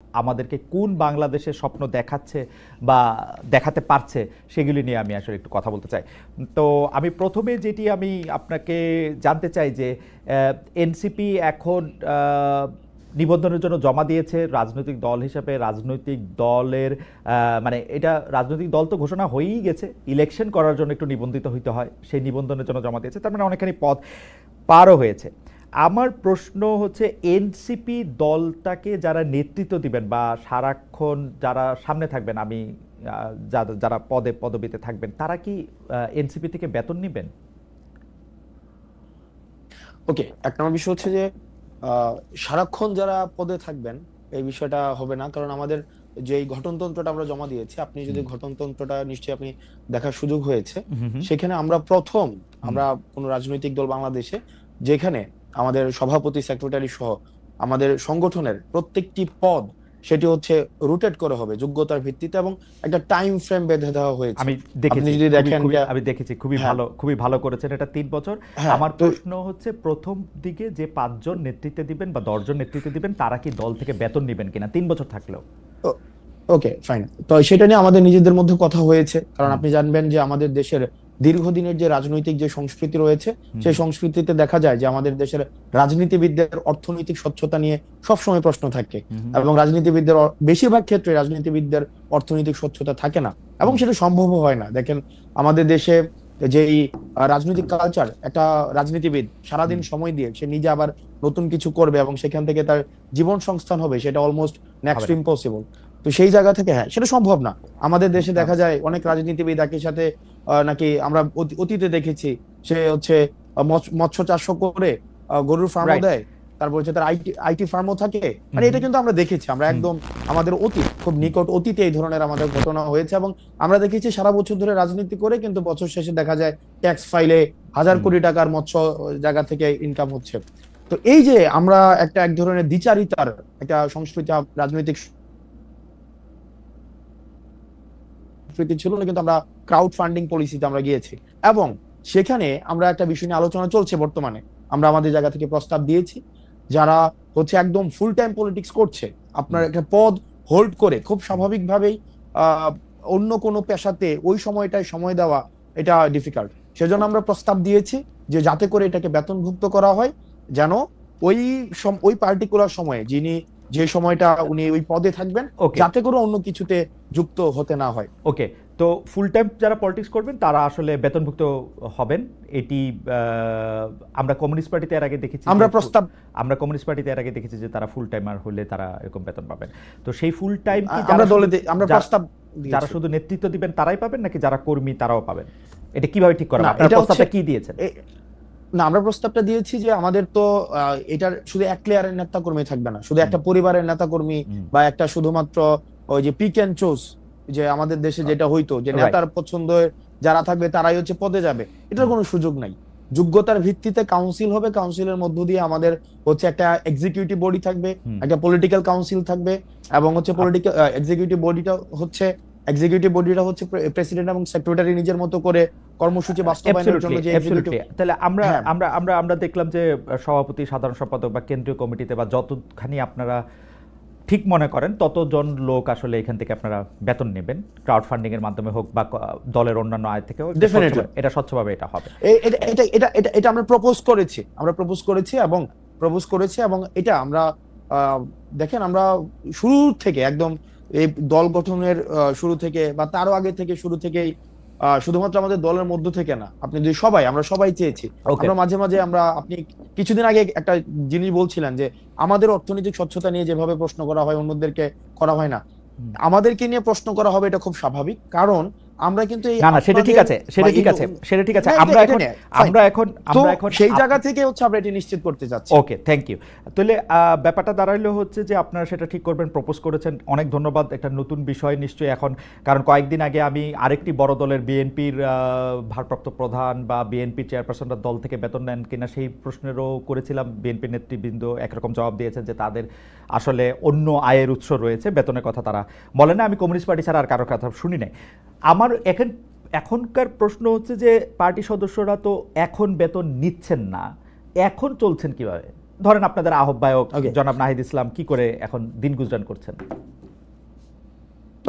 আমাদেরকে কোন বাংলাদেশের স্বপ্ন দেখাচ্ছে বা দেখাতে পারছে সেগুলি নিয়ে আমি আসলে একটু কথা বলতে চাই। তো আমি প্রথমে যেটি আমি আপনাকে জানতে চাই যে এনসিপি এখন নিবন্ধনের জন্য জমা দিয়েছে রাজনৈতিক দল হিসেবে। রাজনৈতিক দলের মানে এটা রাজনৈতিক দল তো ঘোষণা হয়েই গেছে, ইলেকশন করার জন্য একটু নিবন্ধিত হইতে হয়, সেই নিবন্ধনের জন্য জমা দিয়েছে, তার মানে অনেকখানি পথ পারও হয়েছে। আমার প্রশ্ন হচ্ছে এনসিপি দলটাকে যারা নেতৃত্ব দিবেন বা সারাক্ষণ যারা সামনে থাকবেন, আমি যারা পদে পদবিতে থাকবেন, তারা কি এনসিপি থেকে বেতন নেবেন? ওকে, এক নম্বর বিষয় হচ্ছে যে আহ, সারাক্ষণ যারা পদে থাকবেন এই বিষয়টা হবে না, কারণ আমাদের যে এই গঠনতন্ত্রটা আমরা জমা দিয়েছি, আপনি যদি গঠনতন্ত্রটা নিশ্চয়ই আপনি দেখার সুযোগ হয়েছে, হুম হুম সেখানে আমরা কোন রাজনৈতিক দল বাংলাদেশে যেখানে আমাদের সভাপতি সেক্রেটারি সহ আমাদের সংগঠনের প্রত্যেকটি পদ সেটি হচ্ছে রোটেট করে হবে যোগ্যতার ভিত্তিতে, এবং একটা টাইম ফ্রেম বেঁধে দেওয়া হয়েছে। আমি আপনি দেখেছি, যদি দেখেন যে আমি দেখেছি খুবই হ্যাঁ, ভালো, খুবই ভালো করেছেন এটা 3 বছর। হ্যাঁ, আমার তো প্রশ্ন হচ্ছে প্রথম দিকে যে 5 জন নেতৃত্বে দিবেন বা 10 জন নেতৃত্বে দিবেন তারা কি দল থেকে বেতন নেবেন কিনা 3 বছর থাকলেও? ওকে, ফাইন। তো সেটা নিয়ে আমাদের নিজেদের মধ্যে কথা হয়েছে, কারণ হুম আপনি জানবেন যে আমাদের দেশের দীর্ঘদিনের যে রাজনৈতিক যে সংস্কৃতি রয়েছে, হুম সেই সংস্কৃতিতে দেখা যায় যে আমাদের দেশের রাজনীতিবিদদের অর্থনৈতিক স্বচ্ছতা নিয়ে সবসময় প্রশ্ন থাকে, হুম হুম এবং রাজনীতিবিদদের বেশিরভাগ ক্ষেত্রে রাজনীতিবিদদের অর্থনৈতিক স্বচ্ছতা থাকে না, এবং হুম সেটা সম্ভবও হয় না। দেখেন, আমাদের দেশে যেই রাজনৈতিক কালচার, একটা রাজনীতিবিদ সারাদিন হুম সময় দিয়ে সে নিজে আবার নতুন কিছু করবে এবং সেখান থেকে তার জীবন সংস্থান হবে, সেটা অলমোস্ট হবে নেক্সট না। ইম্পসিবল। তো সেই জায়গা থেকে হ্যাঁ, সেটা সম্ভব না। আমাদের দেশে আহ, দেখা যায় অনেক রাজনীতিবিদ একই সাথে নাকি আমরা অতীতে দেখেছি, সে হচ্ছে মৎস্য চাষ করে গরুর ফার্মও রাইট। দেয়, তারপর হচ্ছে তার আইটি ফার্মও থাকে। হুম মানে এটা হুম কিন্তু আমরা দেখেছি, আমরা হুম একদম আমাদের অতীত, খুব হুম নিকট অতীতে এই ধরনের আমাদের ঘটনা হয়েছে, এবং আমরা দেখেছি সারা বছর ধরে রাজনীতি করে কিন্তু বছর শেষে দেখা যায় ট্যাক্স ফাইলে হাজার হুম। কোটি টাকার মৎস্য জায়গা থেকে ইনকাম হচ্ছে। তো এই যে আমরা এক ধরনের দ্বিচারিতার একটা সংস্কৃতি, রাজনৈতিক সংস্কৃতি ছিল না, কিন্তু আমরা ক্রাউড ফান্ডিং পলিসিতে আমরা গিয়েছি, এবং সেখানে আমরা একটা বিষয় নিয়ে আলোচনা চলছে বর্তমানে। আমরা আমাদের জায়গা থেকে প্রস্তাব দিয়েছি, যারা হচ্ছে একদম ফুল টাইম পলিটিক্স করছে, আপনার হুম। একটা পদ হোল্ড করে খুব স্বাভাবিকভাবেই আহ অন্য কোনো পেশাতে ওই সময়টায় সময় দেওয়া এটা ডিফিকাল্ট। সেজন্য আমরা প্রস্তাব দিয়েছি যে যাতে করে এটাকে বেতনভুক্ত করা হয়, যেন ওই ওই পার্টিকুলার সময়ে যিনি যে সময়টা উনি ওই পদে থাকবেন, ওকে যাতে করে অন্য কিছুতে যুক্ত হতে না হয়। ওকে। তো ফুল টাইম যারা পলিটিক্স করবেন তারা আসলে বেতনভুক্ত হবেন। এটি আমরা কমিউনিস্ট পার্টিতে এর আগে দেখেছি যে আমরা প্রস্তাব আমরা কমিউনিস্ট পার্টিতে এর আগে দেখেছি যে তারা ফুল টাইমার হলে তারা এরকম বেতন পাবেন। তো সেই ফুল টাইম কি যারা আমরা শুধু আমরা যা- প্রস্তাব যারা দিয়েছি। শুধু নেতৃত্ব দিবেন তারাই পাবেন নাকি যারা কর্মী তারাও পাবেন? এটা কিভাবে ঠিক করা না, হবে? আপনারা এটা হচ্ছে প্রস্তাবটা কি দিয়েছেন? এ- না, আমরা প্রস্তাবটা দিয়েছি যে আমাদের তো এটার শুধু এক লেয়ারের নেতা কর্মী থাকবে না, শুধু হুম একটা পরিবারের নেতা কর্মী হুম বা একটা শুধুমাত্র ওই যে পিক এন্ড চুজ, যে আমাদের দেশে যেটা হইতো যে রাইট। নেতার পছন্দের যারা থাকবে তারাই হচ্ছে পদে যাবে, এটার হুম কোনো সুযোগ নাই। যোগ্যতার ভিত্তিতে কাউন্সিল হবে, কাউন্সিলের মধ্য দিয়ে আমাদের হচ্ছে একটা এক্সিকিউটিভ বডি থাকবে, হুম। একটা পলিটিক্যাল কাউন্সিল থাকবে, এবং হচ্ছে আপ- পলিটিক্যাল এক্সিকিউটিভ বডিটা হচ্ছে প্রেসিডেন্ট এবং সেক্রেটারি নিজের মতো করে কর্মসূচি বাস্তবায়নের জন্য অ্যাবসলিউটলি যে এক্সিকিউটিভ। অ্যাবসলিউটলি। তাহলে আমরা হ্যাঁ, আমরা আমরা আমরা দেখলাম যে সভাপতি, সাধারণ সম্পাদক বা কেন্দ্রীয় কমিটিতে বা যতখানি আপনারা ঠিক মনে করেন ততজন লোক আসলে এখান থেকে আপনারা বেতন নেবেন, ক্রাউড ফান্ডিং এর মাধ্যমে হোক বা দলের অন্যান্য আয় থেকেও। ডেফিনেটলি এটা স্বচ্ছভাবে এটা হবে। এটা এটা এটা এটা এটা আমরা প্রপোজ করেছি এবং এটা আমরা আহ, দেখেন, আমরা শুরু থেকে একদম এই দল গঠনের শুরু থেকে বা তারও আগে থেকে শুরু থেকেই শুধুমাত্র আমাদের দলের মধ্য থেকে না, আপনি যদি আমরা সবাই চেয়েছি। ওকে। আমরা মাঝে মাঝে আপনি কিছুদিন আগে একটা জিনিস বলছিলেন যে আমাদের অর্থনৈতিক স্বচ্ছতা নিয়ে যেভাবে প্রশ্ন করা হয় অন্যদেরকে করা হয় না, আমাদেরকে নিয়ে প্রশ্ন করা হবে, এটা খুব স্বাভাবিক, কারণ আমরা কিন্তু এই না না, সেটা ঠিক আপনাদের আছে, বা সেটা ঠিক আছে, সেটা ঠিক আছে। না, আমরা এটা এখন নিয়ে ফাইন। আমরা এখন তো আমরা এখন সেই জায়গা থেকে হচ্ছে আমরা এটি নিশ্চিত করতে যাচ্ছি। ওকে, থ্যাংক ইউ। তাহলে ব্যাপারটা দাঁড়াইলো হচ্ছে যে আপনারা সেটা ঠিক করবেন, প্রপোজ করেছেন, অনেক ধন্যবাদ। একটা নতুন বিষয় নিশ্চয়ই এখন, কারণ কয়েকদিন আগে আমি আরেকটি বড় দলের বিএনপির ভারপ্রাপ্ত প্রধান বা বিএনপি চেয়ারপারসনরা দল থেকে বেতন নেন কিনা সেই প্রশ্নেরও করেছিলাম। বিএনপির নেতৃবৃন্দ একরকম জবাব দিয়েছেন যে তাদের আসলে অন্য আয়ের উৎস রয়েছে, বেতনের কথা তারা বলে না। আমি কমিউনিস্ট পার্টি ছাড়া আর কারো কথা শুনি নাই। আমার এখনকার প্রশ্ন হচ্ছে যে পার্টি সদস্যরা তো এখন বেতন নিচ্ছেন না, এখন চলছেন কিভাবে? ধরেন আপনাদের আহ্বায়ক Okay. জনাব নাহিদ ইসলাম কি করে এখন দিন গুজরান করছেন?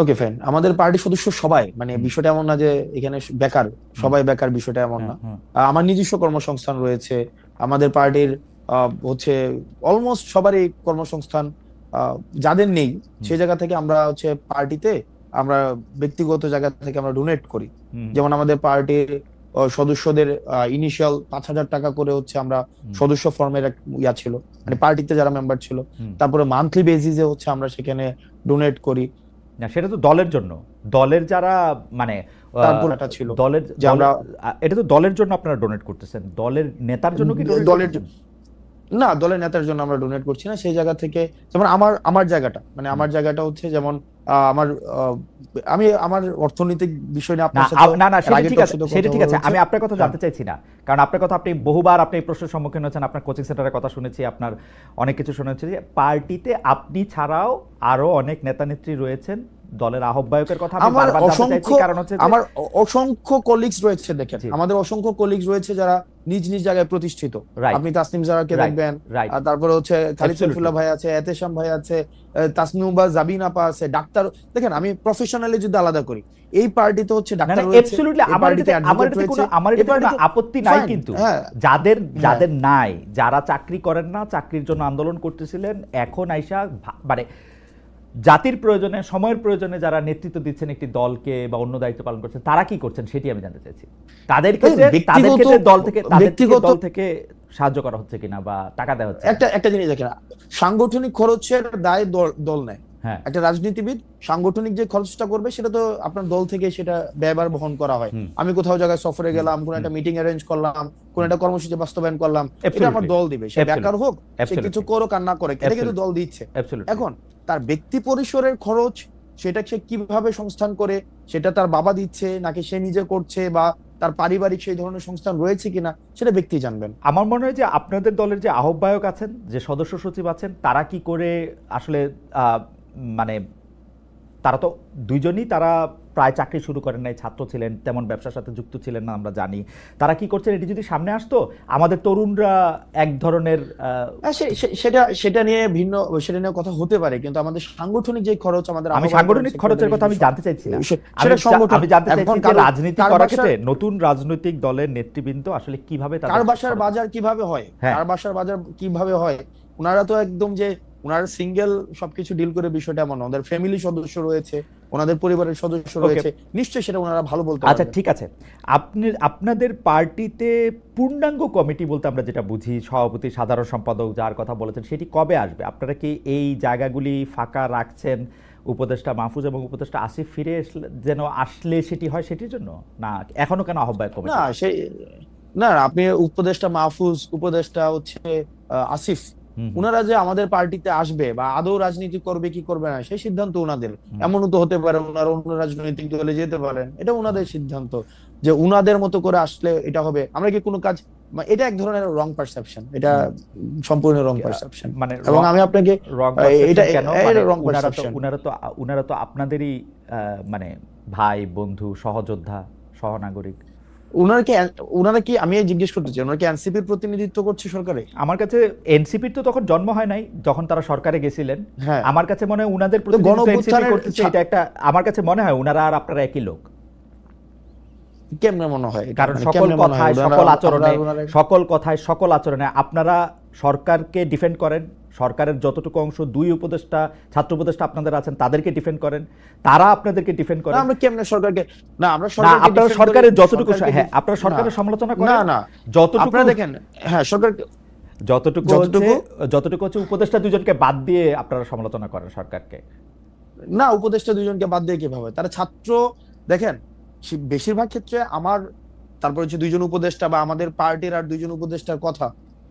ওকে ফাইন, আমাদের পার্টির সদস্য সবাই, মানে বিষয়টা এমন না যে এখানে বেকার, সবাই বেকার, বিষয়টা এমন না। আমার নিজস্ব কর্মসংস্থান রয়েছে, আমাদের পার্টির হচ্ছে অলমোস্ট সবারই কর্মসংস্থান। যাদের নেই সেই জায়গা থেকে আমরা হচ্ছে পার্টিতে আমরা ব্যক্তিগত জায়গা থেকে আমরা ডোনেট করি। যেমন আমাদের পার্টির সদস্যদের ইনিশিয়াল 5,000 টাকা করে হচ্ছে আমরা সদস্য ফর্মের এক ইয়া ছিল, মানে পার্টিতে যারা মেম্বার ছিল, তারপরে মান্থলি বেসিসে হচ্ছে আমরা সেখানে ডোনেট করি। না, সেটা তো দলের জন্য, দলের যারা মানে তারপর এটা ছিল দলের যে আমরা, এটা তো দলের জন্য আপনারা ডোনেট করতেছেন, দলের নেতার জন্য কি donate দলের করতেছেন? না, দলের নেতার জন্য আমরা ডোনেট করছি না। সেই জায়গা থেকে যেমন আমার জায়গাটা, মানে আমার জায়গাটা হচ্ছে যেমন আমি আমার অর্থনৈতিক বিষয় নিয়ে আপনার সাথে না না সেটা আগে ঠিক আছে, তোর সাথে সেটা কথা ঠিক আছে, বলেছি। আমি আপনার কথা জানতে চাইছি না, কারণ আপনার কথা আপনি বহুবার আপনি এই প্রশ্নের সম্মুখীন হয়েছেন, আপনার কোচিং সেন্টারের কথা শুনেছি, আপনার অনেক কিছু শুনেছি যে পার্টিতে আপনি ছাড়াও আরো অনেক নেতা নেত্রী রয়েছেন, দলের আহ্বায়কের কথা আমি আমার বারবার জানতে চাইছি, অসংখ্য কারণ হচ্ছে আমার অসংখ্য কলিগস রয়েছে। দেখেন, জি। আমাদের অসংখ্য কলিগস রয়েছে যারা নিজ নিজ জায়গায় প্রতিষ্ঠিত। Right. আপনি তাসনিম জারাকে Right, দেখবেন, right. আর তারপরে হচ্ছে খালিদ Absolutely. সাইফুল্লাহ ভাই আছে, এতেশাম ভাই আছে, তাসনুবা জাবিন আপা আছে, ডাক্তার। দেখেন, আমি প্রফেশনালি যদি আলাদা করি, এই পার্টিতে হচ্ছে না, ডাক্তার না, রয়েছে, absolutely, এই আমার পার্টিতে এটাতে অ্যাডভোকেট রয়েছে, আমার এই এটাতে কোনো পার্টিতে আপত্তি নাই, fine, কিন্তু হ্যাঁ, যাদের নাই, যারা চাকরি করেন না, চাকরির জন্য আন্দোলন করতেছিলেন, এখন আইসা মানে জাতির প্রয়োজনে, সময়ের প্রয়োজনে যারা নেতৃত্ব দিচ্ছেন একটি দলকে বা অন্য দায়িত্ব পালন করছেন, তারা কি করছেন সেটি আমি জানতে চাইছি। তাদের ক্ষেত্রে দল থেকে সাহায্য করা হচ্ছে কিনা বা টাকা দেওয়া হচ্ছে? একটা জিনিস দেখেন, সাংগঠনিক খরচের দায় দল নেয়। হ্যাঁ, একটা রাজনীতিবিদ সাংগঠনিক যে খরচটা করবে সেটা তো আপনার দল থেকে সেটা ব্যয়ভার বহন করা হয়। আমি কোথাও জায়গায় সফরে গেলাম, কোন একটা মিটিং অ্যারেঞ্জ করলাম, কোন একটা কর্মসূচি বাস্তবায়ন করলাম, এটা আমার দল দিবে। সে বেকার হোক, সে কিছু করুক আর না করে, এটা কিন্তু দল দিচ্ছে। এখন তার ব্যক্তি পরিসরের খরচ সেটা সে কিভাবে সংস্থান করে, সেটা তার বাবা দিচ্ছে নাকি সে নিজে করছে, বা তার পারিবারিক সেই ধরনের সংস্থান রয়েছে কিনা, সেটা ব্যক্তি জানবেন। আমার মনে হয় যে আপনাদের দলের যে আহ্বায়ক আছেন, যে সদস্য সচিব আছেন, তারা কি করে আসলে মানে তারা তো দুইজনই তারা প্রায় চাকরি শুরু করেন নাই, ছাত্র ছিলেন, তেমন ব্যবসার সাথে যুক্ত ছিলেন না, আমরা জানি। তারা কি করছেন এটি যদি সামনে আসতো, আমাদের তরুণরা এক ধরনের সেটা নিয়ে ভিন্ন, সেটা নিয়ে কথা হতে পারে, কিন্তু আমাদের সাংগঠনিক যে খরচ, আমাদের আমি সাংগঠনিক খরচের কথা আমি জানতে চাইছি না, আমি জানতে চাইছি যে রাজনীতি করার ক্ষেত্রে নতুন রাজনৈতিক দলের নেতৃবৃন্দ আসলে কিভাবে কার বাসার বাজার কিভাবে হয়, কার বাসার বাজার কিভাবে হয়। ওনারা তো একদম যে ওনারা সিঙ্গেল সবকিছু ডিল করে বিষয়টা এমন, ওদের ফ্যামিলি সদস্য রয়েছে, ওনাদের পরিবারের সদস্য রয়েছে, নিশ্চয়ই সেটা ওনারা ভালো বলতে পারবেন। আচ্ছা, ঠিক আছে। আপনাদের পার্টিতে পূর্ণাঙ্গ কমিটি বলতে আমরা যেটা বুঝি, সভাপতি, সাধারণ সম্পাদক, যার কথা বলেছেন, সেটি কবে আসবে? আপনারা কি এই জায়গাগুলি ফাঁকা রাখছেন উপদেষ্টা মাহফুজ এবং উপদেষ্টা আসিফ ফিরে যেন আসলে সেটি হয়, সেটির জন্য? না এখনো কেন আহ্বায়ক কমিটি? না, আপনি উপদেষ্টা মাহফুজ, উপদেষ্টা হচ্ছে আসিফ, উনারা যে আমাদের পার্টিতে আসবে বা আদৌ রাজনীতি করবে কি করবে না, সেই সিদ্ধান্ত উনাদের। এমনও তো হতে পারে উনারা অন্য রাজনৈতিক দলে যেতে পারেন, এটা উনাদের সিদ্ধান্ত, যে উনাদের মতো করে আসলে এটা হবে। আমরা কি কোনো কাজ, এটা এক ধরনের রং পারসেপশন, এটা সম্পূর্ণ রং পারসেপশন। মানে এবং আমি আপনাকে এটা রং পারসেপশন, উনারা তো আপনাদেরই মানে ভাই, বন্ধু, সহযোদ্ধা, সহনাগরিক। উনারা কি, আমি জিজ্ঞেস করতে চাই, ওনারা কি এনসিপির প্রতিনিধিত্ব করছে সরকারে? আমার কাছে এনসিপির তো তখন জন্ম হয় নাই যখন তারা সরকারে গেছিলেন। আমার কাছে মনে হয় উনাদের প্রতিনিধিত্ব এনসিপি করতেছে, এটা একটা, আমার কাছে মনে হয় উনারা আর আপনারা একই লোক। কেমনে মনে হয়? কারণ সকল কথায় সকল আচরণে আপনারা সরকারকে ডিফেন্ড করেন, সরকারের যতটুকু অংশ দুই উপদেষ্টা, ছাত্র উপদেষ্টা আপনাদের আছেন, তাদেরকে ডিফেন্ড করেন, তারা আপনাদেরকে ডিফেন্ড করেন। আমরা কেমনে সরকারকে, না আমরা আপনারা সরকারের যতটুকু, হ্যাঁ আপনারা সরকারের সমালোচনা করেন, না যতটুকু দেখেন, হ্যাঁ সরকার যতটুকু হচ্ছে উপদেষ্টা দুজনকে বাদ দিয়ে আপনারা সমালোচনা করেন সরকারকে। না, উপদেষ্টা দুজনকে বাদ দিয়ে কিভাবে? তারা ছাত্র। দেখেন, বেশিরভাগ ক্ষেত্রে আমার, তারপর হচ্ছে দুইজন উপদেষ্টা বা আমাদের পার্টির আর দুইজন উপদেষ্টার কথা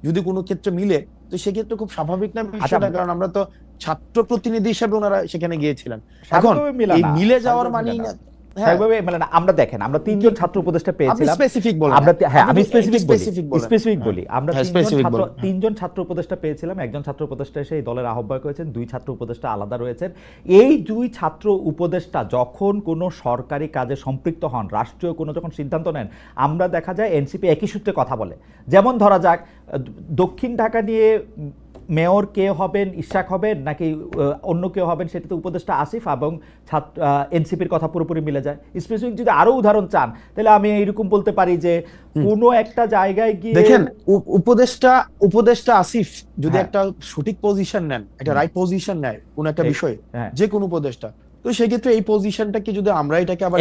যদি কোনো ক্ষেত্রে মিলে, তো সেক্ষেত্রে খুব স্বাভাবিক না বিষয়টা, কারণ আমরা তো ছাত্র প্রতিনিধি হিসেবে ওনারা সেখানে গিয়েছিলেন। এখন এই মিলে যাওয়ার মানেই না, স্বাভাবিকভাবে মানে আমরা দেখেন আমরা তিনজন ছাত্র উপদেষ্টা পেয়েছিলাম। স্পেসিফিক বলেন, আমরা হ্যাঁ আমি স্পেসিফিক বলি আমরা তিনজন ছাত্র উপদেষ্টা পেয়েছিলাম। একজন ছাত্র উপদেষ্টা এসে এই দলের আহ্বায়ক হয়েছেন, 2 ছাত্র উপদেষ্টা আলাদা রয়েছেন। এই 2 ছাত্র উপদেষ্টা যখন কোনো সরকারি কাজে সম্পৃক্ত হন, রাষ্ট্রীয় কোনো যখন সিদ্ধান্ত নেন, আমরা দেখা যায় এনসিপি একই সূত্রে কথা বলে। যেমন ধরা যাক দক্ষিণ ঢাকা নিয়ে মেয়র কে হবেন, ইশাক হবেন নাকি অন্য কেউ হবেন, সেটাতে উপদেষ্টা আসিফ এবং এনসিপির কথা পুরোপুরি মিলে যায়। স্পেসিফিক যদি আরো উদাহরণ চান তাহলে আমি এইরকম বলতে পারি যে কোনো একটা জায়গায় গিয়ে দেখেন উপদেষ্টা আসিফ যদি একটা সঠিক পজিশন নেন, একটা রাইট পজিশন নেয় কোন একটা বিষয়ে, যে কোন উপদেষ্টা, তো সেক্ষেত্রে এই পজিশনটাকে যদি আমরা এটাকে আবার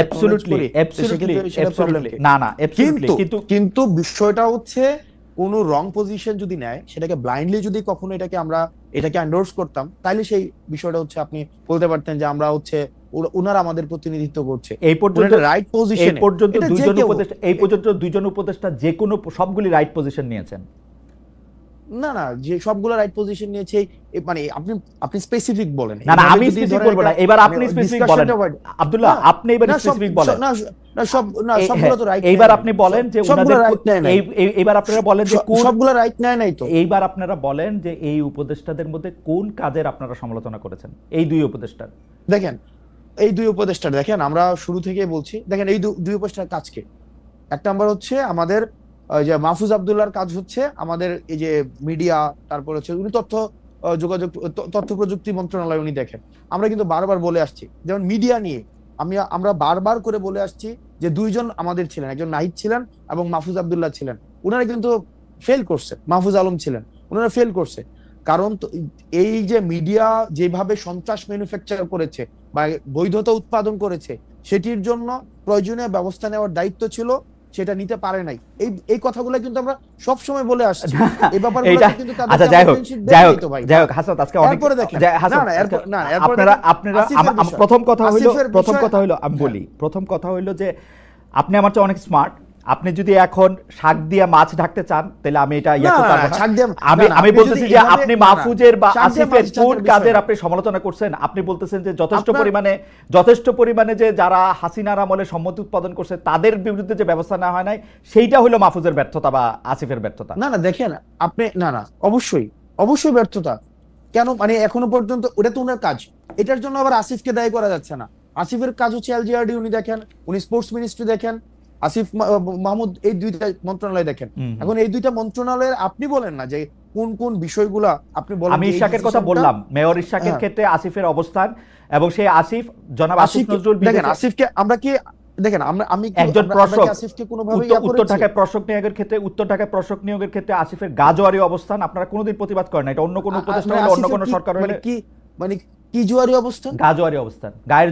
কিন্তু বিষয়টা হচ্ছে কোন রং পজিশন যদি নেয়, সেটাকে ব্লাইন্ডলি যদি কখনো এটাকে এন্ডোর্স করতাম, তাহলে সেই বিষয়টা হচ্ছে আপনি বলতে পারতেন যে আমরা হচ্ছে ওনারা আমাদের প্রতিনিধিত্ব করছে। এই পর্যন্ত রাইট পজিশন, এই পর্যন্ত দুইজন উপদেষ্টা যে কোনো সবগুলি রাইট পজিশন নিয়েছেন। না যে সবগুলো রাইট পজিশন নিয়েছে মানে আপনি স্পেসিফিক বলেন। না আমি স্পেসিফিক বলবো না, এবার আপনি স্পেসিফিক বলেন আব্দুল্লাহ, আপনি এবার স্পেসিফিক বলেন। না সবগুলো তো রাইট। এইবার আপনি বলেন যে ওনাদের এইবার আপনারা বলেন যে সবগুলো রাইট নাই তো। এইবার আপনারা বলেন যে এই উপদেষ্টাদের মধ্যে কোন কাজের আপনারা সমালোচনা করেছেন এই 2 উপদেষ্টার? দেখেন এই 2 উপদেষ্টার দেখেন আমরা শুরু থেকে বলছি, দেখেন এই 2 উপদেষ্টার কাজকে, এক নাম্বার হচ্ছে আমাদের যে মাহফুজ আব্দুল্লাহর কাজ হচ্ছে আমাদের এই যে মিডিয়া, তারপর হচ্ছে উনি তথ্য প্রযুক্তি মন্ত্রণালয় উনি দেখেন। আমরা কিন্তু বারবার বলে আসছি, যেমন মিডিয়া নিয়ে আমরা বারবার করে বলে আসছি যে 2 জন আমাদের ছিলেন, একজন নাহিদ ছিলেন এবং মাহফুজ আব্দুল্লাহ ছিলেন। ওনারা কিন্তু ফেল করছে, মাহফুজ আলম ছিলেন, ওনারা ফেল করছে। কারণ এই যে মিডিয়া যেভাবে সন্ত্রাস ম্যানুফ্যাকচার করেছে বা বৈধতা উৎপাদন করেছে, সেটির জন্য প্রয়োজনীয় ব্যবস্থা নেওয়ার দায়িত্ব ছিল, সেটা নিতে পারে নাই। এই কথাগুলো কিন্তু আমরা সব সময় বলে আসছি। এই ব্যাপারগুলো কিন্তু আচ্ছা যাই হোক হাসান, আজকে অনেক আপনারা প্রথম কথা হলো আমি বলি, প্রথম কথা হলো যে আপনি আমার চেয়ে অনেক স্মার্ট। আপনি যদি এখন শাক দিয়ে মাছ ঢাকতে চান তাহলে আমি এটা ইয়া করতে পারবো না। আমি বলতেছি যে আপনি মাহফুজের বা আসিফের কোন কাজের আপনি সমালোচনা করছেন? আপনি বলতেছেন যে যথেষ্ট পরিমাণে যে যারা হাসিনার আমলে সম্মতি উৎপাদন করছে তাদের বিরুদ্ধে যে ব্যবস্থা নেওয়া হয় নাই, সেইটা হলো মাহফুজের ব্যর্থতা বা আসিফের ব্যর্থতা। না দেখেন আপনি অবশ্যই ব্যর্থতা। কেন মানে এখনো পর্যন্ত ওটা তো ওনার কাজ, এটার জন্য আবার আসিফকে দায়ী করা যাচ্ছে না। আসিফের কাজ হচ্ছে এলজিআরডি উনি দেখেন, উনি স্পোর্টস মিনিস্ট্রি দেখেন, আসিফ মাহমুদ এই 2টা মন্ত্রণালয় দেখেন। এখন এই 2টা মন্ত্রণালয়ের আপনি বলেন না যে কোন বিষয়গুলা আপনি বলেন। আমি ইশাকের কথা বললাম, মেয়র ইশাকের ক্ষেত্রে আসিফের অবস্থান এবং সেই আসিফ জনাব আসিফ নজরুল দেখেন আসিফকে আমরা কি দেখেন আমি একজন প্রশাসক আসিফকে কোনোভাবে উত্তর ঢাকায় প্রশাসক নিয়োগের ক্ষেত্রে আসিফের গাজোয়ারি অবস্থান আপনারা কোনোদিন প্রতিবাদ করেন না। এটা অন্য কোনো উপদেষ্টা হলে অন্য কোনো সরকার হলে কি মানে কি জোয়ারি অবস্থান, গাজোয়ারি অবস্থান, গায়ের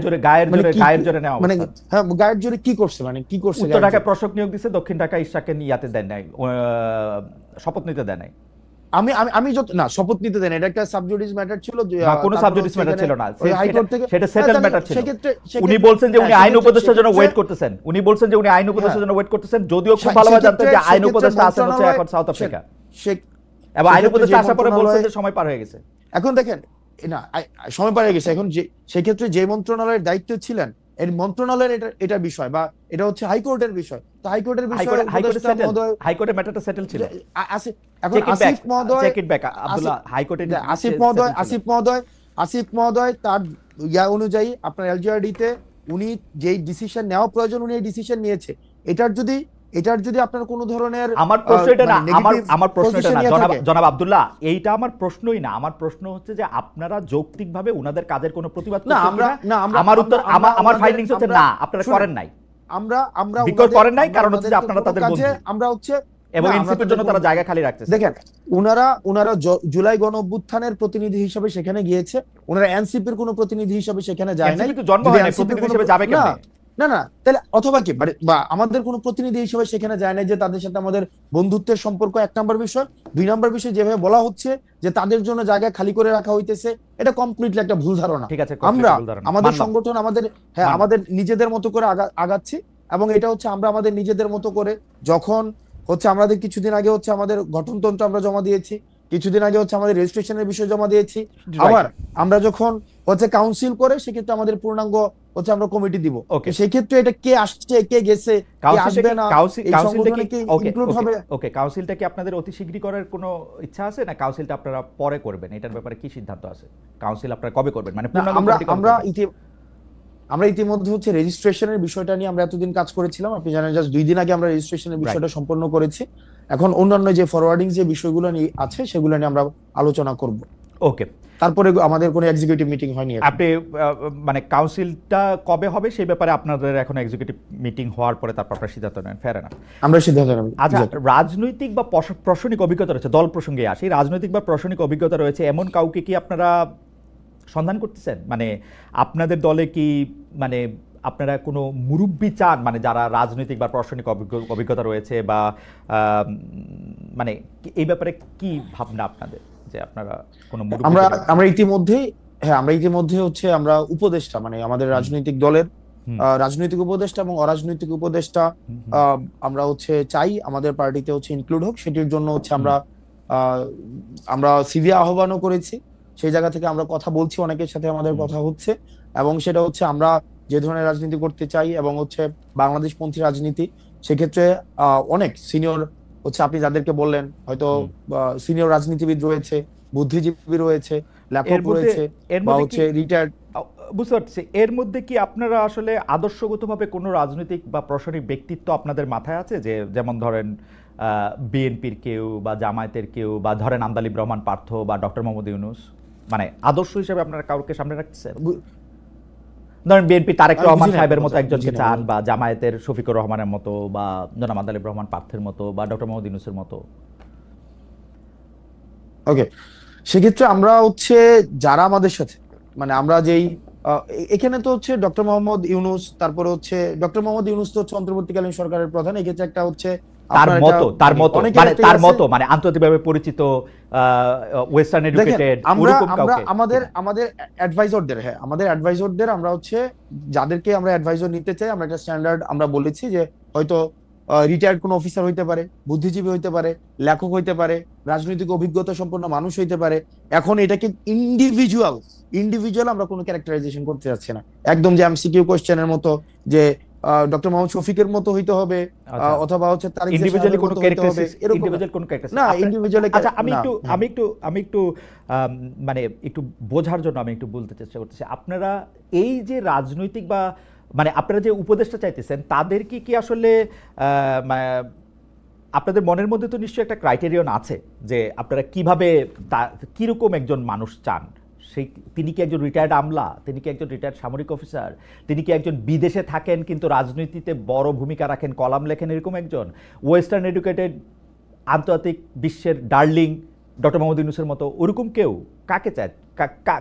জোরে নেওয়া। মানে হ্যাঁ গায়ের জোরে কি করছে, মানে কি করছে? উত্তর ঢাকায় প্রশাসক নিয়োগ দিয়েছে, দক্ষিণ ঢাকায় ইশাককে নিয়াতে দেন নাই, শপথ নিতে দেন নাই। আমি না শপথ নিতে দেন, এটা একটা সাবজুডিস ম্যাটার ছিল, যে কোনো সাবজুডিস ম্যাটার ছিল না, হাইকোর্ট থেকে সেটা সেটেল ম্যাটার ছিল। উনি বলছেন যে উনি আইন উপদেষ্টার জন্য ওয়েট করতেছেন, যদিও খুব ভালোভাবে জানতেন যে আইন উপদেষ্টা আছেন হচ্ছে এখন সাউথ আফ্রিকা, এবং আইন উপদেষ্টা আসার পরে বলছেন যে সময় পার হয়ে গেছে। এখন দেখেন না সময় পার হয়ে গেছে, এখন যে সেক্ষেত্রে যে মন্ত্রণালয়ের দায়িত্ব ছিলেন, এই মন্ত্রণালয়ের এটা বিষয় বা এটা হচ্ছে হাইকোর্টের বিষয়, তো হাইকোর্টের বিষয় হাইকোর্টের ম্যাটারটা সেটেল ছিল। এখন আসিফ মহোদয় আব্দুল্লাহ হাইকোর্টের আসিফ মহোদয় তার ইয়া অনুযায়ী আপনার এলজিআরডি তে উনি যেই ডিসিশন নেওয়া প্রয়োজন উনি এই ডিসিশন নিয়েছে। এটার যদি আপনার কোনো ধরনের আমার প্রশ্ন এটা না, আমার প্রশ্ন এটা না জনাব আব্দুল্লাহ, এইটা আমার প্রশ্নই না। আমার প্রশ্ন হচ্ছে যে আপনারা যৌক্তিকভাবে উনাদের কাজের কোনো প্রতিবাদ করছেন না? আমার উত্তর আমার ফাইন্ডিংস হচ্ছে না, আপনারা করেন নাই। আমরা বিকল্প করেন নাই, কারণ হচ্ছে যে আপনারা তাদের বন্ধু, আমরা হচ্ছে এবং এনসিপির জন্য তারা জায়গা খালি রাখতেছে। দেখেন ওনারা জুলাই গণ অভ্যুত্থানের প্রতিনিধি হিসেবে সেখানে গিয়েছে, ওনারা এনসিপির কোনো প্রতিনিধি হিসেবে সেখানে যায় নাই। জন্ম হয় নাই, প্রতিনিধি হিসেবে যাবে কেন? না তাহলে অথবা কি বা আমাদের কোনো প্রতিনিধি হিসেবে সেখানে যায় না, যে তাদের সাথে আমাদের বন্ধুত্বের সম্পর্ক 1 নম্বর বিষয়। 2 নম্বর বিষয় যেভাবে বলা হচ্ছে যে তাদের জন্য জায়গা খালি করে রাখা হইতেছে, এটা কমপ্লিটলি একটা ভুল ধারণা। আমরা আমাদের সংগঠন আমাদের নিজেদের মতো করে আগাচ্ছি, এবং এটা হচ্ছে আমরা আমাদের নিজেদের মতো করে, যখন হচ্ছে আমাদের কিছুদিন আগে হচ্ছে আমাদের গঠনতন্ত্র আমরা জমা দিয়েছি, কিছুদিন আগে হচ্ছে আমাদের রেজিস্ট্রেশনের বিষয় জমা দিয়েছি। Right. আবার আমরা যখন হচ্ছে কাউন্সিল করে সেক্ষেত্রে আমাদের পূর্ণাঙ্গ হচ্ছে আমরা কমিটি দিব। Okay. তো সেক্ষেত্রে এটা কে আসছে কে গেছে কে আসবে না এই সংগঠনে কি ইনক্লুড হবে। ওকে, কাউন্সিলটা কি আপনাদের অতি শীঘ্রই করার কোনো ইচ্ছা আছে, না কাউন্সিলটা আপনারা পরে করবেন? এটার ব্যাপারে কি সিদ্ধান্ত আছে? কাউন্সিল আপনারা কবে করবেন, মানে পূর্ণাঙ্গ আমরা কমিটি কবে আমরা করবেন? আমরা ইতিমধ্যে হচ্ছে রেজিস্ট্রেশনের বিষয়টা নিয়ে আমরা এতদিন কাজ করেছিলাম, আপনি জানেন জাস্ট 2 দিন আগে আমরা রেজিস্ট্রেশনের বিষয়টা সম্পন্ন করেছি। এখন অন্যান্য যে ফরওয়ার্ডিং যে বিষয়গুলো নিয়ে আছে সেগুলো নিয়ে আমরা আলোচনা করব। ওকে, তারপরে আমাদের কোনো এক্সিকিউটিভ মিটিং হয়নি। আপনি মানে কাউন্সিলটা কবে হবে সেই ব্যাপারে আপনাদের এখন এক্সিকিউটিভ মিটিং হওয়ার পরে তারপর আপনারা সিদ্ধান্ত নেন, ফেয়ার এনাফ। আমরা সিদ্ধান্ত নেব। আচ্ছা, রাজনৈতিক বা প্রশাসনিক অভিজ্ঞতা রয়েছে, দল প্রসঙ্গে আসি, রাজনৈতিক বা প্রশাসনিক অভিজ্ঞতা রয়েছে এমন কাউকে কি আপনারা সন্ধান করতেছেন? মানে আপনাদের দলে কি মানে আপনারা কোনো মুরব্বি চান, মানে যারা রাজনৈতিক বা প্রশাসনিক অভিজ্ঞতা রয়েছে, বা মানে এই ব্যাপারে কি ভাবনা আপনাদের, যে আপনারা কোনো আমরা ইতিমধ্যে হচ্ছে আমরা উপদেষ্টা, মানে আমাদের রাজনৈতিক দলের রাজনৈতিক উপদেষ্টা এবং অরাজনৈতিক উপদেষ্টা আমরা হচ্ছে চাই আমাদের পার্টিতে হচ্ছে ইনক্লুড হোক। সেটির জন্য হচ্ছে আমরা সিভি আহ্বানও করেছি। সেই জায়গা থেকে আমরা কথা বলছি, অনেকের সাথে আমাদের কথা হচ্ছে, এবং সেটা হচ্ছে আমরা যে ধরনের রাজনীতি করতে চাই এবং হচ্ছে বাংলাদেশপন্থী রাজনীতি, সেক্ষেত্রে অনেক সিনিয়র হচ্ছে আপনি যাদেরকে বললেন হয়তো সিনিয়র রাজনীতিবিদ রয়েছে, বুদ্ধিজীবী রয়েছে, লেখক রয়েছে, বা হচ্ছে রিটায়ার্ড। বুঝতে পারছি, এর মধ্যে কি আপনারা আসলে আদর্শগতভাবে কোনো রাজনৈতিক বা প্রশাসনিক ব্যক্তিত্ব আপনাদের মাথায় আছে, যে যেমন ধরেন বিএনপির কেউ বা জামায়াতের কেউ, বা ধরেন আমদালিব রহমান পার্থ বা ডক্টর মোহাম্মদ ইউনূস, মানে আদর্শ হিসেবে আপনারা কাউকে সামনে রাখছেন? ধরেন বিএনপি তারেক রহমান সাহেবের মতো একজনকে চান, বা জামায়াতের শফিকুর রহমানের মতো, বা জনাব আমদালিব রহমান পার্থের মতো, বা ডক্টর মোহাম্মদ ইউনূসের মতো? ওকে, সেক্ষেত্রে আমরা হচ্ছে যারা আমাদের সাথে, মানে আমরা যেই এখানে তো হচ্ছে ডক্টর মোহাম্মদ ইউনূস, তারপরে হচ্ছে ডক্টর মোহাম্মদ ইউনূস তো হচ্ছে অন্তর্বর্তীকালীন সরকারের প্রধান। এক্ষেত্রে একটা হচ্ছে তার মতো মানে আন্তর্জাতিকভাবে পরিচিত, ওয়েস্টার্ন এডুকেটেড, আমাদের অ্যাডভাইজরদের আমরা হচ্ছে যাদেরকে আমরা অ্যাডভাইজর নিতে চাই, আমরা একটা স্ট্যান্ডার্ড আমরা বলেছি যে হয়তো রিটায়ার্ড কোনো অফিসার হইতে পারে, বুদ্ধিজীবী হইতে পারে, লেখক হইতে পারে, রাজনৈতিক অভিজ্ঞতা সম্পন্ন মানুষ হইতে পারে। এখন এটাকে ইন্ডিভিজুয়াল আমরা কোনো ক্যারেক্টারাইজেশন করতে যাচ্ছি না, একদম যে এমসিকিউ কোশ্চেনের মতো যে ডক্টর মোহাম্মদ শফিকের মতো হইতে হবে, অথবা হচ্ছে তার ইন্ডিভিজুয়ালি কোনো ক্যারেক্টার না। আচ্ছা, আমি একটু মানে একটু বোঝার জন্য আমি একটু বলতে চেষ্টা করতেছি, আপনারা এই যে রাজনৈতিক বা মানে আপনারা যে উপদেষ্টা চাইতেছেন, তাদের কি আসলে আপনাদের মনের মধ্যে তো নিশ্চয়ই একটা ক্রাইটেরিয়ন আছে যে আপনারা কিভাবে কিরকম একজন মানুষ চান? সেই তিনি কি একজন রিটায়ার্ড আমলা, তিনি কি একজন রিটায়ার্ড সামরিক অফিসার, তিনি কি একজন বিদেশে থাকেন কিন্তু রাজনীতিতে বড় ভূমিকা রাখেন, কলাম লেখেন, এরকম একজন ওয়েস্টার্ন এডুকেটেড আন্তর্জাতিক বিশ্বের ডার্লিং ডক্টর মোহাম্মদ ইউনূসের মতো ওরকম কেউ? কাকে চায়,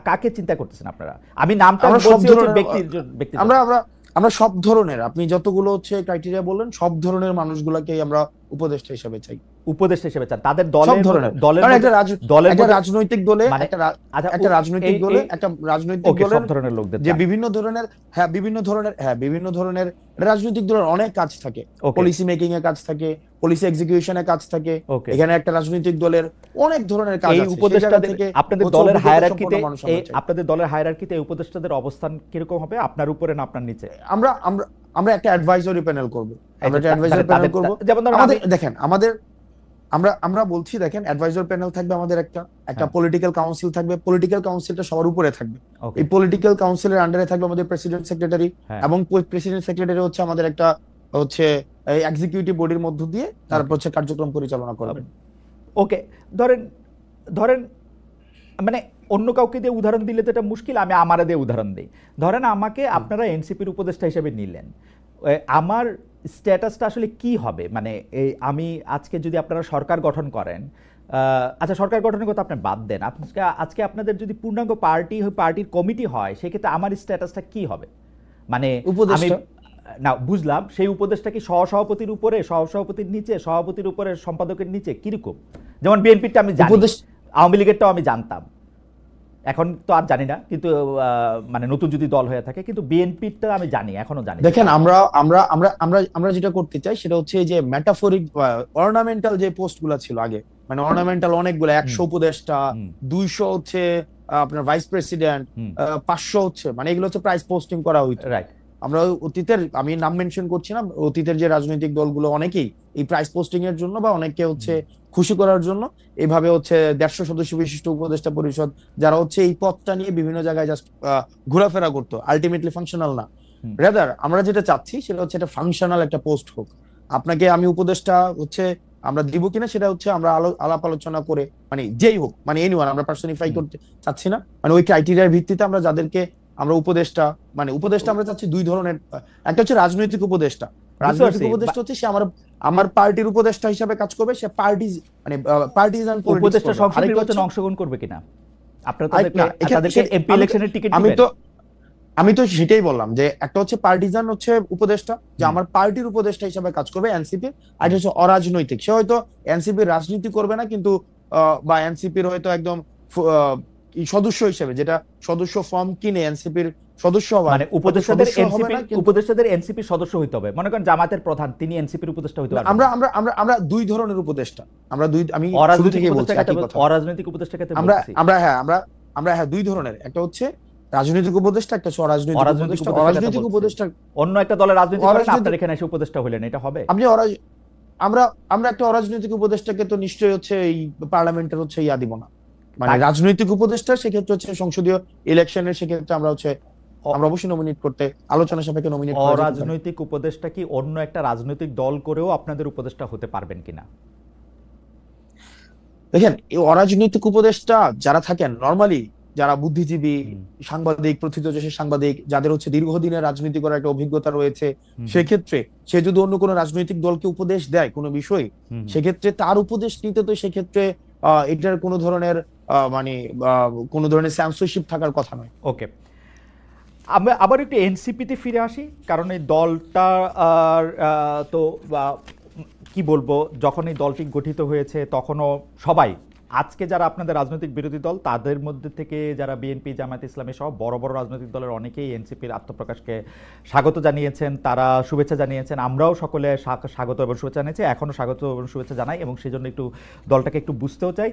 কাকে চিন্তা করতেছেন আপনারা? আমি নামটা বলছি ব্যক্তি, আমরা সব ধরনের, আপনি যতগুলো হচ্ছে ক্রাইটেরিয়া বললেন, সব ধরনের মানুষগুলোকেই আমরা উপদেষ্টা হিসেবে চাই। উপদেষ্টা হিসেবে চান তাদের একটা রাজনৈতিক দলে সব ধরনের লোকদের, যে বিভিন্ন ধরনের রাজনৈতিক দলের অনেক কাজ থাকে, পলিসি মেকিং এর কাজ থাকে, পলিসি এক্সিকিউশনের কাজ থাকে। এখানে একটা রাজনৈতিক দলের অনেক ধরনের কাজ আছে। আপনাদের দলের হায়ারার্কিতে এই উপদেষ্টাদের অবস্থান কিরকম হবে, আপনার উপরে না আপনার নিচে? আমরা একটা অ্যাডভাইজরি প্যানেল করব। যেমন দেখেন আমরা বলছি, দেখেন অ্যাডভাইজর প্যানেল থাকবে, আমাদের একটা পলিটিক্যাল কাউন্সিল থাকবে। পলিটিক্যাল কাউন্সিলটা সবার উপরে থাকবে। এই পলিটিক্যাল কাউন্সিলের আন্ডারে থাকবে আমাদের প্রেসিডেন্ট সেক্রেটারি, এবং প্রেসিডেন্ট সেক্রেটারি হচ্ছে আমাদের একটা হচ্ছে এক্সিকিউটিভ বডির মধ্য দিয়ে তারপর হচ্ছে কার্যক্রম পরিচালনা করবেন। ওকে, ধরেন মানে অন্য কাউকে দিয়ে উদাহরণ দিলে তো এটা মুশকিল, আমি আমারে দিয়ে উদাহরণ দিই। ধরেন আমাকে আপনারা এনসিপির উপদেষ্টা হিসেবে নিলেন, আমার স্ট্যাটাসটা আসলে কি হবে? মানে আমি আজকে যদি আপনারা সরকার গঠন করেন, আচ্ছা সরকার গঠনের কথা আপনি বাদ দেন, আজকে আপনাদের যদি পূর্ণাঙ্গ পার্টির কমিটি হয়, সেক্ষেত্রে আমার স্ট্যাটাসটা কি হবে? মানে আমি না বুঝলাম, সেই উপদেষ্টা কি সহসভাপতির উপরে, সহসভাপতির নিচে, সভাপতির উপরে, সম্পাদকের নিচে, কিরকম? যেমন বিএনপিটা আমি জানি, আওয়ামী লীগেরটাও আমি জানতাম, এখন তো আর জানি না, কিন্তু মানে নতুন যদি দল হয়ে থাকে, কিন্তু বিএনপিটা আমি জানি, এখনো জানি। দেখেন, আমরা আমরা আমরা আমরা আমরা যেটা করতে চাই সেটা হচ্ছে যে মেটাফরিক অর্নামেন্টাল যে পোস্ট গুলা ছিল আগে, মানে অর্নামেন্টাল অনেকগুলো, 100 উপদেষ্টা, 200 হচ্ছে আপনার ভাইস প্রেসিডেন্ট, 500 হচ্ছে, মানে এগুলো হচ্ছে প্রাইস পোস্টিং করা হইতো। রাইট। আমরা অতীতের, আমি নাম মেনশন করছি না, অতীতের যে রাজনৈতিক দলগুলো অনেকেই এই প্রাইস পোস্টিং এর জন্য বা অনেককে হচ্ছে খুশি করার জন্য এইভাবে হচ্ছে 150 সদস্য বিশিষ্ট উপদেষ্টা পরিষদ, যারা হচ্ছে এই পদটা নিয়ে বিভিন্ন জায়গায় জাস্ট ঘোরাফেরা করতো, আলটিমেটলি ফাংশনাল না। রেদার আমরা যেটা চাচ্ছি সেটা হচ্ছে একটা ফাংশনাল একটা পোস্ট হোক। আপনাকে আমি উপদেষ্টা হচ্ছে আমরা দিব কিনা সেটা হচ্ছে আমরা আলাপ আলোচনা করে, মানে যেই হোক, মানে এনিওয়ান, আমরা পার্সোনিফাই করতে চাচ্ছি না, মানে ওই ক্রাইটেরিয়ার ভিত্তিতে আমরা যাদেরকে আমরা উপদেষ্টা, মানে উপদেষ্টা আমরা চাচ্ছি দুই ধরনের। একটা হচ্ছে রাজনৈতিক উপদেষ্টা। রাজনৈতিক উপদেষ্টা হচ্ছে সে আমার পার্টির উপদেষ্টা হিসাবে কাজ করবে, সে পার্টি মানে পার্টিজান উপদেষ্টা সংসদ নির্বাচনে অংশগ্রহণ করবে কিনা, আপনারা তাদেরকে এমপি ইলেকশনের টিকিট দিবেন? আমি তো সেটাই বললাম যে একটা হচ্ছে পার্টিজান হচ্ছে উপদেষ্টা, যে আমার পার্টির উপদেষ্টা হিসাবে কাজ করবে এনসিপি, আর হচ্ছে অরাজনৈতিক, সে হয়তো এনসিপির রাজনীতি করবে না, কিন্তু বা এনসিপির হয়তো একদম সদস্য হিসেবে, যেটা সদস্য ফর্ম কিনে এনসিপির সদস্য হবে, মানে উপদেষ্টাদের এনসিপি সদস্য হইতে হবে। মনে করেন জামাতের প্রধান, তিনি এনসিপির উপদেষ্টা হইতে পারবেন। আমরা দুই ধরনের উপদেষ্টা, আমি শুরু থেকেই বলছি একই কথা। অরাজনৈতিক উপদেষ্টা ক্ষেত্রে আমরা দুই ধরনের, একটা হচ্ছে রাজনৈতিক উপদেষ্টা, একটা হচ্ছে অরাজনৈতিক উপদেষ্টা। অন্য একটা দলের রাজনীতি করেন, আপনার এখানে এসে উপদেষ্টা হলেন, এটা হবে? আমরা একটা অরাজনৈতিক উপদেষ্টাকে তো নিশ্চয়ই হচ্ছে এই পার্লামেন্টের হচ্ছে ইয়া দিব না, মানে রাজনৈতিক উপদেষ্টা সেক্ষেত্রে হচ্ছে সংসদীয় ইলেকশনের, সেক্ষেত্রে আমরা অবশ্যই নমিনেট করতে, আলোচনা সাপেক্ষে নমিনেট করা। অরাজনৈতিক উপদেষ্টা কি অন্য একটা রাজনৈতিক দল করেও আপনাদের উপদেষ্টা হতে পারবেন কিনা? দেখেন, এই অরাজনৈতিক উপদেষ্টা যারা থাকেন নরমালি, যারা বুদ্ধিজীবী, সাংবাদিক, প্রথিতযশের সাংবাদিক, যাদের হচ্ছে দীর্ঘদিনের রাজনীতি করার একটা অভিজ্ঞতা রয়েছে, সেক্ষেত্রে সে যদি অন্য কোনো রাজনৈতিক দলকে উপদেশ দেয় কোনো বিষয়ে, সেক্ষেত্রে তার উপদেশ নিতে তো সেক্ষেত্রে এটার কোনো ধরনের মানে কোনো ধরনের সেন্সরশিপ থাকার কথা নয়। ওকে, আমরা আবার একটু এনসিপিতে ফিরে আসি, কারণ এই দলটা তো কি বলবো, যখন এই দলটি গঠিত হয়েছে তখনও সবাই, আজকে যারা আপনাদের রাজনৈতিক বিরোধী দল তাদের মধ্যে থেকে যারা বিএনপি, জামায়াত ইসলামী সহ বড় বড় রাজনৈতিক দলের অনেকেই এনসিপির আত্মপ্রকাশকে স্বাগত জানিয়েছেন, তারা শুভেচ্ছা জানিয়েছেন, আমরাও সকলে স্বাগত এবং শুভেচ্ছা জানিয়েছি, এখনও স্বাগত এবং শুভেচ্ছা জানাই, এবং সেই জন্য একটু দলটাকে একটু বুঝতেও চাই।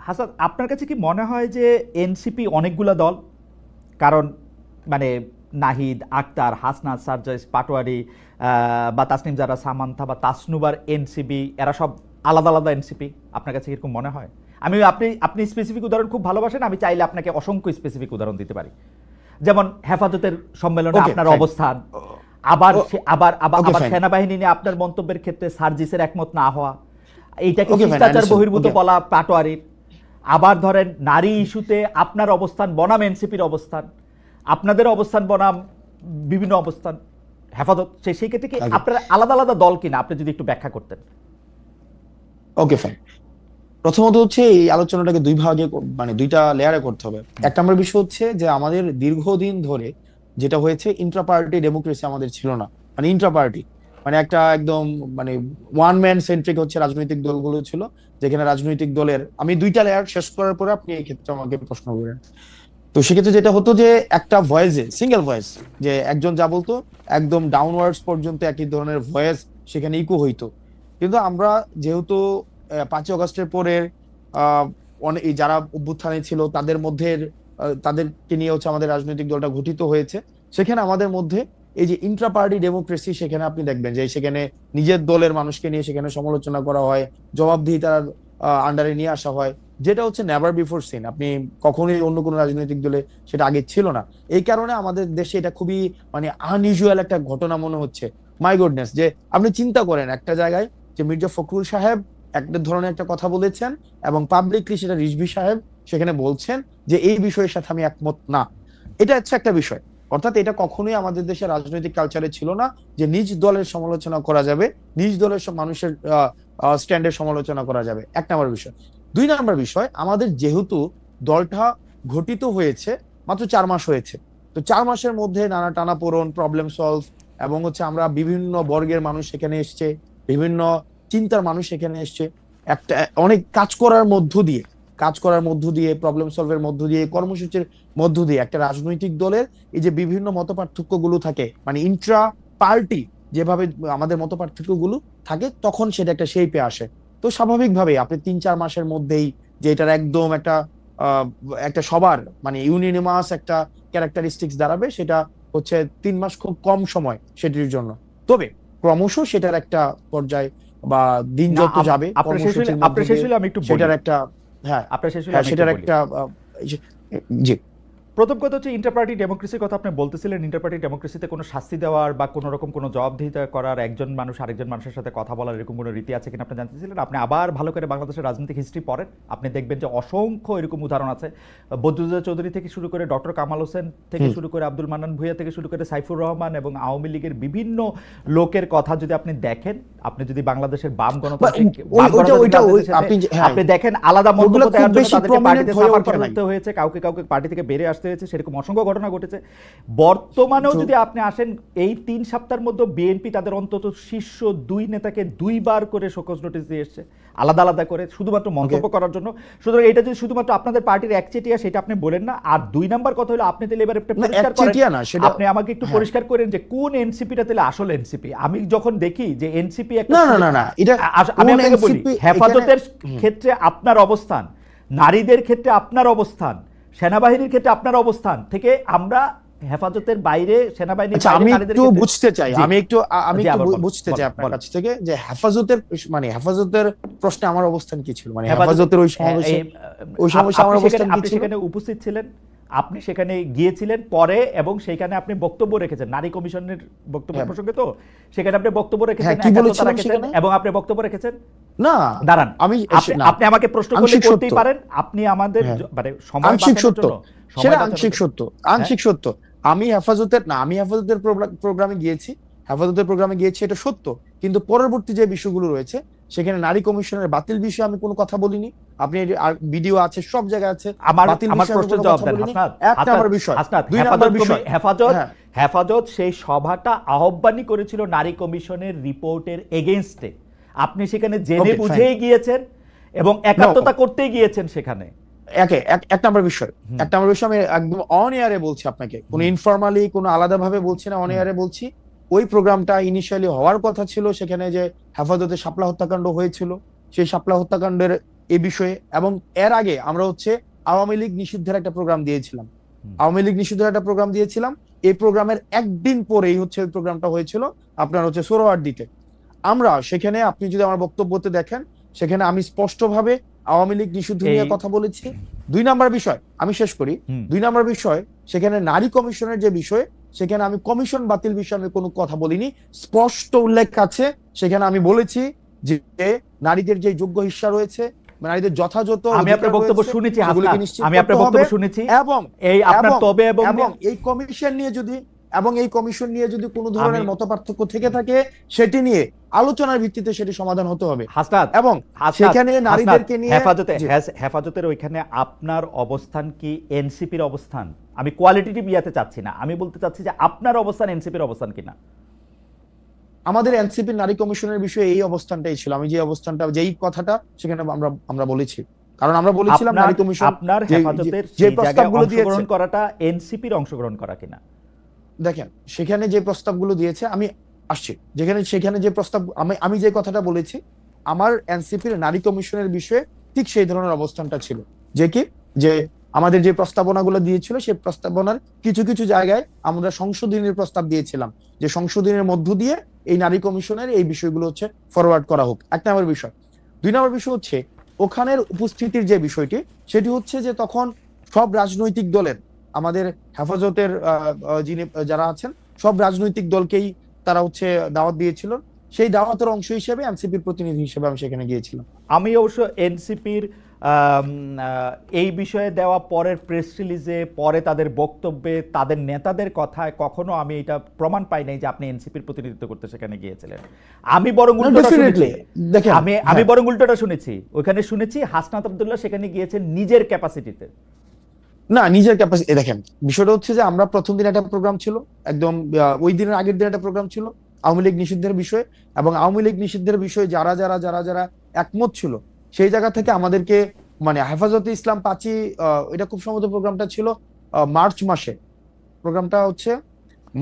হাসান, আপনার কাছে কি মনে হয় যে এনসিপি অনেকগুলো দল? কারণ মানে নাহিদ, আক্তার, হাসনাত, সারজাইস, পাটোয়ারি বা তাসনিম জারা, সামান্থা বা তাসনুবার এনসিপি, এরা সব আলাদা আলাদা এনসিপি, আপনার কাছে এরকম মনে হয়? আপনি স্পেসিফিক উদাহরণ খুব ভালোবাসেন, আমি চাইলে আপনাকে অসংখ্য স্পেসিফিক উদাহরণ দিতে পারি। যেমন হেফাজতের সম্মেলনে আপনার অবস্থান, আবার সেনাবাহিনী নিয়ে আপনার মন্তব্যের ক্ষেত্রে সার্জিসের একমত না হওয়া, এইটাকে শিষ্টাচার বহির্ভূত বলা পাটোয়ারির। আবার ধরেন নারী ইস্যুতে আপনার অবস্থান বনাম এনসিপির অবস্থান, আপনাদের অবস্থান বনাম বিভিন্ন অবস্থান হেফাজত, সেই ক্ষেত্রে কি আপনার আলাদা আলাদা দল কিনা, আপনি যদি একটু ব্যাখ্যা করতেন। Okay fine. প্রথমত হচ্ছে এই আলোচনাটাকে দুই ভাগে, মানে দুইটা লেয়ারে করতে হবে। এক নম্বর বিষয় হচ্ছে যে আমাদের দীর্ঘদিন ধরে যেটা হয়েছে, ইন্ট্রা পার্টি ডেমোক্রেসি আমাদের ছিল না, মানে ইন্ট্রা পার্টি মানে একটা একদম মানে ওয়ান ম্যান সেন্ট্রিক হচ্ছে রাজনৈতিক দলগুলো ছিল, যেখানে রাজনৈতিক দলের, আমি দুইটা লেয়ার শেষ করার পরে আপনি এই ক্ষেত্রে আমাকে প্রশ্ন করেন। তো সেক্ষেত্রে যেটা হতো যে একটা ভয়েসে, সিঙ্গেল ভয়েস, যে একজন যা বলতো একদম ডাউনওয়ার্ডস পর্যন্ত একই ধরনের ভয়েস সেখানে ইকো হইতো। কিন্তু আমরা যেহেতু 5 আগস্টের পরে অনেক যারা অভ্যুত্থানে ছিল তাদের মধ্যে তাদেরকে নিয়ে হচ্ছে আমাদের রাজনৈতিক দলটা গঠিত হয়েছে, সেখানে আমাদের মধ্যে এই যে ইন্ট্রা পার্টি ডেমোক্রেসি, সেখানে আপনি দেখবেন যে সেখানে নিজের দলের মানুষকে নিয়ে সেখানে সমালোচনা করা হয়, জবাবদিহিতার আন্ডারে নিয়ে আসা হয়, যেটা হচ্ছে নেভার বিফোর সিন। আপনি কখনোই অন্য কোনো রাজনৈতিক দলে সেটা আগে ছিল না। এই কারণে আমাদের দেশে এটা খুবই মানে আনইউজুয়াল একটা ঘটনা মনে হচ্ছে। মাই গুডনেস, যে আপনি চিন্তা করেন একটা জায়গায় যে মির্জা ফখরুল সাহেব একটা ধরনের একটা কথা বলেছেন এবং পাবলিকলি সেটা রিজভী সাহেব সেখানে বলছেন যে এই বিষয়ের সাথে আমি একমত না। এটা হচ্ছে একটা বিষয়, অর্থাৎ এটা কখনোই আমাদের দেশের রাজনৈতিক কালচারে ছিল না যে নিজ দলের সমালোচনা করা যাবে, নিজ দলের মানুষের স্ট্যান্ডের সমালোচনা করা যাবে। এক নম্বর বিষয়। 2 নম্বর বিষয়, আমাদের যেহেতু দলটা গঠিত হয়েছে মাত্র 4 মাস হয়েছে, তো 4 মাসের মধ্যে নানা টানাপোড়েন, প্রবলেম সলভ, এবং হচ্ছে আমরা বিভিন্ন বর্গের মানুষ সেখানে এসছে, বিভিন্ন চিন্তার মানুষ সেখানে এসছে, একটা অনেক কাজ করার মধ্য দিয়ে কাজ করার মধ্য দিয়ে, প্রবলেম সলভের মধ্য দিয়ে, কর্মসূচির মধ্য দিয়ে একটা রাজনৈতিক দলের এই যে বিভিন্ন মতপার্থক্য গুলো থাকে, মানে ইন্ট্রা পার্টি যেভাবে আমাদের মতপার্থক্য গুলো থাকে, তখন সেটা একটা শেপে আসে। তো স্বাভাবিকভাবে আপনি 3-4 মাসের মধ্যেই যে এটার একদম একটা সবার মানে ইউনিনিমাস একটা ক্যারেক্টারিস্টিক্স দাঁড়াবে, সেটা হচ্ছে 3 মাস খুব কম সময় সেটির জন্য। তবে ক্রমশ সেটার একটা পর্যায় বা দিন না যত যাবে কর্মসূচির মধ্যে আপনার শেষ হলে আমি একটু বলি, সেটার একটা, হ্যাঁ আপনার শেষ হলে হ্যাঁ আমি একটু সেটার বলি। একটা জি প্রথম কথা হচ্ছে ইন্টারপার্টি ডেমোক্রেসির কথা আপনি বলতেছিলেন। ইন্টারপার্টি ডেমোক্রেসিতে কোনো শাস্তি দেওয়ার বা কোনো রকম কোনো জবাবদিহিতা করার, একজন মানুষ আরেকজন মানুষের সাথে কথা বলার এরকম কোনো রীতি আছে কিনা আপনি জানতেছিলেন। আপনি আবার ভালো করে বাংলাদেশের রাজনৈতিক হিস্ট্রি পড়েন, আপনি দেখবেন যে অসংখ্য এরকম উদাহরণ আছে। বদরুদ্দোজা চৌধুরী থেকে শুরু করে ডক্টর কামাল হোসেন থেকে শুরু করে আব্দুল মান্নান ভূঁইয়া থেকে শুরু করে সাইফুর রহমান এবং আওয়ামী লীগের বিভিন্ন লোকের কথা যদি আপনি দেখেন, আপনি যদি বাংলাদেশের বাম গণতান্ত্রিক আপনি দেখেন, আলাদা মন্তব্য দেওয়ার জন্য তাদেরকে পার্টিতে সাফার করতে হয়েছে, কাউকে কাউকে পার্টি থেকে বেরিয়ে আসতে হয়েছে, সেরকম অসংখ্য ঘটনা ঘটেছে। বর্তমানেও যদি আপনি আসেন, এই 3 সপ্তাহের মধ্যে বিএনপি তাদের অন্তত শীর্ষ 2 নেতাকে 2 বার করে শোকজ নোটিশ দিয়ে এসেছে, আলাদা আলাদা করে, শুধুমাত্র মন্তব্য করার জন্য। সুতরাং এটা যদি শুধুমাত্র আপনাদের পার্টির একচেটিয়া, সেটা আপনি বলেন না। আর 2 নাম্বার কথা হলো, আপনি তাহলে এবার একটা পরিষ্কার করেন, আপনি আমাকে একটু পরিষ্কার করেন যে কোন এনসিপিটা তাহলে আসল এনসিপি। আমি যখন দেখি যে এনসিপি একটা, না এটা আমি আপনাকে বলি, হেফাজতের ক্ষেত্রে আপনার অবস্থান, নারীদের ক্ষেত্রে আপনার অবস্থান, সেনাবাহিনীর ক্ষেত্রে আপনার অবস্থান থেকে আমরা হেফাজতের বাইরে, সেনাবাহিনীর বাইরে, আমি নারীদের একটু ক্ষেত্রে বুঝতে চাই, আমি একটু বুঝতে চাই আপনার কাছ থেকে যে হেফাজতের প্রশ্নে আমার অবস্থান কি ছিল, মানে হেফাজতের ওই সমাবেশে আমার অবস্থান কি ছিল। সেখানে উপস্থিত ছিলেন, আপনি সেখানে গিয়েছিলেন পরে, এবং সেখানে আপনি বক্তব্য রেখেছেন নারী কমিশনের বক্তব্য প্রসঙ্গে। তো সেখানে আপনি বক্তব্য রেখেছেন, এবং আপনি বক্তব্য রেখেছেন না, দাঁড়ান, আপনি আমাকে প্রশ্ন করলে করতেই পারেন, আপনি আমাদের মানে সময় বাঁচানোর জন্য। সেটা আংশিক সত্য। আমি হেফাজতের প্রোগ্রামে গিয়েছি, এটা সত্য। কিন্তু পরবর্তী যে বিষয়গুলো রয়েছে, সেখানে নারী কমিশনের বাতিল বিষয়ে আমি কোনো কথা বলিনি। আপনি ভিডিও আছে, সব জায়গায় আছে। আমার প্রশ্নের জবাব দেন হাসনাত। একটা আমার বিষয়, দুই নাম্বার বিষয়, হেফাজত সেই সভাটা আহ্বানই করেছিল নারী কমিশনের রিপোর্টের এগেইনস্টে। আপনি সেখানে জেনে বুঝেই গিয়েছেন এবং একাত্মতা করতেই গিয়েছেন সেখানে। এক নম্বর বিষয় আমি একদম অন এয়ারে বলছি আপনাকে, কোনো ইনফরমালি কোনো আলাদা ভাবে বলছি না, অন এয়ারে বলছি। ওই প্রোগ্রামটা ইনিশিয়ালি হওয়ার কথা ছিল, সেখানে যে হেফাজতে শাপলা হত্যাকাণ্ড হয়েছিল, সেই শাপলা হত্যাকাণ্ডের এই বিষয়ে, এবং এর আগে আমরা আওয়ামী লীগ নিষিদ্ধের একটা প্রোগ্রাম দিয়েছিলাম। এই প্রোগ্রামের একদিন পরেই ওই প্রোগ্রামটা হয়েছিল আপনার সোহরাওয়ার্দীতে। আমরা সেখানে, আপনি যদি আমার বক্তব্যতে দেখেন, সেখানে আমি স্পষ্টভাবে আওয়ামী লীগ নিষিদ্ধ নিয়ে কথা বলেছি। 2 নাম্বার বিষয়, আমি শেষ করি। 2 নাম্বার বিষয়, সেখানে নারী কমিশনের যে বিষয়, সেখানে আমি কমিশন বাতিল বিষয়ে আমি কোনো কথা বলিনি। স্পষ্ট উল্লেখ আছে, সেখানে আমি বলেছি যে নারীদের যে যোগ্য হিস্সা রয়েছে, নারীদের যথাযথ, আমি আপনার বক্তব্য শুনেছি, আমি আপনার বক্তব্য শুনেছি, এবং এই কমিশন নিয়ে যদি কোনো ধরনের মতপার্থক্য থেকে থাকে, সেটি নিয়ে আলোচনার ভিত্তিতে সেটি সমাধান হতে হবে। এবং সেখানে নারীদেরকে নিয়ে হেফাজতের ওইখানে আপনার অবস্থান কি এনসিপির অবস্থান? আমি কোয়ালিটেটিভ ইয়াতে চাচ্ছি না, আমি বলতে চাচ্ছি যে আপনার অবস্থান এনসিপির অবস্থান কিনা। আমাদের এনসিপির নারী কমিশনের বিষয়ে এই অবস্থানটাই ছিল। আমি যেই কথাটা সেখানে আমরা বলেছি, কারণ আমরা বলেছিলাম নারী কমিশন আপনার হেফাজতের যে প্রস্তাবগুলো অংশগ্রহণ করাটা এনসিপির অংশগ্রহণ করা কিনা। দেখেন, সেখানে যে প্রস্তাবগুলো দিয়েছে, আমি আসছি সেখানে যে প্রস্তাব, আমি যে কথাটা বলেছি, আমার এনসিপির নারী কমিশনের বিষয়ে ঠিক সেই ধরনের অবস্থানটা ছিল, যে আমাদের যে প্রস্তাবনাগুলো দিয়েছিল, সেই প্রস্তাবনার কিছু কিছু জায়গায় আমরা সংশোধনের প্রস্তাব দিয়েছিলাম, যে সংশোধনের মধ্য দিয়ে এই নারী কমিশনের এই বিষয়গুলো ফরওয়ার্ড করা হোক। 1 নম্বর বিষয়। 2 নম্বর বিষয় ওখানের উপস্থিতির যে বিষয়টি, সেটি যে তখন সব রাজনৈতিক দলের, আমাদের হেফাজতের যারা আছেন, সব রাজনৈতিক দলকেই তারা দাওয়াত দিয়েছিল। সেই দাওয়াতের অংশ হিসেবে এনসিপির প্রতিনিধি হিসেবে আমি সেখানে গিয়েছিলাম। আমি অবশ্য এনসিপির এই বিষয়ে দেওয়া পরের প্রেস রিলিজে, পরে তাদের বক্তব্যে, তাদের নেতাদের কথায় কখনো আমি এটা প্রমাণ পাই নাই যে আপনি এনসিপির প্রতিনিধিত্ব করতে সেখানে গিয়েছিলেন। আমি বরং উল্টোটা শুনেছি। ওইখানে শুনেছি হাসনাত আব্দুল্লাহ সেখানে গিয়েছেন নিজের ক্যাপাসিটিতে। না, নিজের ক্যাপাসিটি, দেখেন বিষয়টা যে আমরা প্রথম দিন একটা প্রোগ্রাম ছিল, একদম ওই দিনের আগের দিন একটা প্রোগ্রাম ছিল আওয়ামী লীগ নিষিদ্ধের বিষয়ে, এবং আওয়ামী লীগ নিষিদ্ধের বিষয়ে যারা একমত ছিল, সেই জায়গা থেকে আমাদেরকে মানে হেফাজতে ইসলাম পাঁচই, এটা খুব সম্ভবত প্রোগ্রামটা ছিল মার্চ মাসে। প্রোগ্রামটা হচ্ছে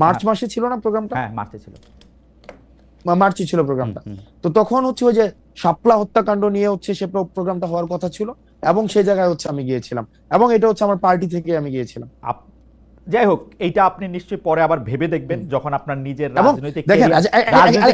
মার্চ মাসে ছিল না প্রোগ্রামটা? হ্যাঁ, মার্চে ছিল, মার্চে ছিল প্রোগ্রামটা। তো তখন হচ্ছে ওই যে শাপলা হত্যাকাণ্ড নিয়ে হচ্ছে সে প্রোগ্রামটা হওয়ার কথা ছিল, এবং সেই জায়গায় হচ্ছে আমি গিয়েছিলাম, এবং এটা হচ্ছে আমার পার্টি থেকে আমি গিয়েছিলাম। যাই হোক, এইটা আপনি নিশ্চয়ই পরে আবার ভেবে দেখবেন যখন আপনার নিজের এবং রাজনৈতিক দেখেন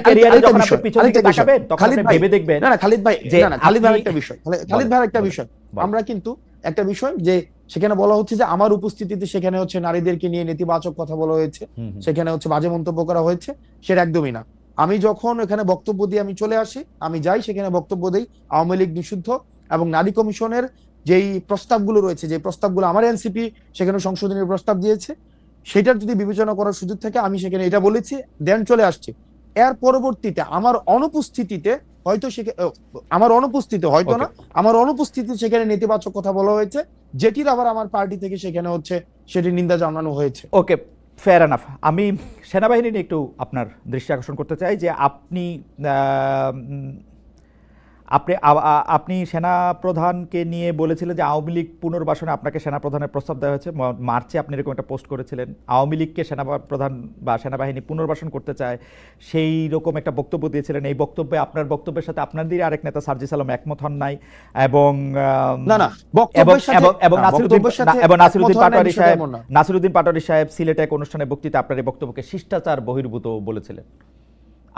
ক্যারিয়ারে যখন আপনি পিছনের দিকে তাকাবেন তখন আপনি ভেবে দেখবেন। না খালিদ ভাই, যে খালিদ ভাই একটা বিষয়, খালিদ ভাই একটা বিষয়, আমরা কিন্তু একটা বিষয় যে সেখানে বলা হচ্ছে যে আমার উপস্থিতিতে সেখানে হচ্ছে নারীদেরকে নিয়ে নেতিবাচক কথা বলা হয়েছে, সেখানে হচ্ছে বাজে মন্তব্য করা হয়েছে, সেটা একদমই না। আমি যখন এখানে বক্তব্য দিয়ে আমি চলে আসি, আমি যাই সেখানে বক্তব্য দেই আওয়ামী লীগ নিষিদ্ধ, এবং নারী কমিশনের যেই প্রস্তাবগুলো রয়েছে, যে প্রস্তাবগুলো আমার এনসিপি সেখানে সংশোধনের প্রস্তাব দিয়েছে, সেটার যদি বিবেচনা করার সুযোগ থাকে আমি সেখানে এটা বলেছি, দেন চলে আসছি। এর পরবর্তীতে আমার অনুপস্থিতিতে হয়তো আমার অনুপস্থিতি হয়তো না, আমার অনুপস্থিতি সেখানে নেতিবাচক কথা বলা হয়েছে, যেটির আবার আমার পার্টি থেকে সেখানে হচ্ছে সেটি নিন্দা জানানো হয়েছে। ওকে, ফেয়ার এনাফ। আমি সেনাবাহিনী নিয়ে একটু আপনার দৃষ্টি আকর্ষণ করতে চাই যে আপনি সেনাপ্রধানকে নিয়ে বলেছিলেন যে আওয়ামী লীগ পুনর্বাসনে আপনাকে সেনাপ্রধানের প্রস্তাব দেওয়া হয়েছে। মার্চে আপনি এরকম একটা পোস্ট করেছিলেন, আওয়ামী লীগকে সেনাপ্রধান বা সেনাবাহিনী পুনর্বাসন করতে চায়, সেই রকম একটা বক্তব্য দিয়েছিলেন। এই বক্তব্যে আপনার বক্তব্যের সাথে আপনাদেরই আরেক নেতা সার্জিস আলম একমত হন নাই, এবং নাসিরুদ্দিন পাটোয়ারী সাহেব সিলেটে এক অনুষ্ঠানে বক্তৃতা আপনার এই বক্তব্যকে শিষ্টাচার বহির্ভূত বলেছিলেন।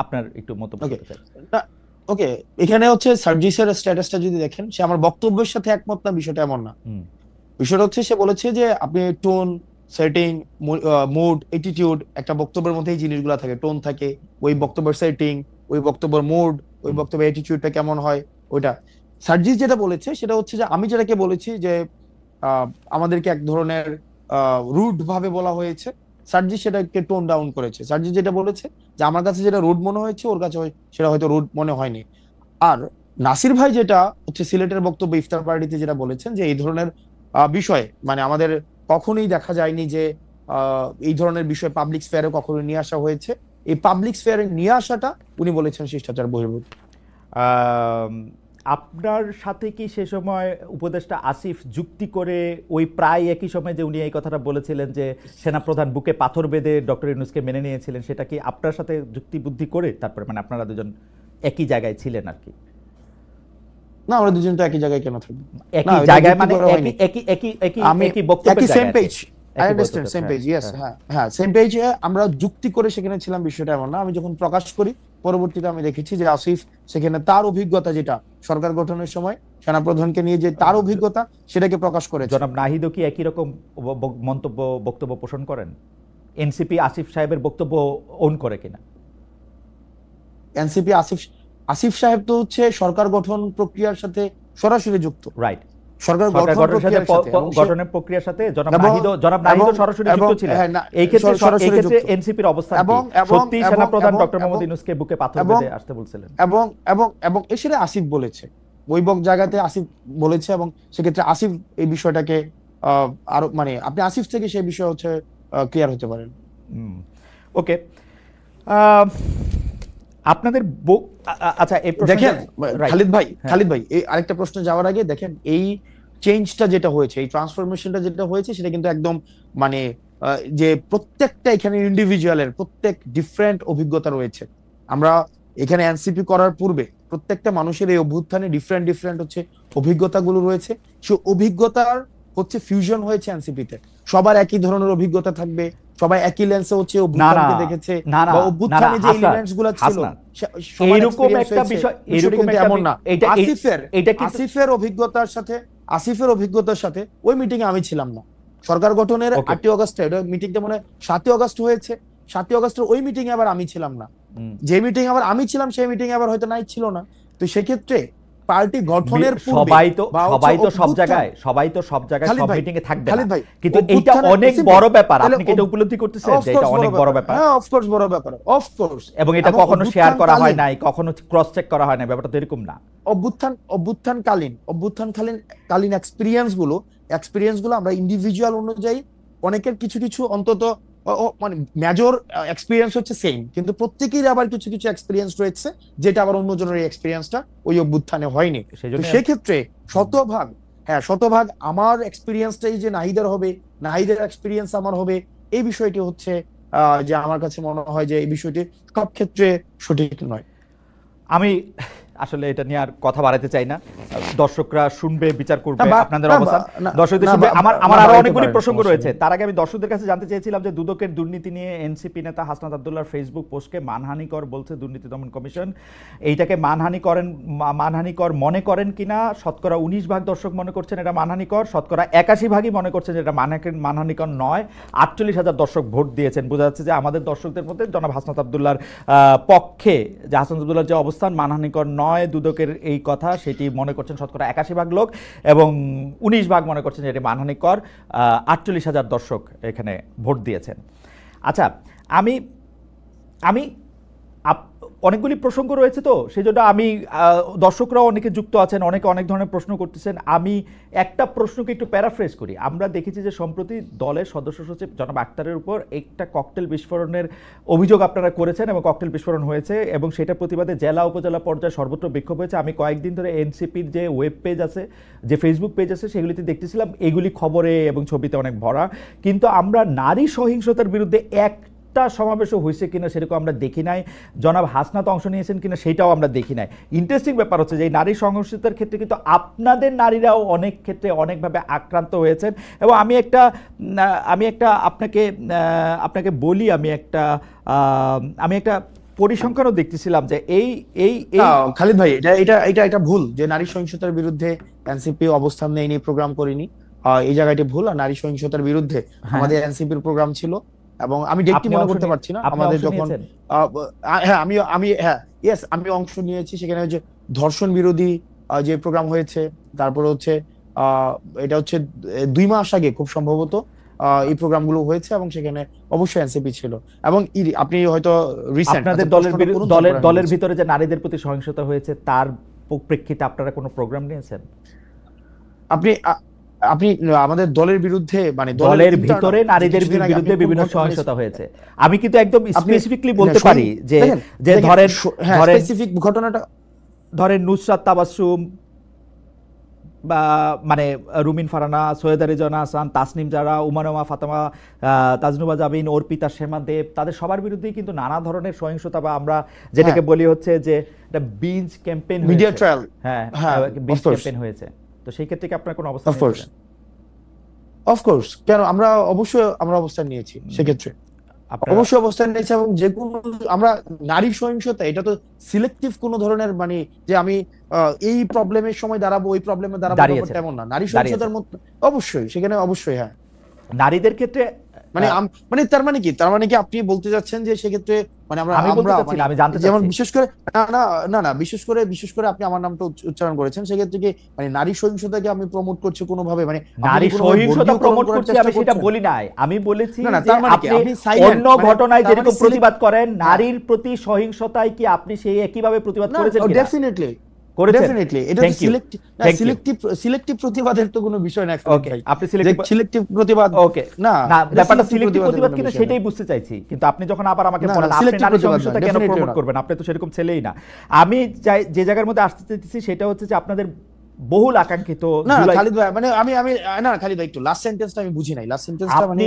আপনার একটু মন্তব্য করতে চাই। ওকে, এখানে হচ্ছে সার্জিসের স্ট্যাটাসটা যদি দেখেন, সে আমার বক্তব্যের সাথে একমত না, বিষয়টা এমন না। বিষয়টা হচ্ছে সে বলেছে যে আপনি টোন সেটিং, মুড, অ্যাটিটিউড, একটা বক্তব্যের মধ্যে এই জিনিসগুলো থাকে, টোন থাকে, ওই বক্তব্যের সেটিং, ওই বক্তব্যের মুড, ওই বক্তব্যের অ্যাটিটিউডটা কেমন হয় ওইটা। সার্জিস যেটা বলেছে সেটা হচ্ছে যে আমি যেটাকে বলেছি যে আমাদেরকে এক ধরনের রুড ভাবে বলা হয়েছে, সার্জিস সেটাকে টোন ডাউন করেছে। সার্জিস যেটা বলেছে যে আমার কাছে যেটা রুড মনে হয়েছে ওর কাছে সেটা হয়তো রুড মনে হয়নি। আর নাসির ভাই যেটা হচ্ছে সিলেটের বক্তব্য ইফতার পার্টিতে যেটা বলেছেন যে এই ধরনের বিষয়ে মানে আমাদের কখনোই দেখা যায়নি যে এই ধরনের বিষয় পাবলিক স্ফেয়ারে কখনো নিয়ে আসা হয়েছে, এই পাবলিক স্ফেয়ারে নিয়ে আসাটা উনি বলেছেন শিষ্টাচার বহির্ভূত। আপনার সাথে কি সে সময় উপদেষ্টা আসিফ যুক্তি করে ওই প্রায় একই সময় যে উনি এই কথাটা বলেছিলেন যে সেনাপ্রধান বুকে পাথর বেঁধে ডক্টর ইউনূসকে মেনে নিয়েছিলেন, সেটা কি আপনার সাথে যুক্তি বুদ্ধি করে তারপরে মানে আপনারা দুজন একই জায়গায় ছিলেন আর কি? না, আমরা দুজন তো একই জায়গায় কেন থাকবো? একই জায়গায় মানে একই বক্তব্যের same page, I understand, same page, yes, হ্যাঁ সেম পেজে আমরা যুক্তি করে সেখানে ছিলাম, বিষয়টা এমন না। আমি যখন প্রকাশ করি পরবর্তীতে আমি দেখেছি যে আসিফ সেখানে তার অভিজ্ঞতা, যেটা সরকার গঠনের সময় সেনাপ্রধানকে নিয়ে যে তার অভিজ্ঞতা সেটাকে প্রকাশ করেছে। জনাব নাহিদও কি একই রকম বক্তব্য পোষণ করেন? এনসিপি আসিফ সাহেবের বক্তব্য ওন করে কিনা? এনসিপি আসিফ সাহেব তো হচ্ছে সরকার গঠন প্রক্রিয়ার সাথে সরাসরি যুক্ত, রাইট? সরকার গঠনের প্রক্রিয়ার সাথে জনাব নাহিদও সরাসরি যুক্ত ছিলেন। এই ক্ষেত্রে এনসিপির অবস্থান কি? সত্যি সেনাপ্রধান ডক্টর মোহাম্মদ ইউনূসকে বুকে পাথর বেঁধে আসতে বলছিলেন? এবং এসে আসিফ বলেছে, ওই জায়গাতে আসিফ বলেছে, এবং সেক্ষেত্রে আসিফ এই বিষয়টাকে আরো মানে আপনি আসিফ থেকে সেই বিষয় হচ্ছে ক্লিয়ার হতে পারেন। ওকে, আপনাদের আচ্ছা এই দেখেন খালিদ ভাই এই আরেকটা প্রশ্ন যাওয়ার আগে দেখেন, এই চেঞ্জটা যেটা হয়েছে, এই ট্রান্সফরমেশনটা যেটা হয়েছে সেটা কিন্তু একদম মানে যে প্রত্যেকটা এখানে ইন্ডিভিজুয়ালের প্রত্যেক ডিফারেন্ট অভিজ্ঞতা রয়েছে। আমরা এখানে এনসিপি করার পূর্বে প্রত্যেকটা মানুষের এই অভ্যুত্থানে ডিফারেন্ট হচ্ছে অভিজ্ঞতাগুলো রয়েছে, সেই অভিজ্ঞতার হচ্ছে ফিউশন হয়েছে এনসিপিতে। সবার একই ধরনের অভিজ্ঞতা থাকবে, সবাই একই লেন্সে হচ্ছে অভ্যুত্থানকে দেখেছে, বা অভ্যুত্থানে যে এলিমেন্টসগুলো ছিল এরকম একটা বিষয়, এরকম এমন না। আসিফের অভিজ্ঞতার সাথে ওই মিটিং এ আমি ছিলাম না। সরকার গঠনের 8 আগস্টে মিটিংটা মনে 7 আগস্ট হয়েছে, 7 আগস্টের ওই মিটিং এ আবার আমি ছিলাম না। যে মিটিং আবার আমি ছিলাম সেই মিটিং এ আবার হয়তো নাই ছিল না। তো সেক্ষেত্রে পার্টি গঠনের পূর্বে সবাই তো সব জায়গায় সব মিটিং এ থাকবে না, কিন্তু এটা অনেক বড় ব্যাপার। আপনি কি এটা উপলব্ধি করতেছেন যে এটা অনেক বড় ব্যাপার? হ্যাঁ, অফকোর্স বড় ব্যাপার, অফকোর্স। এবং এটা কখনো শেয়ার করা হয় নাই, কখনো ক্রস চেক করা হয় না, ব্যাপারটা তো এরকম না। অভ্যুত্থানকালীন এক্সপেরিয়েন্সগুলো আমরা ইন্ডিভিজুয়াল অনুযায়ী অনেকের কিছু অন্তত মানে মেজর এক্সপেরিয়েন্স হচ্ছে সেম, কিন্তু প্রত্যেকেরই আবার কিছু এক্সপেরিয়েন্স রয়েছে যেটা আবার অন্যজনের এক্সপেরিয়েন্সটা ওই অভ্যুত্থানে হয়নি। সেক্ষেত্রে শতভাগ হ্যাঁ শতভাগ আমার এক্সপিরিয়েন্সটাই যে নাহিদের হবে, নাহিদের এক্সপিরিয়েন্স আমার হবে, এই বিষয়টি হচ্ছে যে আমার কাছে মনে হয় যে এই বিষয়টি সব ক্ষেত্রে সঠিক নয়। আমি আসলে এটা নিয়ে আর কথা বাড়াতে চাই না, দর্শকরা শুনবে, বিচার করবে আপনাদের অবস্থান, দর্শকদের শুনবে। আমার আরো অনেকগুলি প্রসঙ্গ রয়েছে। তার আগে আমি দর্শকদের কাছে জানতে চেয়েছিলাম যে দুদকের দুর্নীতি নিয়ে এনসিপি নেতা হাসনাত আব্দুল্লাহর ফেসবুক পোস্টকে মানহানিকর বলছে দুর্নীতি দমন কমিশন। এইটাকে মানহানিকর মনে করেন কিনা? শতকরা 19% দর্শক মনে করছেন এটা মানহানিকর, শতকরা 81% মনে করছেন এটা মানহানিকর নয়। 48,000 দর্শক ভোট দিয়েছেন। বোঝা যাচ্ছে যে আমাদের দর্শকদের মধ্যে জনাব হাসনাত আব্দুল্লাহর পক্ষে, যে হাসনাত আব্দুল্লাহর যে অবস্থান মানহানিকর নয় দুদকের এই কথা, সেটি মনে করছেন শতকরা 81% লোক, এবং 19% মনে করছেন যে এটি মানহানিকর। 48,000 দর্শক এখানে ভোট দিয়েছেন। আচ্ছা, আমি আমি অনেকগুলি প্রসঙ্গ রয়েছে, তো সেই জন্য আমি দর্শকরাও অনেকে যুক্ত আছেন, অনেকে অনেক ধরনের প্রশ্ন করতেছেন। আমি একটা প্রশ্নকে একটু প্যারাফ্রেজ করি। আমরা দেখেছি যে সম্প্রতি দলের সদস্য সচিব জনাব আক্তারের উপর একটা ককটেল বিস্ফোরণের অভিযোগ আপনারা করেছেন, এবং ককটেল বিস্ফোরণ হয়েছে, এবং সেটার প্রতিবাদে জেলা উপজেলা পর্যায়ে সর্বত্র বিক্ষোভ হয়েছে। আমি কয়েকদিন ধরে এনসিপির যে ওয়েব পেজ আছে, যে ফেসবুক পেজ আছে, সেগুলিতে দেখতেছিলাম এগুলি খবরে এবং ছবিতে অনেক ভরা, কিন্তু আমরা নারী সহিংসতার বিরুদ্ধে সমাবেশও হয়েছে কিনা সেরকম আমরা দেখি নাই। জনাব হাসনাত অংশ নিয়েছেন কিনা সেটাও আমরা দেখি নাই। ইন্টারেস্টিং ব্যাপার হচ্ছে যে এই নারী সহিংসতার ক্ষেত্রে কিন্তু আপনাদের নারীরাও অনেক ক্ষেত্রে অনেকভাবে আক্রান্ত হয়েছেন। এবং আমি একটা আপনাকে বলি, আমি একটা পরিসংখ্যানও দেখতেছিলাম যে এই খালিদ ভাই, এটা ভুল যে নারী সহিংসতার বিরুদ্ধে এনসিপি অবস্থান নেয়নি, প্রোগ্রাম করিনি। এই জায়গাটি ভুল। আর নারী সহিংসতার বিরুদ্ধে আমাদের এনসিপির প্রোগ্রাম ছিল, এবং আমি ডেটটি মনে করতে পারছি না। আমাদের যখন আমি অংশ নিয়েছি, সেখানে হচ্ছে ধর্ষণ বিরোধী যে প্রোগ্রাম হয়েছে, তারপরে হচ্ছে এটা হচ্ছে 2 মাস আগে খুব সম্ভবত এই প্রোগ্রামগুলো হয়েছে, এবং সেখানে অবশ্যই এনসিপি ছিল। এবং আপনি হয়তো রিসেন্ট আপনাদের দলের ভিতরে যে নারীদের প্রতি সহিংসতা হয়েছে তার প্রেক্ষিতে আপনারা কোনো প্রোগ্রাম নিয়েছেন? আপনি আমাদের দলের বিরুদ্ধে, মানে দলের ভিতরে নারীদের বিরুদ্ধে বিভিন্ন সহিংসতা হয়েছে, আমি কিন্তু একদম স্পেসিফিকলি বলতে পারি যে ধরেন স্পেসিফিক ঘটনাটা ধরেন নুসরাত তাবাসসুম, বা মানে রুমিন ফারানা, সৈয়দা রেজওয়ানা হাসান, তাসনিম জারা, উমানুমা ফাতেমা, তাজনুবা জাবিন, অর্পিতা শেমা দেব, তাদের সবার বিরুদ্ধেই কিন্তু নানা ধরনের সহিংসতা, বা আমরা যেটাকে বলি হচ্ছে যে এটা binge campaign, media trial, binge campaign হয়েছে। তো সেই ক্ষেত্রে কি আপনার কোনো অবস্থা নিয়েছেন? অফকোর্স, কেন, আমরা অবস্থান নিয়েছি সেক্ষেত্রে, অবশ্যই অবস্থান নিয়েছি। এবং যে কোনো আমরা নারী সহিংসতা, এটা তো সিলেক্টিভ কোন ধরনের, মানে যে আমি এই প্রবলেমের সময় দাঁড়াবো, ওই প্রবলেমে দাঁড়াবো তেমন না। নারী সহিংসতার মধ্যে অবশ্যই, সেখানে অবশ্যই হ্যাঁ, নারীদের ক্ষেত্রে তার মানে কি আপনি বলতে যাচ্ছেন যে সেক্ষেত্রে মানে আমি জানতে চাচ্ছি, যেমন বিশেষ করে আপনি আমার নামটা উচ্চারণ করেছেন, সেক্ষেত্রে কি মানে নারী সহিংসতাকে আমি প্রমোট করছি কোনোভাবে, মানে নারী সহিংসতা প্রমোট করছি আমি সেটা বলি নাই। আমি বলেছি যে আপনি অন্য ঘটনায় যেরকম প্রতিবাদ করেন, নারীর প্রতি সহিংসতায় কি আপনি সেই একইভাবে প্রতিবাদ করেছেন? ডেফিনেটলি, এটা সিলেক্টিভ প্রতিবাদের তো কোনো বিষয় না। আপনি সিলেক্টিভ প্রতিবাদ, ওকে, না ব্যাপারটা সিলেক্টিভ প্রতিবাদ কিনা সেটাই বুঝতে চাইছি। কিন্তু আপনি যখন আবার আমাকে বলেন আপনি নারী সহিংসতা কেন প্রমোট করবেন, আপনি তো সেরকম ছেলেই না। আমি যে জায়গার মধ্যে আসতে চাইছি সেটা হচ্ছে যে আপনাদের বহুল আকাঙ্ক্ষিত, না খালিদ ভাই, মানে খালিদ ভাই একটু লাস্ট সেন্টেন্সটা আমি বুঝি নাই। লাস্ট সেন্টেন্সটা মানে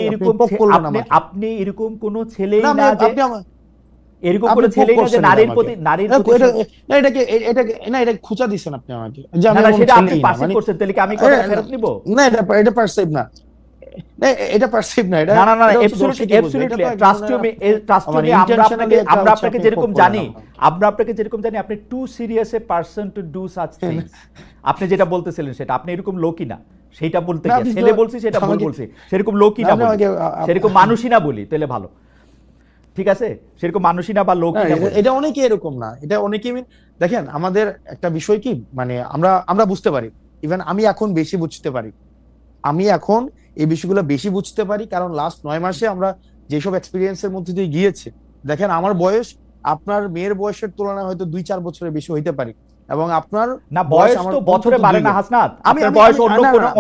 আপনি এরকম কোন ছেলেই না যে এরকম করে ছেলেই না যে নারীর প্রতি এটা খুঁচা দিচ্ছেন আপনি আমাকে, যে আমি সেটা আপনি পারসিভ করছেন, তাহলে কি আমি কথা ফেরত নিব? না, এটা পারসিভ না, এটা পারসিভ না, এটা না অ্যাবসলিউটলি ট্রাস্ট মি, আমরা আপনাকে যেরকম জানি, আপনি too serious a person to do such things. আপনি যেটা বলতেছিলেন সেটা আপনি এরকম লোকই না, সেটা বলতে গিয়ে ছেলে বলছি, সেটা ভুল বলছি, সেরকম লোকই না, সেরকম মানুষই না বলি, তাহলে ভালো, ঠিক আছে? সেরকম মানুষই না বা লোকই না, এটা অনেকে এরকম না, এটা অনেকে। দেখেন, আমাদের একটা বিষয় কি, মানে আমরা বুঝতে পারি, ইভেন আমি এখন বেশি বুঝতে পারি, এই বিষয়গুলো বেশি বুঝতে পারি, কারণ লাস্ট 9 মাসে আমরা যেসব এক্সপিরিয়েন্সের মধ্যে দিয়ে গিয়েছি, দেখেন আমার বয়স আপনার মেয়ের বয়সের তুলনায় হয়তো 2-4 বছরের বেশি হইতে পারি, এবং আপনার না বয়স তো বছরে বাড়ে না হাসনাত, আপনার বয়স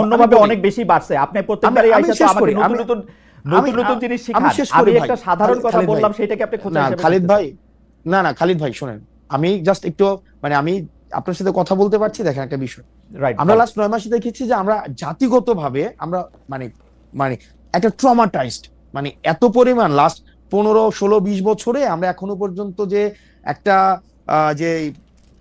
অন্যভাবে অনেক বেশি বাড়ছে। আপনি প্রত্যেকবারই আইসা তো আমাকে নতুন জিনিস শিখান। আমি একটা সাধারণ কথা বললাম, সেটাকে আপনি খোঁচা হিসেবে খালিদ ভাই, না খালিদ ভাই শুনেন, আমি জাস্ট একটু, মানে আমি আপনার সাথে কথা বলতে পারছি, দেখেন একটা বিষয়, রাইট, আমরা লাস্ট 9 মাসে দেখেছি যে আমরা জাতিগতভাবে আমরা মানে মানে একটা ট্রমাটাইজড, মানে এত পরিমাণ লাস্ট 15, 16, 20 বছরে আমরা এখনো পর্যন্ত যে একটা যে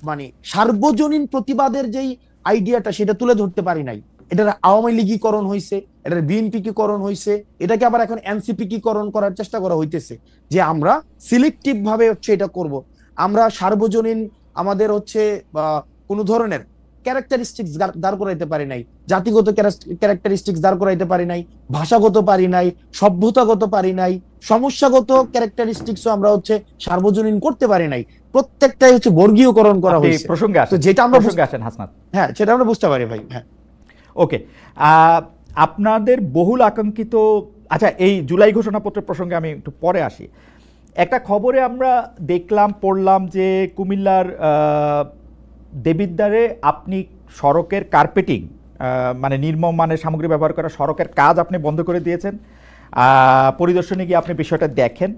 মানে সার্বজনীন প্রতিবাদের যেই আইডিয়াটা সেটা তুলে ধরতে পারি নাই। এটার আওয়ামী লীগীকরণ হয়েছে, এটার বিএনপিকীকরণ হয়েছে, এটাকে আবার এখন এনসিপিকীকরণ করার চেষ্টা করা হইতেছে যে আমরা সিলেক্টিভ ভাবে হচ্ছে এটা করব। আমরা সার্বজনীন আমাদের হচ্ছে কোনো ধরনের ক্যারেক্টারিস্টিক্স দাঁড় করাইতে পারি নাই, জাতিগত ক্যারেক্টারিস্টিক্স দাঁড় করাইতে পারি নাই, ভাষাগত পারি নাই, সভ্যতাগত পারি নাই, সমস্যাগত ক্যারেক্টারিস্টিক্সও আমরা হচ্ছে সার্বজনীন করতে পারি নাই। প্রত্যেকটাই হচ্ছে বর্গীয়করণ করা হয়েছে। প্রসঙ্গে আসেন, যেটা আমরা প্রসঙ্গে আসেন হাসনাত। হ্যাঁ, সেটা আমরা বুঝতে পারি ভাই। হ্যাঁ, ওকে, আপনাদের বহুল আকাঙ্ক্ষিত, আচ্ছা এই জুলাই ঘোষণাপত্র প্রসঙ্গে আমি একটু পরে আসি। একটা খবরে আমরা দেখলাম, পড়লাম যে কুমিল্লার দেবিদ্বারে আপনি সড়কের কার্পেটিং, মানে নির্মম মানের সামগ্রী ব্যবহার করা সড়কের কাজ আপনি বন্ধ করে দিয়েছেন। পরিদর্শনে গিয়ে আপনি বিষয়টা দেখেন।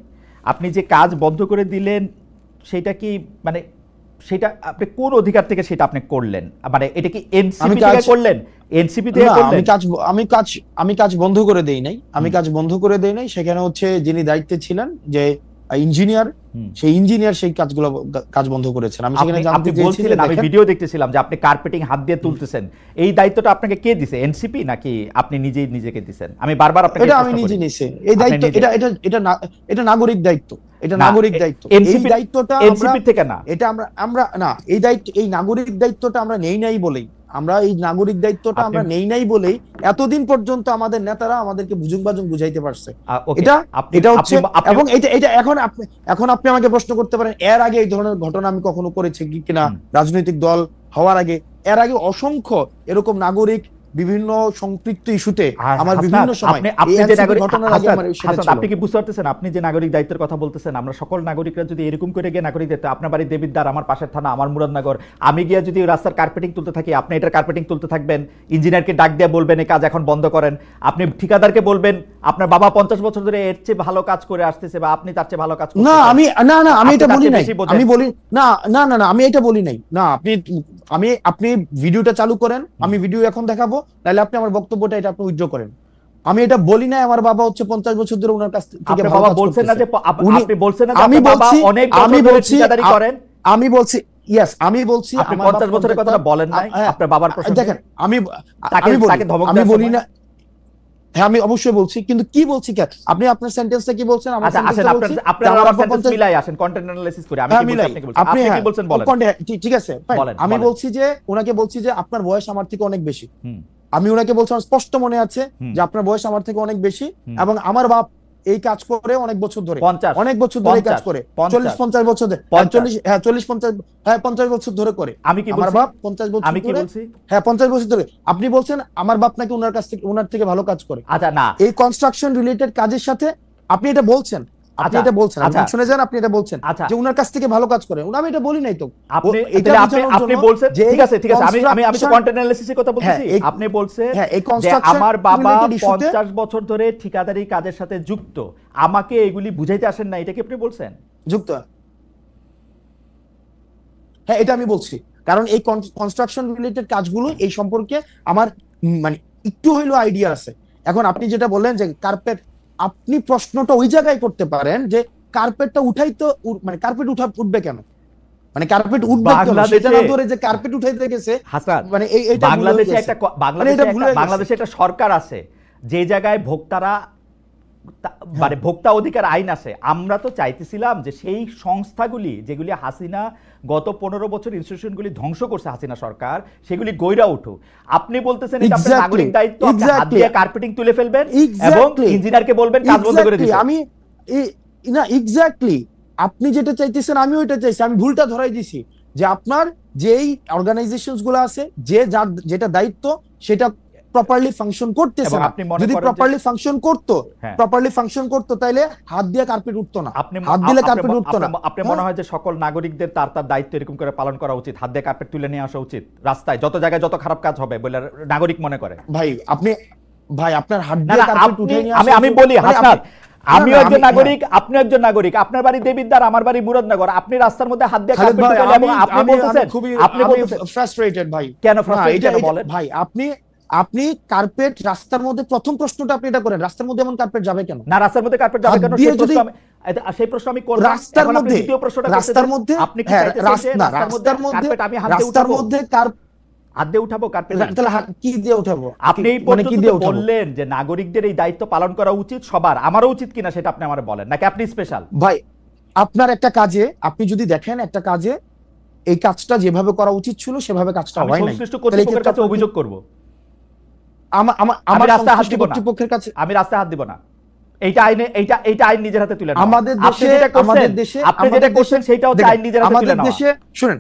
আপনি যে কাজ বন্ধ করে দিলেন সেটা কি মানে সেটা আপনি কোন অধিকার থেকে সেটা আপনি করলেন? মানে এটা কি এনসিপি থেকে করলেন? এনসিপি থেকে করলেন? আমি কাজ বন্ধ করে দেই নাই, আমি কাজ বন্ধ করে দেই নাই। সেখানে হচ্ছে যিনি দায়িত্বে ছিলেন যে ইঞ্জিনিয়ার, সেই ইঞ্জিনিয়ার সেই কাজ বন্ধ করেছেন। আমি সেখানে জানতে চেয়েছিলাম, আমি ভিডিও দেখতেছিলাম যে আপনি কার্পেটিং হাত দিয়ে তুলতেছেন। এই দায়িত্বটা আপনাকে কে দিছে? এনসিপি নাকি আপনি নিজেই নিজেকে দিছেন? আমি বারবার আপনাকে এটা আমি নিজে নিছি এই দায়িত্ব। এটা নাগরিক দায়িত্ব, এটা নাগরিক দায়িত্ব। এই দায়িত্বটা এনসিপি থেকে না, এটা আমরা না, এই দায়িত্ব, এই নাগরিক দায়িত্বটা আমরা নেই নাই বলেই, আমরা এই নাগরিক দায়িত্বটা আমরা নেই নাই বলেই এতদিন পর্যন্ত আমাদের নেতারা আমাদেরকে বুঝুং বুঝাইতে পারছে। এটা হচ্ছে, এবং এটা এখন আপনি আমাকে প্রশ্ন করতে পারেন এর আগে এই ধরনের ঘটনা আমি কখনো করেছি কিনা, রাজনৈতিক দল হওয়ার আগে, এর আগে অসংখ্য এরকম নাগরিক বিভিন্ন সম্পৃক্ত ইস্যুতে আমার বিভিন্ন সময় আপনি কি বুঝতে পারতেছেন? আপনি যে নাগরিক দায়িত্বের কথা বলতেছেন, আমরা সকল নাগরিকরা যদি এরকম করে গিয়ে নাগরিক দায়িত্ব, আপনার বাড়ি দেবিদ্বার, আমার পাশের থানা, আমার মুরাদনগর, আমি গিয়ে যদি রাস্তার কার্পেটিং তুলতে থাকি, আপনি এটার কার্পেটিং তুলতে থাকবেন, ইঞ্জিনিয়ারকে ডাক দিয়ে বলবেন এই কাজ এখন বন্ধ করেন, আপনি ঠিকাদারকে বলবেন আপনার বাবা 50 বছর ধরে এর চেয়ে ভালো কাজ করে আসতেছে বা আপনি তার চেয়ে ভালো কাজ করতেছেন। আমি এটা বলি নাই, আমি বলি না, আমি এটা বলি নাই। না, আপনি ভিডিওটা চালু করেন, আমি ভিডিও এখন দেখাবো, তাহলে আপনি আমার বক্তব্যটা এটা আপনি উইথড্র করেন। আমি এটা বলি না আমার বাবা হচ্ছে 50 বছর ধরে ওনার কাছ থেকে বাবা বলছেন না যে আপনি বলছেন না যে আপনি বাবা অনেক বছর ধরে ঠিকাদারি করেন। আমি বলছি ইয়েস, আমি বলছি আপনি 50 বছরের কথাটা বলেন নাই আপনার বাবার প্রসঙ্গে। দেখেন, আমি বলি না, হ্যাঁ আমি অবশ্যই বলছি, কিন্তু কি বলছি কেন আপনি আপনার সেন্টেন্সটা কি বলছেন? আমার সেন্টেন্সটা বলছি, আপনার সেন্টেন্স মিলাই আসেন, কন্টেন্ট অ্যানালাইসিস করে। আমি কি বলছি আপনি কি বলছেন বলেন। ঠিক আছে, আমি বলছি যে ওনাকে বলছি যে আপনার বয়স আমার থেকে অনেক বেশি। আমি ওনাকে বলছি, আমার স্পষ্ট মনে আছে যে আপনার বয়স আমার থেকে অনেক বেশি, এবং আমার বাপ এই কাজ করে অনেক বছর ধরে, অনেক বছর ধরে কাজ করে, 40-50 বছর ধরে, 50 বছর ধরে করে। আমি কি বলছি? আমার বাপ 50 বছর, আমি কি বলছি? হ্যাঁ 50 বছর ধরে। আপনি বলছেন আমার বাপ নাকি ওনার থেকে ভালো কাজ করে। আচ্ছা, না, এই কনস্ট্রাকশন রিলেটেড কাজের সাথে আপনি এটা বলছেন, আপনি এটা বলছেন, আপনি শুনে যান, আপনি এটা বলছেন যে ওনার কাছ থেকে ভালো কাজ করে। আমি এটা বলি নাই তো, আপনি বলছেন ঠিক আছে, আমি তো কন্টেন্ট অ্যানালাইসিসের কথা বলছি। আপনি বলছেন যে আমার বাবা 50 বছর ধরে ঠিকাদারি কাজের সাথে যুক্ত, আমাকে এগুলি বুঝাইতে আসেন না, এটা কি আপনি বলছেন? যুক্ত, হ্যাঁ এটা আমি বলছি, কারণ এই কনস্ট্রাকশন রিলেটেড কাজগুলো এই সম্পর্কে আমার মানে একটু হইলো আইডিয়া আছে। এখন আপনি যেটা বললেন যে কার্পেট, আপনি প্রশ্নটা ওই জায়গায় করতে পারেন যে কার্পেটটা উঠাই তো, মানে কার্পেট উঠবে কেন, মানে কার্পেট উঠবে কেন, সেটা না ধরে যে কার্পেট উঠাইতে গেছে। মানে এইটা বাংলাদেশে একটা সরকার আছে যে জায়গায় ভোক্তারা, মানে ভোক্তা অধিকার আইন আছে। আমরা তো চাইতেছিলাম যে সেই সংস্থাগুলি যেগুলি হাসিনা গত 15 বছর ইনস্টিটিউশনগুলি ধ্বংস করছে হাসিনা সরকার, সেগুলি গইরা উঠুক। আপনি বলতেছেন এটা আপনার নাগরিক দায়িত্ব, আপনি হাত দিয়ে কার্পেটিং তুলে ফেলবেন এবং ইঞ্জিনিয়ারকে বলবেন কাজ বন্ধ করে দিতে। আমি না, এক্স্যাক্টলি আপনি যেটা চাইতেছেন আমি ওইটা চাইছি। আমি ভুলটা ধরাই দিছি যে আপনার যেই অর্গানাইজেশনস গুলো আছে, যেটা দায়িত্ব সেটা প্রপারলি ফাংশন করতেছে না। যদি প্রপারলি ফাংশন করতো তাহলে হাত দিয়ে কার্পেট উঠতো না, হাত দিলে কার্পেট উঠতো না। আপনি মনে হয় যে সকল নাগরিকদের তার দায়িত্ব এরকম করে পালন করা উচিত, হাত দিয়ে কার্পেট তুলে নিয়ে আসা উচিত রাস্তায়, যত জায়গায় যত খারাপ কাজ হবে বলে নাগরিক মনে করে? ভাই আপনার হাত দিয়ে কার্পেট উঠে নিয়ে আসা, আমি বলি হাসনাত, আমিও একজন নাগরিক, আপনি একজন নাগরিক, আপনার বাড়ি দেবিদ্বার, আমার বাড়ি মুরাদনগর, আপনি রাস্তার মধ্যে হাত দিয়ে কার্পেট ঢুকালে এবং আপনি বলতেছেন, আপনি বলতেছেন ফ্রাস্ট্রেটেড ভাই। কেন ফ্রাস্ট্রেটেড কেন বলেন ভাই? আপনি কার্পেট রাস্তার মধ্যে, প্রথম প্রশ্নটা আপনি এটা করেন, রাস্তার মধ্যে এমন কার্পেট যাবে কেন? না, রাস্তার মধ্যে কার্পেট যাবে কেন সেই প্রশ্ন আমি করব। রাস্তার মধ্যে, দ্বিতীয় প্রশ্নটা রাস্তার মধ্যে, আপনি কি চাইতেছেন যে রাস্তার মধ্যে কার্পেট আমি হাত দিয়ে রাস্তার উঠাবো? মধ্যে হাত দিয়ে উঠাবো কার্পেট? তাহলে কি দিয়ে উঠাবো? আপনি এই পর্যন্ত বললেন যে নাগরিকদের এই দায়িত্ব পালন করা উচিত সবার, আমারও উচিত কিনা সেটা আপনি আমারে বলেন, নাকি আপনি স্পেশাল? ভাই, আপনার একটা কাজে, আপনি যদি দেখেন একটা কাজে এই কাজটা যেভাবে করা উচিত ছিল সেভাবে কাজটা হয় নাই, সংশ্লিষ্ট কর্তৃপক্ষের কাছে অভিযোগ করব। আমার রাস্তায় হাত দিব না, কর্তৃপক্ষের কাছে আমি রাস্তায় হাত দিব না। এইটা আইনে, এইটা আইন নিজের হাতে তুলে নেওয়া। আমাদের দেশে আপনি যেটা করছেন সেটা হচ্ছে আইন নিজের হাতে তুলে নেওয়া। আমাদের দেশে শুনেন,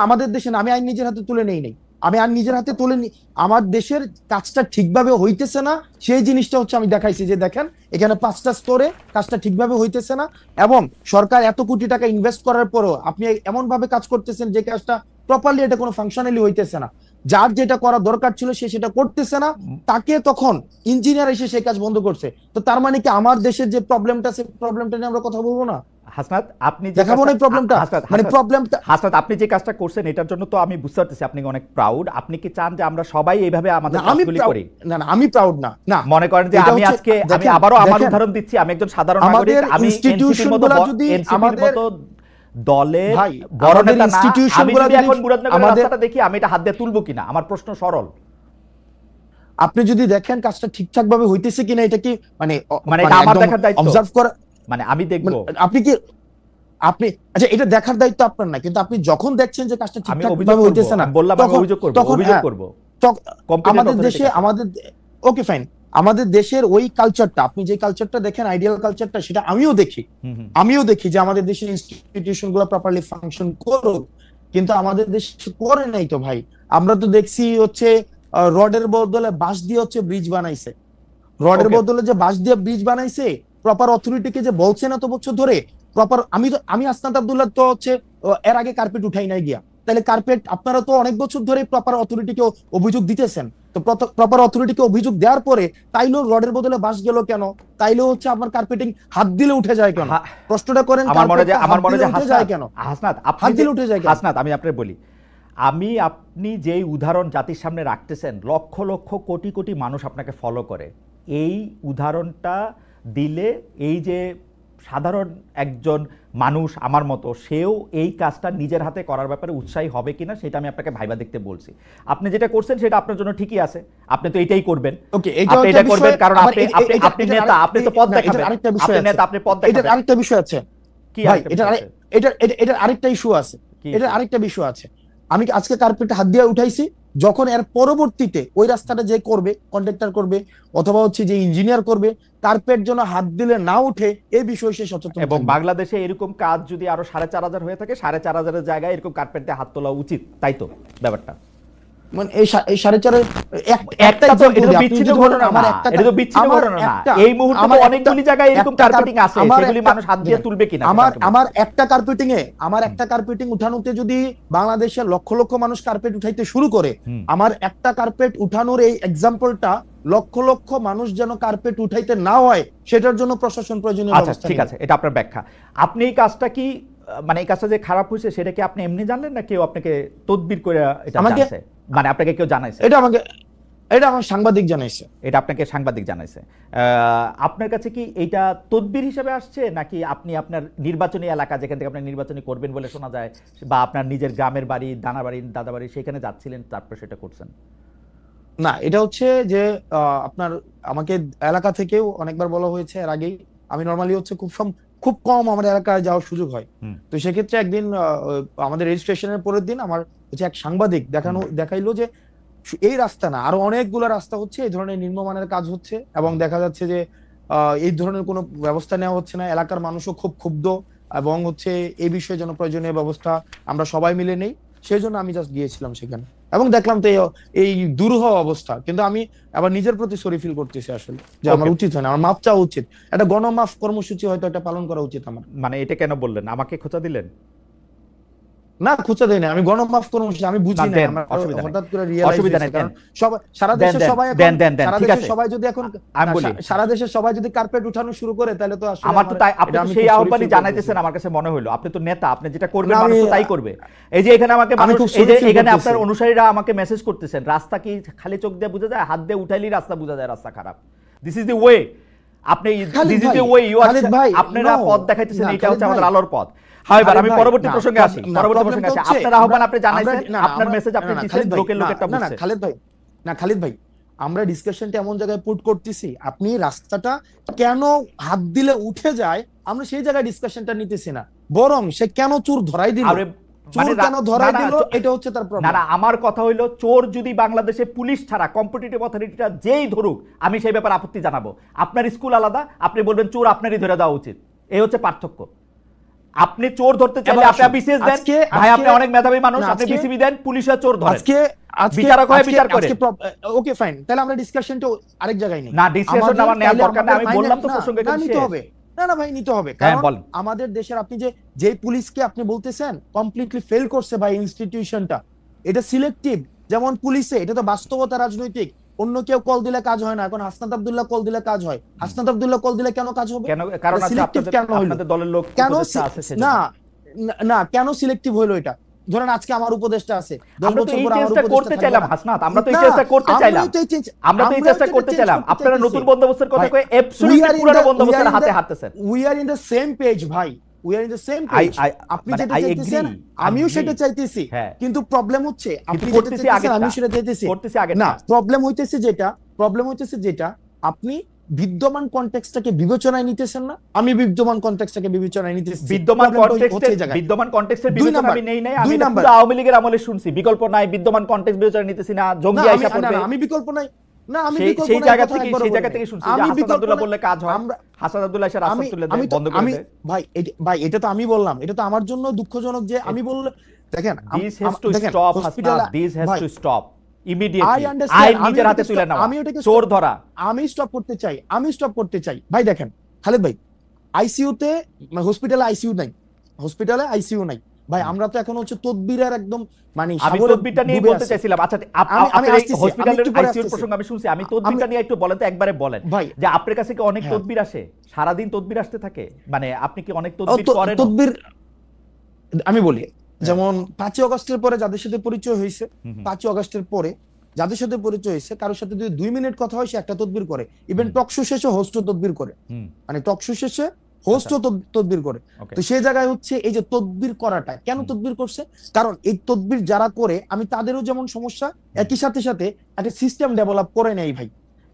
আমাদের দেশে না, আমি আইন নিজের হাতে তুলে নেই নাই, আমি আইন নিজের হাতে তুলে নি। আমার দেশের কাজটা ঠিকভাবে হইতেছে না, সেই জিনিসটা হচ্ছে আমি দেখাইছি যে দেখেন এখানে 5টা স্তরে কাজটা ঠিকভাবে হইতেছে না, এবং সরকার এত কোটি টাকা ইনভেস্ট করার পরও আপনি এমন ভাবে কাজ করতেছেন যে কাজটা প্রপারলি, এটা কোনো ফাংশনালি হইতেছে না। যার যেটা করা দরকার ছিল সে সেটা করতেছে না, তাকে তখন ইঞ্জিনিয়ার এসে সেই কাজ বন্ধ করছে। তো তার মানে কি আমার দেশের যে প্রবলেমটা, সেই প্রবলেমটা নিয়ে আমরা কথা বলবো না? হাসনাত, আপনি দেখাবো না এই প্রবলেমটা, মানে প্রবলেমটা। হাসনাত, আপনি যে কাজটা করছেন এটার জন্য তো আমি বুঝতে পারতেছি আপনি অনেক প্রাউড। আপনি কি চান যে আমরা সবাই এইভাবে আমাদের কাজগুলি করি? না না, আমি প্রাউড না। না, মনে করেন যে আমি আজকে, আমি আবারও আমার উদাহরণ দিচ্ছি, আমি একজন সাধারণ নাগরিক, আমি এনসিপির মতো দলের বড় নেতা না, আমি যদি এখন মুরাদনগরের রাস্তাটা দেখি আমি এটা হাত দিয়ে তুলবো কিনা, আমার প্রশ্ন সরল। আপনি যদি দেখেন কাজটা ঠিকঠাক ভাবে হইতেছে কিনা, এটা কি মানে এটা আমার দেখার দায়িত্ব, অবজার্ভ করা, মানে আমি দেখবো। আপনি আচ্ছা, এটা দেখার দায়িত্ব আপনার না, কিন্তু আপনি যখন দেখছেন যে কাজটা ঠিকঠাক ভাবে হইতেছে না, বললাম আমি অভিযোগ করব, অভিযোগ করব। আমাদের দেশে, ওকে ফাইন, আমাদের দেশের ওই কালচারটা, আপনি যে কালচারটা দেখেন, আইডিয়াল কালচারটা, সেটা আমিও দেখি যে আমাদের দেশের ইনস্টিটিউশন গুলো প্রপারলি ফাংশন করুক, কিন্তু আমাদের দেশে করে নাই তো ভাই। আমরা তো দেখছি হচ্ছে রডের বদলে বাঁশ দিয়ে হচ্ছে ব্রিজ বানাইছে, রডের বদলে যে বাঁশ দিয়ে ব্রিজ বানাইছে, প্রপার অথরিটিকে যে বলছে না তো বছর ধরে প্রপার। আমি আসনাত আব্দুল্লাহ তো হচ্ছে এর আগে কার্পেট উঠাই নাই গিয়া, তাহলে কার্পেট আপনারা তো অনেক বছর ধরে প্রপার অথরিটিকে অভিযোগ দিতেছেন, তো প্রপার অথরিটিকে অভিযোগ দেওয়ার পরে তাইলেও রডের বদলে বাঁশ গেল কেন? তাইলেও হচ্ছে আপনার কার্পেটিং হাত দিলে উঠে যায় কেন? প্রশ্নটা করেন। আমার মনে হয় কেন হাসনাত, হাত দিলে উঠে যায় কেন? হাসনাত, আমি আপনাকে বলি, আপনি যেই উদাহরণ জাতির সামনে রাখতেছেন, লক্ষ লক্ষ কোটি কোটি মানুষ আপনাকে ফলো করে, এই উদাহরণটা দিলে এই যে সাধারণ একজন মানুষ আমার মতো, সেও এই কাজটা নিজের হাতে করার ব্যাপারে উৎসাহী হবে কিনা সেটা আমি আপনাকে ভাইবা দেখতে বলছি। আপনি যেটা করছেন সেটা আপনার জন্য ঠিকই আছে, আপনি তো এটাই করবেন, আপনি এটা করবেন কারণ আপনি নেতা, আপনি তো পদ দেখাবেন, আপনি নেতা, আপনি পদ দেখাবেন। এটার আরেকটা বিষয় আছে কি, এটার আরেকটা ইস্যু আছে, এটার আরেকটা বিষয় আছে। আমি আজকে কার্পেটে হাত দিয়ে উঠাইছি, যখন এর পরবর্তীতে ওই রাস্তাটা যে করবে, কন্ট্রাক্টর করবে অথবা হচ্ছে যে ইঞ্জিনিয়ার করবে, কার্পেট যেন হাত দিলে না উঠে এই বিষয়ে সে সচেতন। এবং বাংলাদেশে এরকম কাজ যদি আরো 4,500 হয়ে থাকে, 4,500 জায়গায় এরকম কার্পেট দিয়ে হাত তোলা উচিত, তাই তো ব্যাপারটা? মানে এই 4.5 একটা তো এটা তো বিচ্ছিন্ন ঘটনা না, এটা তো বিচ্ছিন্ন ঘটনা না, এই মুহূর্তে তো অনেকগুলি জায়গায় এরকম কার্পেটিং আছে, সেগুলি মানুষ হাত দিয়ে তুলবে কিনা? আমার একটা কার্পেটিং উঠানোতে যদি বাংলাদেশের লক্ষ লক্ষ মানুষ কার্পেট উঠাইতে শুরু করে, আমার একটা কার্পেট উঠানোর এই এক্সাম্পলটা লক্ষ লক্ষ মানুষ যেন কার্পেট উঠাইতে না হয়, সেটার জন্য প্রশাসন প্রয়োজনীয় ব্যবস্থা। আচ্ছা ঠিক আছে, এটা আপনার ব্যাখ্যা। আপনি এই কাজটা কি, মানে এই কাজটা যে খারাপ হয়েছে সেটা কি আপনি এমনি জানলেন না কেউ আপনাকে তদবির করে এটা জানাইছে? মানে আপনাকে কেউ জানাইছে? এটা আমার সাংবাদিক জানাইছে। এটা আপনাকে সাংবাদিক জানাইছে। আপনার কাছে কি এটা তদবির হিসেবে আসছে, নাকি আপনি আপনার নির্বাচনী এলাকা যেখান থেকে আপনি নির্বাচনী করবেন বলে শোনা যায়, বা আপনার নিজের গ্রামের বাড়ি, দানাবাড়ি, দাদাবাড়ি, সেখানে যাচ্ছিলেন তারপর সেটা করছেন? না, এটা হচ্ছে যে আপনার আমাকে এলাকা থেকেও অনেকবার বলা হয়েছে এর আগেই। আমি নরমালি হচ্ছে খুব কম আমার এলাকায় যাওয়ার সুযোগ হয়, তো সেক্ষেত্রে একদিন আমাদের রেজিস্ট্রেশনের পরের দিন আমার হচ্ছে এক সাংবাদিক দেখাইলো যে এই রাস্তা না, আরো অনেকগুলো রাস্তা হচ্ছে এই ধরনের নিম্নমানের কাজ হচ্ছে, এবং দেখা যাচ্ছে যে এই ধরনের কোনো ব্যবস্থা নেওয়া হচ্ছে না। এলাকার মানুষও খুব ক্ষুব্ধ, এবং হচ্ছে এই বিষয়ে যেন প্রয়োজনীয় ব্যবস্থা আমরা সবাই মিলে নেই। সেই জন্য আমি জাস্ট গিয়েছিলাম সেখানে, এবং দেখলাম তো এই দুরূহ অবস্থা। কিন্তু আমি আবার নিজের প্রতি সরি ফিল করতেছি আসলে, যে আমার উচিত হয় না, আমার মাপ চাওয়া উচিত, একটা গণমাফ কর্মসূচি হয়তো একটা পালন করা উচিত আমার। মানে এটা কেন বললেন? আমাকে খোঁচা দিলেন? না খুঁজতে দেই না, আমি গণমাফ কর্মসূচি আমি বুঝি না, আমার হঠাৎ করে রিয়েলাইজ হয়েছে, কারণ সবাই সারা দেশের সবাই এখন সারা দেশের সবাই যদি এখন সারা দেশের সবাই যদি কার্পেট উঠানো শুরু করে তাহলে তো আসলে আমার তো তাই, আপনি তো সেই আহ্বানই জানাইতেছেন, আমার কাছে মনে হলো আপনি তো নেতা, আপনি যেটা করবেন মানুষ তো তাই করবে। এই যে এখানে আমাকে মানুষ, এই যে এখানে আপনার অনুসারীরা আমাকে মেসেজ করতেছেন, রাস্তা কি খালি চোখ দিয়ে বোঝা যায়? হাত দিয়ে উঠাইলেই রাস্তা বোঝা যায় রাস্তা খারাপ। দিস ইজ দ্য ওয়ে, আপনি this is the way you are, আপনারা পথ দেখাইতেছেন, এটা হচ্ছে আমাদের আলোর পথ। হাইবার আমি পরবর্তী প্রসঙ্গে আসি, আপনার আহ্বান আপনি জানাইছেন, আপনার মেসেজ আপনি দিচ্ছেন, লোকের লোকেরটা বুঝছে। খালিদ ভাই আমরা ডিসকাশনটা এমন জায়গায় পুট করতেছি, আপনি রাস্তাটা কেন হাত দিলে উঠে যায় আমরা সেই জায়গায় ডিসকাশনটা নিতেছি না, বরং সে কেন চোর ধরাই দিল, কেন ধরাই দিল, এটা হচ্ছে তার প্রবলেম। না আমার কথা হইলো, চোর যদি বাংলাদেশে পুলিশ ছাড়া কম্পিটিটিভ অথরিটিটা যেই ধরুক, আমি সেই ব্যাপারে আপত্তি জানাবো। আপনার স্কুল আলাদা, আপনি বলবেন চোর আপনারই ধরে দেওয়া উচিত, এই হচ্ছে পার্থক্য। আপনি চোর ধরতে চাইলে আপনি বিসিএস দেন, ভাই আপনি অনেক মেধাবী মানুষ, আপনি বিসিবি দেন, পুলিশের চোর ধরে, বিচারক হয় বিচার করে। ওকে ফাইন, তাহলে আমরা ডিসকাশনটা আরেক জায়গায় নেই। না ডিসকাশন আমার নেওয়ার দরকার নেই, আমি বললাম তো প্রসঙ্গে নিতে হবে। না ভাই নিতে হবে, কারণ আমাদের দেশের আপনি যে পুলিশকে আপনি বলতেছেন কমপ্লিটলি ফেল করছে ভাই ইনস্টিটিউশনটা, এটা সিলেক্টিভ। যেমন পুলিশে এটা তো বাস্তবতা, রাজনৈতিক, অন্য কেউ কল দিলে কাজ হয় না, এখন হাসনাত আব্দুল্লাহ কল দিলে কাজ হয়। হাসনাত আব্দুল্লাহ কল দিলে কেন কাজ হবে? কারণ আপনাদের দলের লোক কেন না কেন সিলেক্টিভ হলো এটা? ধরেন আজকে আমার উপদেষ্টা আছে, 10 বছর পর আমার উপদেষ্টা করতে চাইলাম হাসনাত, আমরা তো এই চেষ্টা করতে চাইলাম, আমরা তো এই চেষ্টা করতে চাইলাম। আপনারা নতুন বন্দোবস্তের কথা কই অ্যাবসলিউটলি পুরো বন্দোবস্তের হাতে হাঁটতেছেন। We are in the same page ভাই, we are in the same page. আপনি যেটা চাইতেছেন আমিও সেটা চাইতেছি, কিন্তু প্রবলেম হচ্ছে আপনি যেটা চাইতেছেন আমি সেটা চাইতেছি না। প্রবলেম হইতেছে যেটা আপনি বিদ্যমান কনটেক্সটটাকে বিবেচনায় নিতেছেন না, আমি বিদ্যমান কনটেক্সটটাকে বিবেচনায় নিতেছি। বিদ্যমান কনটেক্সটের বিবেচনা আমি নেই নাই, আমি পুরো আওয়ামী লীগের আমলে শুনছি বিকল্প নাই, বিদ্যমান কনটেক্সট বিবেচনা নিতেছি না, জঙ্গি আইসা পড়বে, আমি বিকল্প নাই না, আমি বিকল্প সেই জায়গা থেকে শুনছি যে হাসান আব্দুল্লাহ বললে কাজ হয়, হাসান আব্দুল্লাহ এসে রাস্তা তুলে দেয়, বন্ধ করে দেয়। ভাই এটা তো আমি বললাম, এটা তো আমার জন্য দুঃখজনক যে আমি বললে দেখেন this has to stop, this has to stop immediately. আইন নিজের হাতে তুলে নাও, চোর ধরা। আমি স্টপ করতে চাই ভাই। দেখেন খালেদ ভাই, আইসিইউতে হসপিটালে আইসিইউ নাই ভাই। আমরা তো এখন হচ্ছে তদবিরের একদম মানে আমি তদবিরটা নিয়ে বলতে চাইছিলাম। আচ্ছা আপনি হসপিটালের আইসিইউর প্রসঙ্গ আমি শুনছি, আমি তদবিরটা নিয়ে একটু বলেন তো, একবারে বলেন যে আপনার কাছে কি অনেক তদবির আসে, সারা দিন তদবির আসতে থাকে, মানে আপনি কি অনেক তদবির করেন? তদবির আমি বলি, যেমন 5 আগস্টের পরে যাদের সাথে পরিচয় হয়েছে, 5 আগস্টের পরে যাদের সাথে পরিচয় হয়েছে, কারোর সাথে যদি 2 মিনিট কথা হয় সে একটা তদবির করে। ইভেন টকশো শেষে হোস্ট তদবির করে, মানে টকশো শেষে হোস্ট তদবির করে। তো সেই জায়গায় হচ্ছে এই যে তদবির করাটা, কেন তদবির করছে? কারণ এই তদবির যারা করে আমি তাদেরও যেমন সমস্যা, একই সাথে একটা সিস্টেম ডেভেলপ করে নেই ভাই।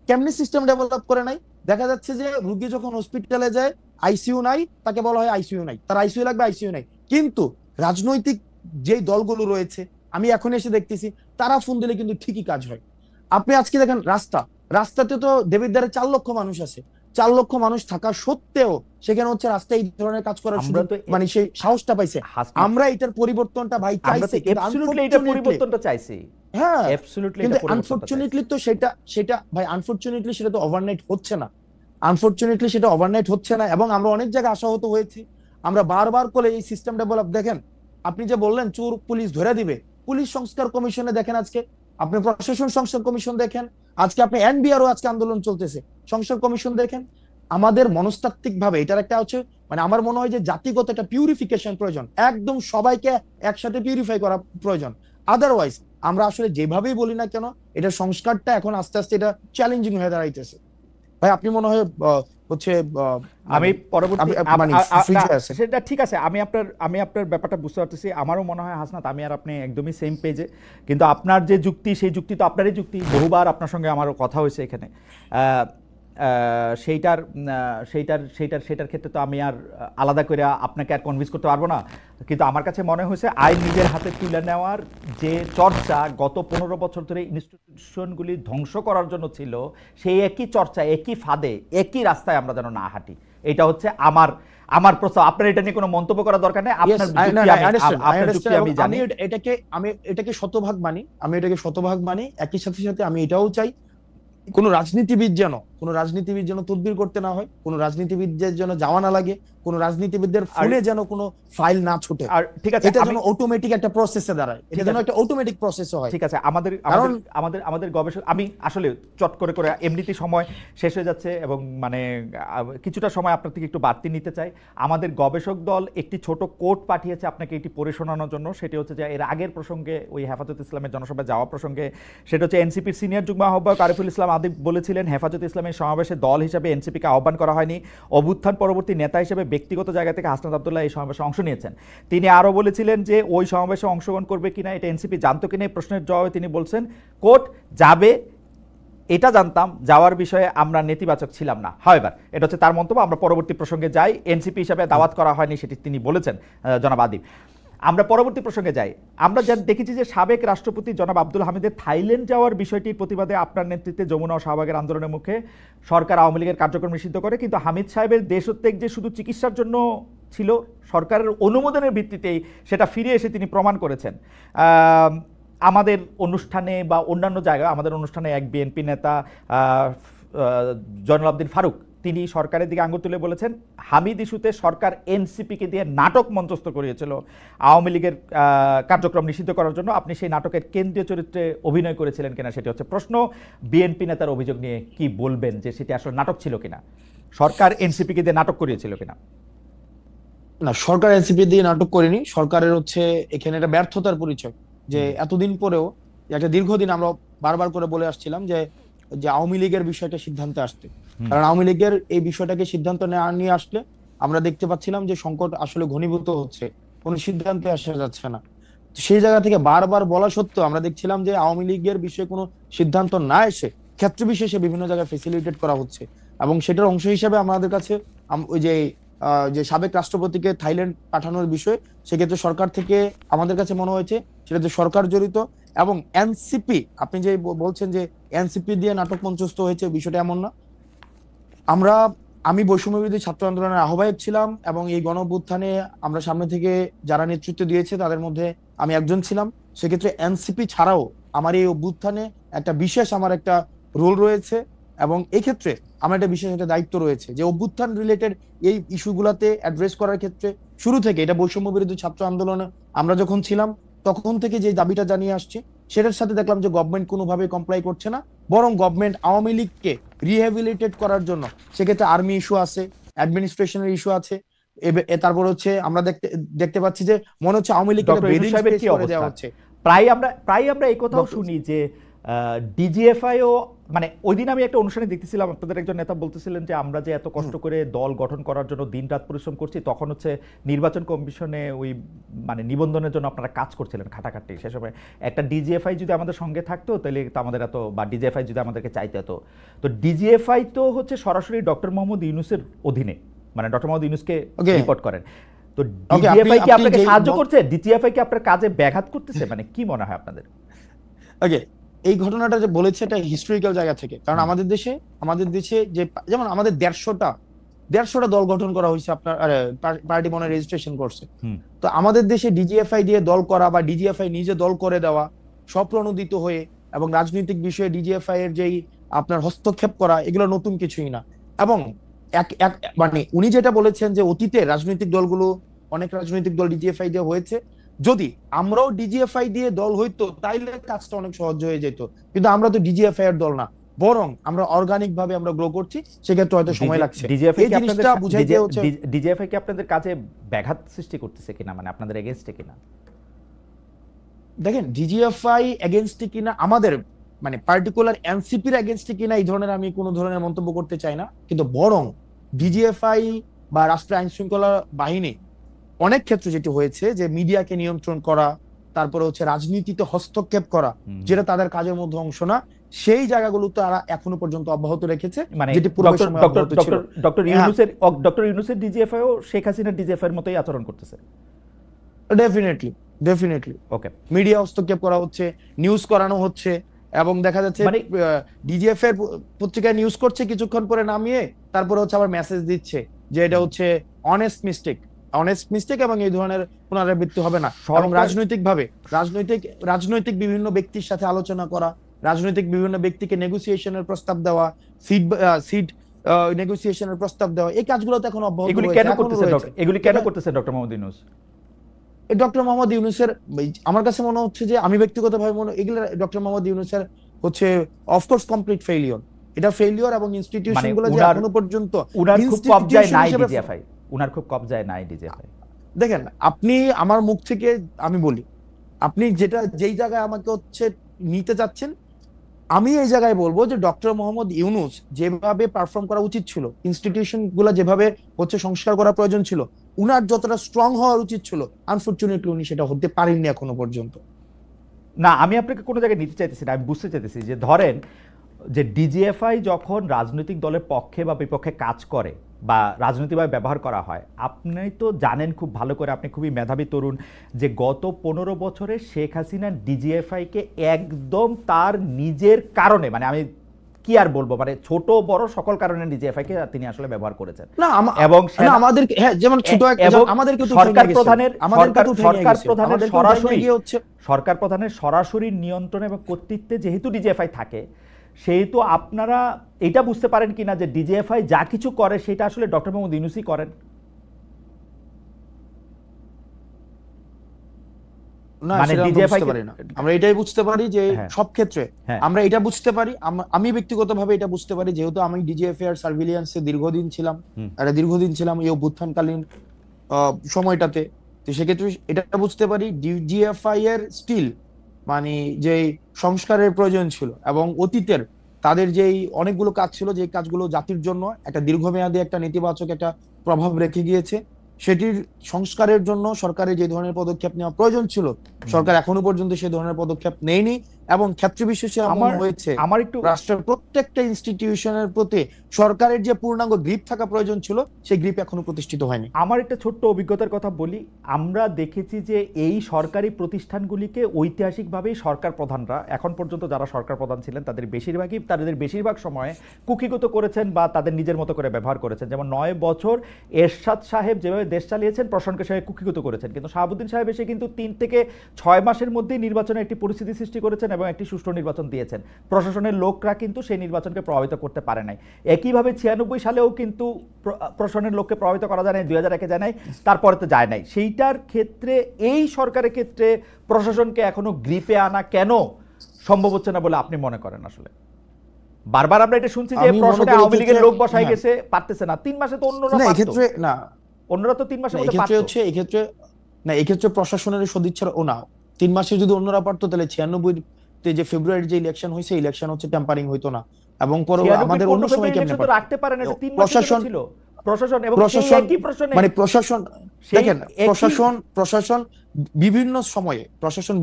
কেমনি সিস্টেম ডেভেলপ করে নাই? দেখা যাচ্ছে যে রোগী যখন হসপিটালে যায় আইসিইউ নাই, তাকে বলা হয় আইসিইউ নাই, তার আইসিইউ লাগবে, আইসিইউ নাই। কিন্তু রাজনৈতিক যেই দলগুলো রয়েছে আমি এখন এসে দেখতেছি তারা ফোন দিলে কিন্তু ঠিকই কাজ হয়। আপনি আজকে দেখেন রাস্তাতে তো দেবিদ্বারে 4 লক্ষ মানুষ আছে, 4 লক্ষ মানুষ থাকা সত্ত্বেও সেখানে হচ্ছে রাস্তায় এই ধরনের কাজ করার মানে সেই সাহসটা পাইছে। আমরা এটার পরিবর্তনটা ভাই চাইছি, হ্যাঁ কিন্তু আনফরচুনেটলি তো সেটা ভাই আনফরচুনেটলি সেটা তো ওভারনাইট হচ্ছে না, এবং আমরা অনেক জায়গায় আশাহত হয়েছি। আমরা বারবার করে এই সিস্টেম ডেভেলপ, দেখেন আপনি যে বললেন চোর পুলিশ ধরে দিবে, পুলিশ সংস্কার কমিশনে দেখেন, আজকে আপনি প্রশাসন সংস্কার কমিশন দেখেন, আজকে আপনি এনবিআরও আজকে আন্দোলন চলতেছে, সংস্কার কমিশন দেখেন। আমাদের মনস্তাত্ত্বিক ভাবে এটার একটা হচ্ছে মানে আমার মনে হয় যে জাতিগত একটা পিউরিফিকেশন প্রয়োজন, একদম সবাইকে একসাথে পিউরিফাই করা প্রয়োজন। আদারওয়াইজ আমরা আসলে যেভাবেই বলি না কেন এটা সংস্কারটা এখন আস্তে আস্তে এটা চ্যালেঞ্জিং হয়ে দাঁড়াইতেছে। ভাই আপনি মনে হয় হচ্ছে আমি পরবর্তী সেটা ঠিক আছে, আমি আপনার ব্যাপারটা বুঝতে পারতেছি। আমারও মনে হয় হাসনাত আমি আর আপনি একদমই সেম পেজে, কিন্তু আপনার যে যুক্তি সেই যুক্তি তো আপনারই যুক্তি, বহুবার আপনার সঙ্গে আমারও কথা হয়েছে এখানে। সেইটার ক্ষেত্রে তো আমি আর আলাদা করে আপনাকে আর কনভিন্স করতে পারবো না। কিন্তু আমার কাছে মনে হয়েছে আইন নিজের হাতে তুলে নেওয়ার যে চর্চা গত 15 বছর ধরে ইনস্টিটিউশনগুলি ধ্বংস করার জন্য ছিল, সেই একই চর্চা, একই ফাঁদে, একই রাস্তায় আমরা যেন না হাঁটি, এটা হচ্ছে আমার প্রস্তাব। আপনার এটা নিয়ে কোনো মন্তব্য করার দরকার নেই, আপনার যুক্তি আমি জানি। আমি এটাকে শতভাগ মানি, একই সাথে আমি এটাও চাই কোন রাজনীতিবিদ যেন কোনো রাজনীতিবিদ যেন তদবির করতে না হয়, কোনো রাজনীতিবিদদের যেন যাওয়া না লাগে, কোনো রাজনীতিবিদদের ফোনে যেন কোনো ফাইল না ছুটে। আর ঠিক আছে, এটা যেন অটোমেটিক একটা প্রসেসে দাঁড়ায়, এটা যেন একটা অটোমেটিক প্রসেস হয়। ঠিক আছে, আমাদের আমাদের গবেষক, আমি আসলে চট করে এমনিতে সময় শেষ হয়ে যাচ্ছে এবং মানে কিছুটা সময় আপনার থেকে একটু বাড়তি নিতে চাই। আমাদের গবেষক দল একটি ছোট কোট পাঠিয়েছে আপনাকে এটি পড়ে শোনানোর জন্য। সেটি হচ্ছে যে এর আগের প্রসঙ্গে, ওই হেফাজত ইসলামের জনসভায় যাওয়া প্রসঙ্গে, সেটা হচ্ছে এনসিপির সিনিয়র যুগ্ম আহ্বায়ক আরিফুল ইসলাম আদিব বলেছিলেন, হেফাজত ইসলামের সমাবেশে দল হিসেবে এনসিপিকে আহ্বান করা হয়নি, অভ্যুত্থান পরবর্তী নেতা হিসেবে ব্যক্তিগত জায়গা থেকে হাসনাত আব্দুল্লাহ এই সমাবেশে অংশ নিয়েছেন। তিনি আরও বলেছিলেন যে ওই সমাবেশে অংশগ্রহণ করবে কিনা এটা এনসিপি জানতো কিনা, এই প্রশ্নের জবাবে তিনি বলছেন, কোট, যাবে এটা জানতাম, যাওয়ার বিষয়ে আমরা নেতিবাচক ছিলাম না। হাওয়েভার, এটা হচ্ছে তার মন্তব্য। আমরা পরবর্তী প্রসঙ্গে যাই। এনসিপি হিসাবে দাওয়াত করা হয়নি সেটি তিনি বলেছেন জনাব আদিব। আমরা পরবর্তী প্রসঙ্গে যাই। আমরা যা দেখেছি যে সাবেক রাষ্ট্রপতি জনাব আব্দুল হামিদের থাইল্যান্ড যাওয়ার বিষয়টির প্রতিবাদে আপনার নেতৃত্বে যমুনা ও শাহবাগের আন্দোলনের মুখে সরকার আওয়ামী লীগের কার্যক্রম নিষিদ্ধ করে, কিন্তু হামিদ সাহেবের দেশত্যাগ যে শুধু চিকিৎসার জন্য ছিল, সরকারের অনুমোদনের ভিত্তিতেই সেটা ফিরে এসে তিনি প্রমাণ করেছেন। আমাদের অনুষ্ঠানে বা অন্যান্য জায়গায়, আমাদের অনুষ্ঠানে এক বিএনপি নেতা জয়নুল আবদিন ফারুক, তিনি সরকারের দিকে আঙুল তুলে বলেছেন হামিদ ইস্যুতে সরকার এনসিপিকে দিয়ে নাটক মঞ্চস্থ করিয়েছিল আওয়ামী লীগের কার্যক্রম নিষিদ্ধ করার জন্য। আপনি সেই নাটকের কেন্দ্রীয় চরিত্রে অভিনয় করেছিলেন কিনা সেটি হচ্ছে প্রশ্ন। বিএনপি নেতার অভিযোগ নিয়ে কি বলবেন, যে সেটি আসলে নাটক ছিল কিনা, সরকার এনসিপিকে দিয়ে নাটক করিয়েছিল কিনা? না, সরকার এনসিপি দিয়ে নাটক করেনি। সরকারের হচ্ছে এখানে একটা ব্যর্থতার পরিচয়, যে এতদিন পরেও, একটা দীর্ঘদিন আমরা বারবার করে বলে আসছিলাম যে আওয়ামী লীগের বিষয়টা সিদ্ধান্তে আসতে, কারণ আওয়ামী লীগের এই বিষয়টাকে সিদ্ধান্ত নিয়ে আসলে আমরা দেখতে পাচ্ছিলাম যে সংকট আসলে ঘনীভূত হচ্ছে, কোনো সিদ্ধান্তে আসা যাচ্ছে না। সেই জায়গা থেকে বারবার বলা সত্ত্বেও আমরা দেখছিলাম যে আওয়ামী লীগের বিষয়ে কোনো সিদ্ধান্ত না এসে ক্ষেত্র বিশেষে বিভিন্ন জায়গায় ফেসিলিটেট করা হচ্ছে, এবং সেটার অংশ হিসেবে আমাদের কাছে ওই যে সাবেক রাষ্ট্রপতিকে থাইল্যান্ড পাঠানোর বিষয়, সেক্ষেত্রে সরকার থেকে আমাদের কাছে মনে হয়েছে সেটাতে সরকার জড়িত। এবং এনসিপি, আপনি যে বলছেন যে এনসিপি দিয়ে নাটক মঞ্চস্থ হয়েছে, বিষয়টা এমন না। আমি বৈষম্য বিরোধী ছাত্র আন্দোলনের আহ্বায়ক ছিলাম, এবং এই গণঅভ্যুত্থানে আমরা সামনে থেকে যারা নেতৃত্ব দিয়েছে তাদের মধ্যে আমি একজন ছিলাম। সেক্ষেত্রে এনসিপি ছাড়াও আমার এই অভ্যুত্থানে একটা বিশেষ আমার একটা রোল রয়েছে, এবং এই ক্ষেত্রে আমার একটা বিশেষ একটা দায়িত্ব রয়েছে যে অভ্যুত্থান রিলেটেড এই ইস্যুগুলাতে অ্যাড্রেস করার ক্ষেত্রে শুরু থেকে, এটা বৈষম্য বিরোধী ছাত্র আন্দোলনে আমরা যখন ছিলাম তখন থেকে যে দাবিটা জানিয়ে আসছি, সেটার সাথে দেখলাম যে গভর্নমেন্ট কোনোভাবে কমপ্লাই করছে না, বরং গভর্নমেন্ট আওয়ামী লীগকে রিহ্যাবিলিটেট করার জন্য সেক্ষেত্রে আর্মি ইস্যু আছে, অ্যাডমিনিস্ট্রেশনের ইস্যু আছে, তারপর হচ্ছে আমরা দেখতে পাচ্ছি যে মনে হচ্ছে আওয়ামী লীগকে ব্রিদিং স্পেস করে দেওয়া হচ্ছে। প্রায় আমরা এই কথাও শুনি যে ডিজিএফআইও, মানে ওই দিন আমি একটা অনুষ্ঠানে দেখতেছিলাম, আপনাদের একজন নেতা বলতেছিলেন যে আমরা যে এত কষ্ট করে দল গঠন করার জন্য দিনরাত পরিশ্রম করছি, তখন হচ্ছে নির্বাচন কমিশনে ওই মানে নিবন্ধনের জন্য আপনারা কাজ করছিলেন খাটাখাটি। সে সময় একটা ডিজিএফআই যদি আমাদের সঙ্গে থাকতো তাহলে তো আমাদের এত, বা ডিজিএফআই যদি আমাদেরকে চাইতে হতো। তো ডিজিএফআই তো হচ্ছে সরাসরি ডক্টর মোহাম্মদ ইউনূসের অধীনে, মানে ডক্টর মোহাম্মদ ইউনূসকে রিপোর্ট করেন। তো ডিজিএফআই কি আপনাকে সাহায্য করছে? ডিজিএফআই কি আপনার কাজে ব্যাঘাত করতেছে? মানে কি মনে হয় আপনাদের? ওকে, এই ঘটনাটা যে বলেছে এটা হিস্টোরিক্যাল জায়গা থেকে, কারণ আমাদের দেশে যে যেমন আমাদের 150টা দল গঠন করা হয়েছে, আপনার পার্টি মনে রেজিস্ট্রেশন করছে। তো আমাদের দেশে ডিজিএফআই দিয়ে দল করা বা ডিজিএফআই নিজে দল করে দেওয়া, স্বপ্রণোদিত হয়ে, এবং রাজনৈতিক বিষয়ে ডিজিএফআই এর যেই আপনার হস্তক্ষেপ করা, এগুলো নতুন কিছুই না। এবং মানে উনি যেটা বলেছেন যে অতীতে রাজনৈতিক দলগুলো, অনেক রাজনৈতিক দল ডিজিএফআই দিয়ে হয়েছে, যদি আমরাও ডিজিএফআই দিয়ে দল হইতো তাইলে কাজটা অনেক সহজ হয়ে যেত, কিন্তু আমরা তো ডিজিএফআই এর দল না, বরং আমরা অর্গানিক ভাবে আমরা গ্রো করছি, সেক্ষেত্রে হয়তো সময় লাগছে। এই জিনিসটা বুঝাইতে হচ্ছে। ডিজিএফআই কি আপনাদের কাজে ব্যাঘাত সৃষ্টি করতেছে কিনা, মানে আপনাদের এগেইনস্টে কিনা? দেখেন, ডিজিএফআই এগেইনস্টে কিনা, আমাদের মানে পার্টিকুলার এনসিপির এগেইনস্টে কিনা এই ধরনের আমি কোনো ধরনের মন্তব্য করতে চাই না, কিন্তু বরং ডিজিএফআই বা রাষ্ট্রীয় আইন শৃঙ্খলা বাহিনী অনেক ক্ষেত্রে যেটি হয়েছে যে মিডিয়াকে নিয়ন্ত্রণ করা, তারপরে হচ্ছে রাজনীতিতে হস্তক্ষেপ করা, যেটা তাদের কাজের মধ্যে অংশ না, সেই জায়গাগুলো তারা এখনো পর্যন্ত অব্যাহত রেখেছে, যেটি পূর্বে সময় অব্যাহত ছিল। ডক্টর ইউনূসের ডিজিএফআইও শেখ হাসিনার ডিজিএফআই এর মতোই আচরণ করতেছে। ডেফিনেটলি ওকে, মিডিয়া হস্তক্ষেপ করা হচ্ছে, নিউজ করানো হচ্ছে, এবং দেখা যাচ্ছে ডিজিএফ এর পত্রিকায় নিউজ করছে, কিছুক্ষণ পরে নামিয়ে তারপরে হচ্ছে আবার মেসেজ দিচ্ছে যে এটা হচ্ছে অনেস্ট মিস্টেক এবং এই ধরনের পুনরাবৃত্তি হবে না। এবং রাজনৈতিক বিভিন্ন ব্যক্তির সাথে আলোচনা করা, রাজনৈতিক বিভিন্ন ব্যক্তিকে নেগোসিয়েশনের প্রস্তাব দেওয়া, সিট নেগোসিয়েশনের প্রস্তাব দেওয়া, এই কাজগুলো তো এখন অব্যাহত এগুলি রয়েছে, কেন এখনো করতেছেন রয়েছে। এগুলি কেন করতেছেন ডক্টর মোহাম্মদ ইউনূস? ডক্টর মোহাম্মদ ইউনূসের আমার কাছে মনে হচ্ছে যে, আমি ব্যক্তিগতভাবে এগুলো ডক্টর মোহাম্মদ ইউনূসের হচ্ছে অফকোর্স কমপ্লিট ফেইলিওর, এটা ফেইলিওর, এবং ইনস্টিটিউশন গুলো যে এখনো পর্যন্ত উনার খুব কবজায় নাই ডিজিএফআই, উনার খুব কবজায় নাই ডিজিএফআই। দেখেন, আপনি আমার মুখ থেকে আমি বলি, আপনি যেই জায়গায় আমাকে হচ্ছে নিতে যাচ্ছেন, আমি এই জায়গায় বলবো যে ডক্টর মোহাম্মদ ইউনূস যেভাবে পারফর্ম করা উচিত ছিল, ইনস্টিটিউশন গুলা যেভাবে হচ্ছে সংস্কার করা প্রয়োজন ছিল, উনার যতটা স্ট্রং হওয়া উচিত ছিল, আনফরচুনেটলি উনি সেটা হতে পারেননি এখনো পর্যন্ত। না, আমি আপনাকে কোনো জায়গায় নিতে চাইতেছি না, আমি বুঝতে চাইতেছি যে ধরেন যে ডিজিএফআই যখন রাজনৈতিক দলের পক্ষে বা বিপক্ষে কাজ করে বা রাজনৈতিকভাবে ব্যবহার করা হয়, আপনি তো জানেন খুব ভালো করে, আপনি খুবই মেধাবী তরুণ, যে গত 15 বছরে শেখ হাসিনা ডিজিএফআইকে একদম তার নিজের কারণে, মানে আমি কি আর বলবো, মানে ছোট বড় সকল কারণে ডিজিএফআইকে তিনি আসলে ব্যবহার করেছেন। না এবং আমাদের যেমন ছোট আমাদেরকে সরকার প্রধানের সরাসরি নিয়ন্ত্রণ এবং কর্তৃত্বে যেহেতু ডিজিএফআই থাকে, সেহেতু আপনারা এটা বুঝতে পারেন কিনা যে ডিজিএফআই যা কিছু করে সেটা আসলে ডক্টর মোহাম্মদ ইউনূসই করেন? মানে ডিজিএফআই আমরা এটাই বুঝতে পারি যে সব ক্ষেত্রে আমরা এটা বুঝতে পারি, আমি ব্যক্তিগতভাবে এটা বুঝতে পারি, যেহেতু আমি ডিজিএফআই এর সার্ভিলিয়েন্সে দীর্ঘদিন ছিলাম এই অভ্যুত্থানকালীন সময়টাতে, তো সেক্ষেত্রে এটা বুঝতে পারি ডিজিএফআই এর স্টিল মানে যে সংস্কারের প্রয়োজন ছিল, এবং অতীতের তাদের যেই অনেকগুলো কাজ ছিল, যে কাজগুলো জাতির জন্য একটা দীর্ঘমেয়াদী একটা নেতিবাচক একটা প্রভাব রেখে গিয়েছে, সেটির সংস্কারের জন্য সরকারের যে ধরনের পদক্ষেপ নেওয়া প্রয়োজন ছিল, সরকার এখনো পর্যন্ত সেই ধরনের পদক্ষেপ নেয়নি। এবং ক্ষেত্র বিশেষে এমন হয়েছে, রাষ্ট্রের প্রত্যেকটা ইনস্টিটিউশনের প্রতি সরকারের যে পূর্ণাঙ্গ গ্রিপ থাকা প্রয়োজন ছিল, সেই গ্রিপ এখনো প্রতিষ্ঠিত হয়নি। আমার একটা ছোট্ট অভিজ্ঞতার কথা বলি, আমরা দেখেছি যে এই সরকারি প্রতিষ্ঠানগুলিকে ঐতিহাসিকভাবেই সরকার প্রধানরা, এখন পর্যন্ত যারা সরকার প্রধান ছিলেন তাদের বেশিরভাগ সময়ে কুক্ষিগত করেছেন বা তাদের নিজের মতো করে ব্যবহার করেছেন। যেমন 9 বছর এরশাদ সাহেব যেভাবে দেশ চালিয়েছেন, প্রশাসনকে সাহেব কুক্ষিগত করেছেন, কিন্তু শাহাবুদ্দিন সাহেব এসে কিন্তু 3 থেকে 6 মাসের মধ্যেই নির্বাচনের একটি পরিস্থিতি সৃষ্টি করেছেন এবং একটি সুষ্ঠু নির্বাচন দিয়েছেন। প্রশাসনের লোকরা কিন্তু সেই নির্বাচনকে প্রভাবিত করতে পারে নাই। একইভাবে 96 সালেও কিন্তু প্রশাসনের লোককে প্রভাবিত করা যায় নাই, 2001-এ যায় নাই, তারপরে তো যায় নাই। সেইটার ক্ষেত্রে এই সরকারের ক্ষেত্রে প্রশাসনকে এখনো গ্রিপে আনা কেন সম্ভব হচ্ছে না বলে আপনি মনে করেন? আসলে বারবার আমরা এটা শুনছি যে প্রশাসনে আওয়ামী লীগের লোক বসাই গেছে, পারতেছে না। 3 মাসে তো অন্যরা তো 3 মাসের মধ্যে পারতো। এই ক্ষেত্রে প্রশাসনের সদিচ্ছা না, 3 মাসে যদি অন্যরা পারতো, তাহলে 96 যে ফেব্রুয়ারি যে ইলেকশন হয়েছে, ইলেকশন হচ্ছে টেম্পারিং হইতো না, এবং পরে আমাদের অন্য সময় কেমনে রাখতে পারেন, এটা 3 মাস ছিল প্রশাসন। এবং একই প্রশ্নে মানে প্রশাসন, দেখেন প্রশাসন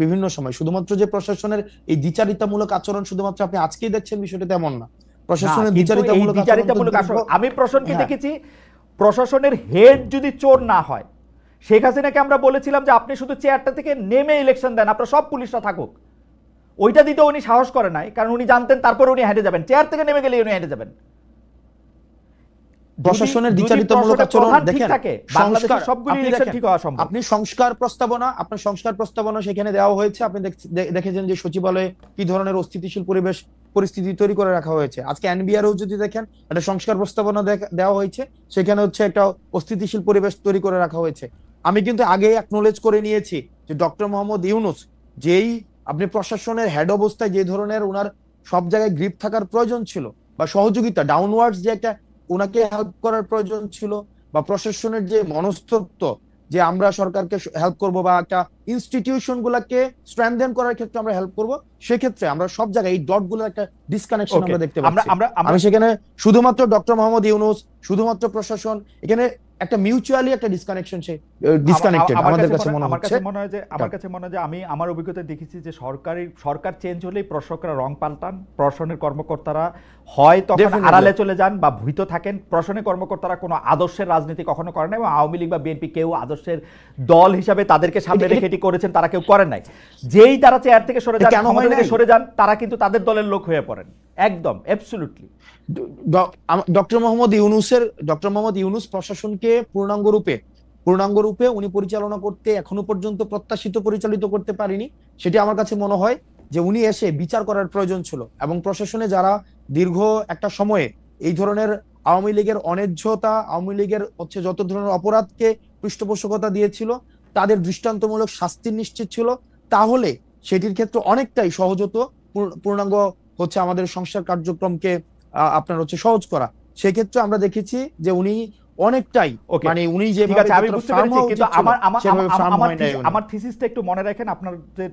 বিভিন্ন সময় শুধুমাত্র যে প্রশাসনের এই দ্বিচারিতামূলক আচরণ শুধুমাত্র আপনি আজকেই দেখছেন বিষয়টা তেমন না। প্রশাসনের দ্বিচারিতামূলক আচরণ আমি প্রশাসনকে দেখেছি। প্রশাসনের হেড যদি চোর না হয়, শেখ হাসিনাকে আমরা বলেছিলাম যে আপনি শুধু চেয়ারটা থেকে নেমে ইলেকশন দেন, আপনার সব পুলিশরা থাকুক। ওইটা দিতে উনি সাহস করে নাই, কারণ উনি জানতেন তারপর উনি হেঁটে যাবেন, চেয়ার থেকে নেমে গেলে উনি হেঁটে যাবেন। প্রশাসনের দ্বিচারিতামূলক আচরণ দেখেন, আপনি সংস্কার প্রস্তাবনা সেখানে দেওয়া হয়েছে, আপনি দেখেছেন যে সচিবালয়ে কি ধরনের অস্থিতিশীল পরিস্থিতি তৈরি করে রাখা হয়েছে। আজকে এনবিআরও যদি দেখেন, একটা সংস্কার প্রস্তাবনা দেওয়া হয়েছে, সেখানে হচ্ছে একটা অস্থিতিশীল পরিবেশ তৈরি করে রাখা হয়েছে। আমি কিন্তু আগে অ্যাকনোলেজ করে নিয়েছি যে ডক্টর মোহাম্মদ ইউনূস যেই আপনি প্রশাসনের হেড অবস্থায় যে ধরনের ওনার সব জায়গায় গ্রিপ থাকার প্রয়োজন ছিল, বা সহযোগিতা ডাউনওয়ার্ডস যে একটা ওনাকে হেল্প করার প্রয়োজন ছিল, বা প্রশাসনের যে মনস্তত্ব যে আমরা সরকারকে হেল্প করব বা একটা ইনস্টিটিউশন গুলাকে স্ট্রেংথেন করার ক্ষেত্রে আমরা হেল্প করব, সেক্ষেত্রে আমরা সব জায়গায় এই ডট গুলোর একটা ডিসকানেকশন আমরা দেখতে পাচ্ছি। আমি সেখানে শুধুমাত্র ডক্টর মোহাম্মদ ইউনূস, শুধুমাত্র প্রশাসন, এখানে একটা মিউচুয়ালি একটা ডিসকানেক্টেড আমাদের কাছে মনে হচ্ছে। আমার কাছে মনে হয় যে আমি আমার অভিজ্ঞতায় দেখেছি যে সরকার চেঞ্জ হলেই প্রশাসকরা রং পাল্টান, প্রশাসনের কর্মকর্তারা হয় তখন আড়ালে চলে যান বা ভূত থাকেন। প্রশাসনের কর্মকর্তারা কোনো আদর্শের রাজনীতি কখনো করেন না, এবং আওয়ামী লীগ বা বিএনপি কেউ আদর্শের দল হিসাবে তাদেরকে সামনে রেখে এটি করেছেন, তারা কেউ করেন নাই। যেই তারা চেয়ার থেকে সরে যান তারা কিন্তু তাদের দলের লোক হয়ে পড়েন, একদম অ্যাবসলিউটলি। ডক্টর মোহাম্মদ ইউনূস প্রশাসনকে পূর্ণাঙ্গ রূপে উনি পরিচালনা করতে এখনো পর্যন্ত পরিচালিত করতে পারেনি। সেটি আমার কাছে মনে হয় যে উনি এসে বিচার করার প্রয়োজন ছিল, এবং প্রশাসনে যারা দীর্ঘ একটা সময়ে এই ধরনের আওয়ামী লীগের অন্যায্যতা, আওয়ামী লীগের হচ্ছে যত ধরনের অপরাধকে পৃষ্ঠপোষকতা দিয়েছিল, তাদের দৃষ্টান্তমূলক শাস্তি নিশ্চিত ছিল, তাহলে সেটির ক্ষেত্রে অনেকটাই সহজ হতো পূর্ণাঙ্গ হচ্ছে আমাদের সংস্কার কার্যক্রমকে আপনার হচ্ছে সহজ করা। সেক্ষেত্রে আমরা দেখেছি যে উনি অনেকটাই মানে উনি যেভাবে আমি বুঝতে পেরেছি, কিন্তু আমার থিসিসটা একটু মনে রাখেন। আপনাদের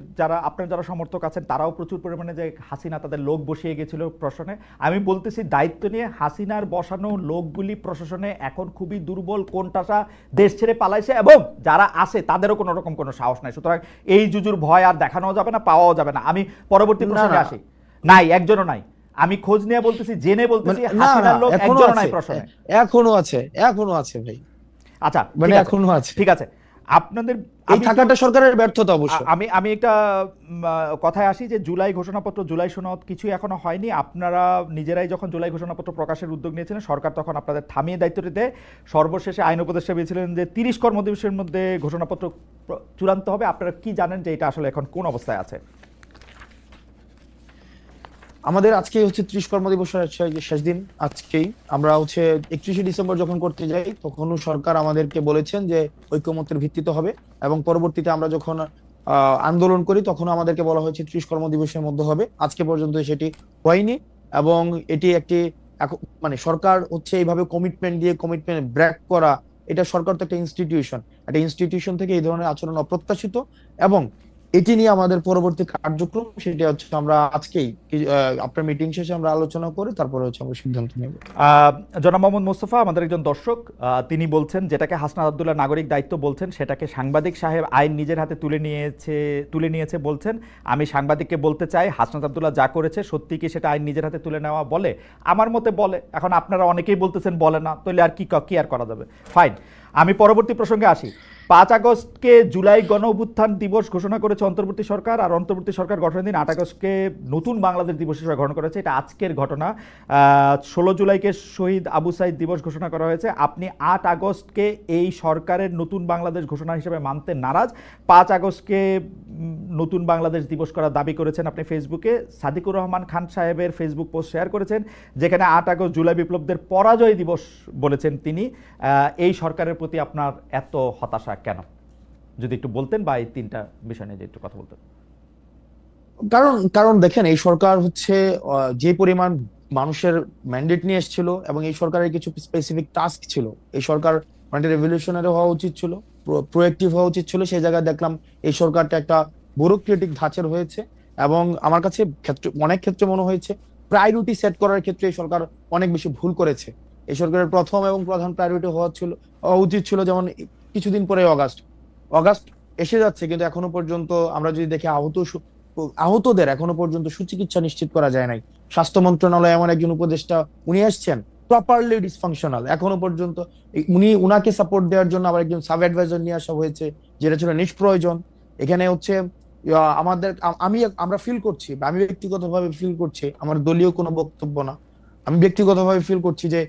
যারা সমর্থক আছেন তারাও প্রচুর পরিমাণে যে হাসিনা তাদের লোক বসিয়ে গেছিল প্রশাসনে, আমি বলতেছি দায়িত্ব নিয়ে হাসিনার বসানো লোকগুলি প্রশাসনে এখন খুবই দুর্বল, কোনটাসা দেশ ছেড়ে পালাইছে, এবং যারা আছে তাদেরও কোনো রকম কোনো সাহস নাই। সুতরাং এই জুজুর ভয় আর দেখানো যাবে না, পাওয়াও যাবে না। আমি পরবর্তী প্রসঙ্গে আসি। নাই, একজনও নাই। আমি খোঁজ নিয়ে বলতেছি, জেনে বলতেছি, হাসিনার লোক একজনও নাই প্রশাসনে। এখনো আছে ভাই। আচ্ছা, মানে এখনো আছে। ঠিক আছে, আপনাদের এই থাকাটা সরকারের ব্যর্থতা অবশ্য। আমি একটা কথায় আসি যে জুলাই ঘোষণাপত্র, জুলাই সনদ কিছুই এখনো হয়নি। আপনারা নিজেরাই যখন জুলাই ঘোষণাপত্র প্রকাশের উদ্যোগ নিয়েছিলেন, সরকার তখন আপনাদের থামিয়ে দায়িত্বটি দেয়। সর্বশেষে আইন উপদেষ্টা বলেছিলেন যে 30 কর্মদিবসের মধ্যে ঘোষণাপত্র চূড়ান্ত হবে। আপনারা কি জানেন যে এটা আসলে এখন কোন অবস্থায় আছে? আমাদের আজকে হচ্ছে 30 কর্মদিবসের শেষ দিন। আজকেই আমরা হচ্ছে 31শে ডিসেম্বর যখন করতে যাই, তখনও সরকার আমাদেরকে বলেছেন যে ঐকমত্যের ভিত্তিতে হবে, এবং পরবর্তীতে আমরা যখন আন্দোলন করি তখন আমাদেরকে বলা হয়েছে 30 কর্মদিবসের মধ্যে হবে। আজকে পর্যন্ত সেটি হয়নি, এবং এটি একটি মানে সরকার হচ্ছে এইভাবে কমিটমেন্ট দিয়ে কমিটমেন্ট ব্রেক করা, এটা সরকার তো একটা ইনস্টিটিউশন থেকে এই ধরনের আচরণ অপ্রত্যাশিত, এবং এটি নিয়ে আমাদের পরবর্তী কার্যক্রম সেটা হচ্ছে আমরা আজকেই আপনার মিটিং শেষে আমরা আলোচনা করে তারপরে হচ্ছে আমরা সিদ্ধান্ত নেব। জনাব মোহাম্মদ মোস্তফা আমাদের একজন দর্শক, তিনি বলছেন যেটাকে হাসনাত আব্দুল্লাহ নাগরিক দায়িত্ব বলছেন, সেটাকে সাংবাদিক সাহেব আইন নিজের হাতে তুলে নিয়েছে বলছেন। আমি সাংবাদিককে বলতে চাই, হাসনাত আব্দুল্লাহ যা করেছে সত্যি কি সেটা আইন নিজের হাতে তুলে নেওয়া বলে? আমার মতে বলে। এখন আপনারা অনেকেই বলতেছেন বলে না, তাহলে আর কি আর করা যাবে? ফাইন, আমি পরবর্তী প্রসঙ্গে আসি। 5 আগস্টকে জুলাই গণ অভ্যুত্থান দিবস ঘোষণা করেছে অন্তর্বর্তী সরকার, আর অন্তর্বর্তী সরকার গঠনের দিন 8 আগস্টকে নতুন বাংলাদেশ দিবস হিসেবে গ্রহণ করেছে। এটা আজকের ঘটনা। 16 জুলাইকে শহীদ আবু সাইদ দিবস ঘোষণা করা হয়েছে। আপনি 8 আগস্টকে এই সরকারের নতুন বাংলাদেশ ঘোষণা হিসেবে মানতে নারাজ। 5 আগস্টকে নতুন বাংলাদেশ দিবস করার দাবি করেছেন আপনি ফেসবুকে। সাদিকুর রহমান খান সাহেবের ফেসবুক পোস্ট শেয়ার করেছেন, যেখানে 8 আগস্ট জুলাই বিপ্লবদের পরাজয় দিবস বলেছেন তিনি। এই সরকারের প্রতি আপনার এত হতাশা কেন, যদি একটু বলতেন, বা এই 3টা বিষয় নিয়ে একটু কথা বলতেন। কারণ দেখেন, এই সরকার হচ্ছে যে পরিমাণ মানুষের ম্যান্ডেট নিয়ে এসেছিল, এবং এই সরকারের কিছু স্পেসিফিক টাস্ক ছিল। এই সরকার মানে রেভলিউশনারি হওয়া উচিত ছিল, প্রোঅ্যাক্টিভ হওয়া উচিত ছিল। সেই জায়গায় দেখলাম এই সরকারটা একটা ব্যুরোক্রেটিক ধাঁচের হয়েছে, এবং আমার কাছে অনেক ক্ষেত্রে মনে হয়েছে প্রায়োরিটি সেট করার ক্ষেত্রে এই সরকার অনেক বেশি ভুল করেছে। এই সরকারের প্রথম এবং প্রধান প্রায়োরিটি হওয়া উচিত ছিল, যেমন কিছুদিন পরে অগাস্ট এসে যাচ্ছে, কিন্তু এখনো পর্যন্ত আমরা যদি দেখি আহতদের এখনো পর্যন্ত সুচিকিৎসা নিশ্চিত করা যায় নাই। স্বাস্থ্য মন্ত্রণালয় এমন একজন উপদেষ্টা উনি আসছেন প্রপারলি ডিসফাংশনাল, এখনো পর্যন্ত উনাকে সাপোর্ট দেওয়ার জন্য আবার একজন সাব অ্যাডভাইজার নিয়ে আসা হয়েছে, যেটা ছিল নিষ্প্রয়োজন। এখানে হচ্ছে আমরা ফিল করছি, আমি ব্যক্তিগতভাবে ফিল করছি, আমার দলীয় কোনো বক্তব্য না, আমি ব্যক্তিগতভাবে ফিল করছি যে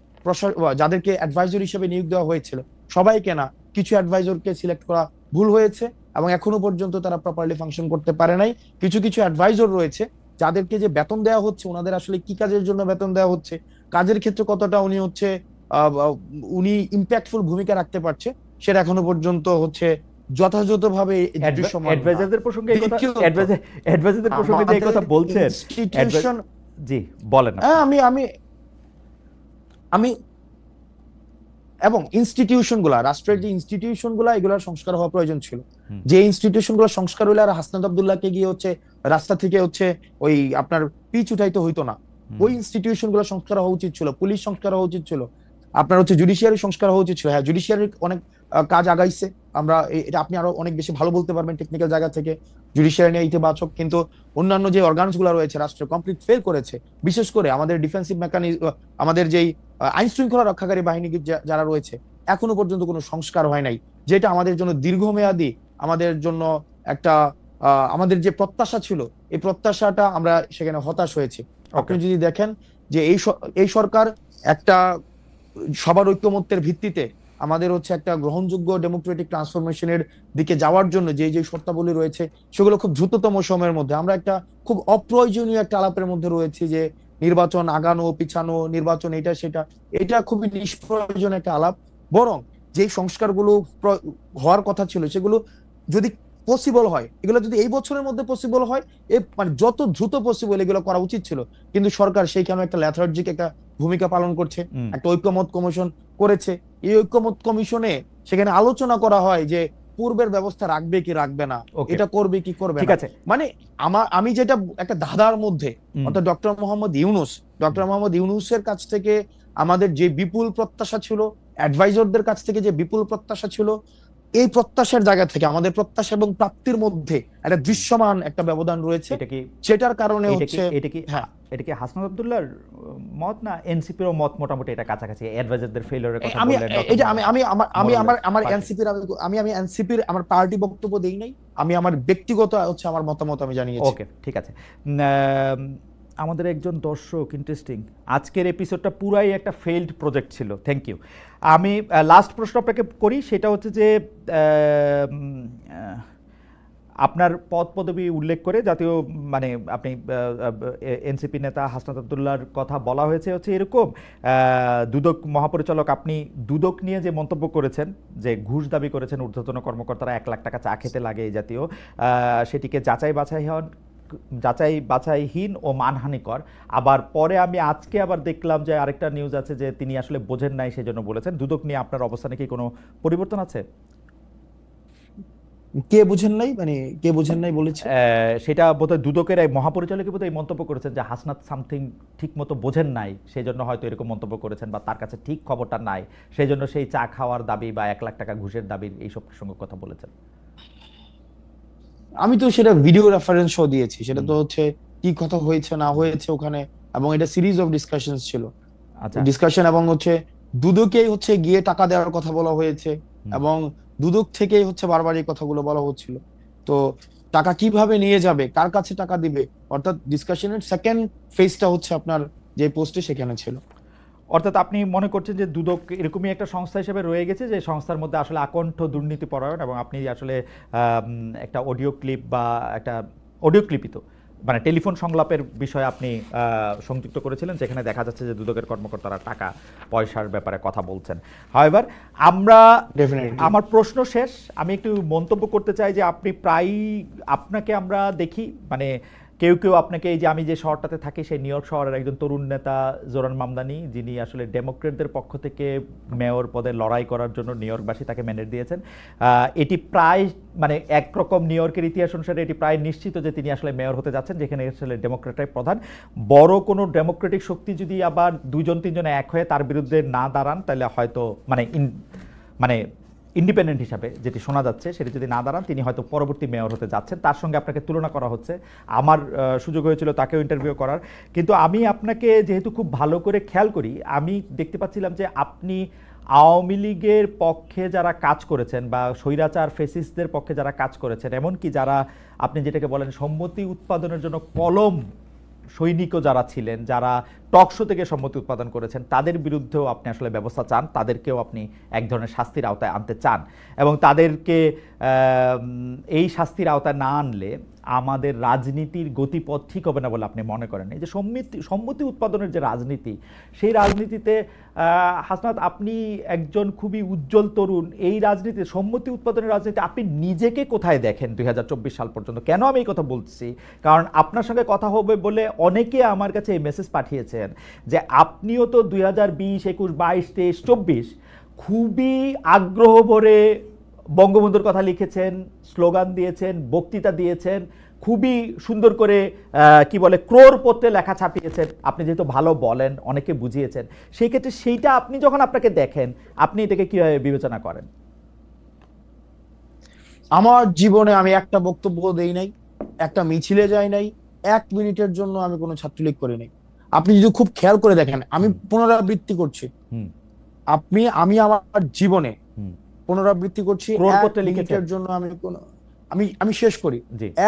যাদেরকে অ্যাডভাইজার হিসেবে নিয়োগ দেওয়া হয়েছিল সবাইকে না, কিছু অ্যাডভাইজারকে সিলেক্ট করা ভুল হয়েছে, এবং এখনো পর্যন্ত তারা প্রপারলি ফাংশন করতে পারে নাই। কিছু অ্যাডভাইজার রয়েছে যাদেরকে যে বেতন দেওয়া হচ্ছে, ওনাদের আসলে কি কাজের জন্য বেতন দেওয়া হচ্ছে, কাজের ক্ষেত্রে কতটা উনি ইম্প্যাক্টফুল ভূমিকা রাখতে পারছে, সেটা এখনো পর্যন্ত হচ্ছে যথাযথভাবে অ্যাডভাইজারদের প্রসঙ্গে যে কথা বলছেন, জি বলেন। আমি এবং ইনস্টিটিউশনগুলা, রাষ্ট্রের যে ইনস্টিটিউশনগুলা, এগুলোর সংস্কার হওয়া প্রয়োজন ছিল। যে ইনস্টিটিউশনগুলো সংস্কার হইলে আর হাসনাত আব্দুল্লাহকে গিয়ে হচ্ছে রাস্তা থেকে হচ্ছে ওই আপনার পিচ উঠাইতে হইতো না। ওই ইনস্টিটিউশনগুলো সংস্কার হওয়া উচিত ছিল, পুলিশ সংস্কার হওয়া উচিত ছিল, আপনার হচ্ছে জুডিশিয়ারি সংস্কার হওয়া উচিত ছিল। হ্যাঁ, জুডিশিয়ারির অনেক কাজ আগাইছে, আমরা এটা আপনি আরো অনেক বেশি ভালো বলতে পারবেন টেকনিক্যাল জায়গা থেকে, জুডিশিয়ারি নিয়ে ইতিবাচক, কিন্তু অন্যান্য যে অর্গানস গুলো রয়েছে রাষ্ট্রে কমপ্লিট ফেল করেছে। বিশেষ করে আমাদের ডিফেন্সিভ মেকানিজম, আমাদের যেই আইন শৃঙ্খলা রক্ষাকারী বাহিনী যারা রয়েছে, এখনো পর্যন্ত কোনো সংস্কার হয় নাই, যেটা আমাদের জন্য দীর্ঘমেয়াদী, আমাদের জন্য একটা আমাদের যে প্রত্যাশা ছিল, এই প্রত্যাশাটা আমরা সেখানে হতাশ হয়েছি। আপনি যদি দেখেন যে এই সরকার একটা সবার ঐক্যমত্যের ভিত্তিতে আমাদের হচ্ছে একটা গ্রহণযোগ্য ডেমোক্রেটিক ট্রান্সফরমেশনের দিকে যাওয়ার জন্য যে যে শর্তাবলী রয়েছে সেগুলো খুব দ্রুততম সময়ের মধ্যে, আমরা একটা খুব অপ্রয়োজনীয় একটা আলাপের মধ্যে রয়েছি যে নির্বাচন আগানো পিছানো, নির্বাচন এটা সেটা, এটা খুবই নিষ্প্রয়োজন একটা আলাপ। বরং যে সংস্কারগুলো হওয়ার কথা ছিল সেগুলো যদি পসিবল হয়, এগুলো যদি এই বছরের মধ্যে পসিবল হয়, মানে যত দ্রুত পসিবল এগুলো করা উচিত ছিল, কিন্তু সরকার সেইখানে একটা ল্যাথার্জিক একটা ভূমিকা পালন করছে। একটা ঐক্যমত কমিশন করেছে, এই ঐক্যমত কমিশনে সেখানে আলোচনা করা হয় যে পূর্বের ব্যবস্থা রাখবে কি রাখবে না, এটা করবে কি করবে না। মানে আমি যেটা একটা ধাঁধার মধ্যে, অর্থাৎ ডক্টর মোহাম্মদ ইউনূসের কাছ থেকে আমাদের যে বিপুল প্রত্যাশা ছিল, অ্যাডভাইজরদের কাছ থেকে যে বিপুল প্রত্যাশা ছিল, এই প্রত্যাশার জায়গা থেকে আমাদের প্রত্যাশা এবং প্রাপ্তির মধ্যে একটা দৃশ্যমান একটা ব্যবধান রয়েছে। সেটার কারণে হচ্ছে এটা কি হাসনাত আব্দুল্লাহর মত না এনসিপির মত মোটামুটি এটা কাছাকাছি, অ্যাডভাইজারদের ফেলিওরের কথা বললেন? আমি এনসিপির আমার পার্টি বক্তব্য দেই নাই, আমি আমার ব্যক্তিগত হচ্ছে আমার মতামত আমি জানিয়েছি। ওকে, ঠিক আছে। আমাদের একজন দর্শক, ইন্টারেস্টিং, আজকের এপিসোডটা পুরাই একটা ফেইল্ড প্রজেক্ট ছিল, থ্যাংক ইউ। আমি লাস্ট প্রশ্ন আপনাকে করি, সেটা হচ্ছে যে আপনার পদ পদবি উল্লেখ করে জাতীয় মানে আপনি এনসিপি নেতা হাসনাত আব্দুল্লাহর কথা বলা হয়েছে হচ্ছে এরকম, দুদক মহাপরিচালক, আপনি দুদক নিয়ে যে মন্তব্য করেছেন যে ঘুষ দাবি করেছেন ঊর্ধ্বতন কর্মকর্তারা 1 লাখ টাকা চা খেতে লাগে এই জাতীয়, সেটিকে যাচাই বাছাইহীন ও মানহানিকর। আবার পরে আমি আজকে আবার দেখলাম যে আরেকটা নিউজ আছে যে তিনি আসলে বোঝেন নাই, সেজন্য বলেছেন। দুদক নিয়ে আপনার অবস্থানে কি কোনো পরিবর্তন আছে? কে বুঝেন নাই, মানে কে বুঝেন নাই বলেছে? সেটা বোধহয় দুদকের মহাপরিচালক বোধহয় এই মন্তব্য করেছেন যে হাসনাত সামথিং ঠিক মতো বোঝেন নাই, সেই জন্য হয়তো এরকম মন্তব্য করেছেন, বা তার কাছে ঠিক খবরটা নাই, সেই জন্য সেই চা খাওয়ার দাবি বা 1 লাখ টাকা ঘুষের দাবির এইসব প্রসঙ্গে কথা বলেছেন। আমি তো সেটা ভিডিও রেফারেন্স শো দিয়েছি, সেটা তো হচ্ছে কি কথা হয়েছে না হয়েছে ওখানে, এবং এটা সিরিজ অফ ডিসকাশন ছিল। আচ্ছা, ডিসকাশন এবং হচ্ছে দুদকেই হচ্ছে গিয়ে টাকা দেওয়ার কথা বলা হয়েছে, এবং দুদক থেকেই হচ্ছে বারবার এই কথাগুলো বলা হচ্ছিল। তো টাকা কিভাবে নিয়ে যাবে, কার কাছে টাকা দিবে, অর্থাৎ ডিসকাশনের সেকেন্ড ফেজটা হচ্ছে আপনার যে পোস্টে সেখানে ছিল। অর্থাৎ আপনি মনে করছেন যে দুদক এরকমই একটা সংস্থা হিসেবে রয়ে গেছে, যে সংস্থার মধ্যে আসলে আকণ্ঠ দুর্নীতি পরায়ণ, এবং আপনি আসলে একটা অডিও ক্লিপ বা একটা অডিও ক্লিপিত মানে টেলিফোন সংলাপের বিষয়ে আপনি সংযুক্ত করেছিলেন, যেখানে দেখা যাচ্ছে যে দুদকের কর্মকর্তারা টাকা পয়সার ব্যাপারে কথা বলছেন। হাওয়েভার আমার প্রশ্ন শেষ, আমি একটু মন্তব্য করতে চাই যে আপনি আপনাকে আমরা দেখি, মানে কেউ কেউ আপনাকে, এই যে আমি যে শহরটাতে থাকি সেই নিউ ইয়র্ক শহরের একজন তরুণ নেতা জোরান মামদানি, যিনি আসলে ডেমোক্রেটদের পক্ষ থেকে মেয়র পদে লড়াই করার জন্য নিউ ইয়র্কবাসী তাকে ম্যান্ডেট দিয়েছেন। এটি প্রায় মানে একরকম নিউ ইয়র্কের ইতিহাস অনুসারে এটি প্রায় নিশ্চিত যে তিনি আসলে মেয়র হতে যাচ্ছেন, যেখানে আসলে ডেমোক্রেটরাই প্রধান। বড় কোনো ডেমোক্রেটিক শক্তি যদি আবার 2-3 এক হয়ে তার বিরুদ্ধে না দাঁড়ান, তাহলে হয়তো মানে ইন্ডিপেন্ডেন্ট হিসাবে যেটি শোনা যাচ্ছে সেটি যদি না দাঁড়ান, তিনি হয়তো পরবর্তী মেয়র হতে যাচ্ছেন। তার সঙ্গে আপনাকে তুলনা করা হচ্ছে, আমার সুযোগ হয়েছিল তাকেও ইন্টারভিউ করার, কিন্তু আমি আপনাকে যেহেতু খুব ভালো করে খেয়াল করি, আমি দেখতে পাচ্ছিলাম যে আপনি আওয়ামী লীগের পক্ষে যারা কাজ করেছেন বা স্বৈরাচার ফেসিস্টদের পক্ষে যারা কাজ করেছেন, এমনকি যারা আপনি যেটাকে বলেন সম্মতি উৎপাদনের জন্য কলম সৈনিকও যারা ছিলেন, যারা টকশো থেকে সম্মতি উৎপাদন করেছেন, তাদের বিরুদ্ধেও আপনি আসলে ব্যবস্থা চান, তাদেরকেও আপনি এক ধরনের শাস্তির আওতায় আনতে চান, এবং তাদেরকে এই শাস্তির আওতায় না আনলে আমাদের রাজনীতির গতিপথ ঠিক হবে না বলে আপনি মনে করেন? এই যে সম্মতি উৎপাদনের যে রাজনীতি, সেই রাজনীতিতে হাসনাত আপনি একজন খুবই উজ্জ্বল তরুণ, এই রাজনীতি সম্মতি উৎপাদনের রাজনীতি আপনি নিজেকে কোথায় দেখেন 2024 সাল পর্যন্ত? কেন আমি এই কথা বলছি, কারণ আপনার সঙ্গে কথা হবে বলে অনেকে আমার কাছে এই মেসেজ পাঠিয়েছেন যে আপনিও তো 2020, 21, 22, 23, 24 খুবই আগ্রহ ভরে বঙ্গবন্ধুর কথা লিখেছেন, স্লোগান দিয়েছেন, বক্তৃতা দিয়েছেন, খুবই সুন্দর করে কি বলে ক্রোড়পত্রে লেখা ছাপিয়েছেন। আপনি যেহেতু ভালো বলেন, অনেকে বুঝিয়েছেন, সেই ক্ষেত্রে সেইটা আপনি যখন আপনাকে দেখেন, আপনি এটাকে কিভাবে বিবেচনা করেন? আমার জীবনে আমি একটা বক্তব্য দেই নাই, একটা মিছিলে যাই নাই, 1 মিনিটের জন্য আমি কোনো ছাত্রলীগ করি নাই। আপনি যদি খুব খেয়াল করে দেখেন, আমি পুনরাবৃত্তি করছি, আমি আমার জীবনে পুনরাবৃত্তি করছি, 1 মিনিটের জন্য আমি শেষ করি,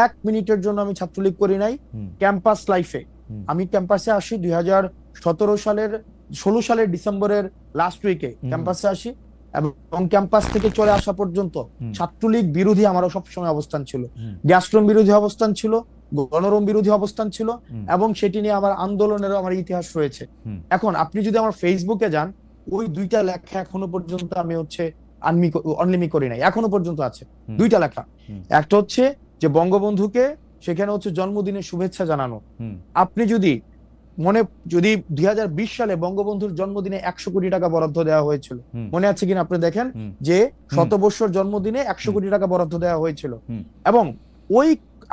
1 মিনিটের জন্য আমি ছাত্রলীগ করি নাই। ক্যাম্পাস লাইফে আমি ক্যাম্পাসে আসি 2016 সালের ডিসেম্বরের লাস্ট উইকে ক্যাম্পাসে আসি, এবং ক্যাম্পাস থেকে চলে আসা পর্যন্ত ছাত্রলীগ বিরোধী আমারও সবসময় অবস্থান ছিল, গ্যাস্ট্রম বিরোধী অবস্থান ছিল, গণরম বিরোধী অবস্থান ছিল, এবং সেটি নিয়ে আমার আন্দোলনেরও আমার ইতিহাস রয়েছে। এখন আপনি যদি আমার ফেসবুকে যান, ওই দুইটা লেখা এখনো পর্যন্ত আমি হচ্ছে অনলিমি করি নাই, এখনো পর্যন্ত আছে দুইটা লেখা। একটা হচ্ছে যে বঙ্গবন্ধুকে সেখানে হচ্ছে জন্মদিনের শুভেচ্ছা জানানো। আপনি যদি 2020 সালে বঙ্গবন্ধুর জন্মদিনে 100 কোটি টাকা বরাদ্দ দেওয়া হয়েছিল, মনে আছে কিনা আপনি দেখেন যে শতবর্ষর জন্মদিনে 100 কোটি টাকা বরাদ্দ দেওয়া হয়েছিল। এবং ওই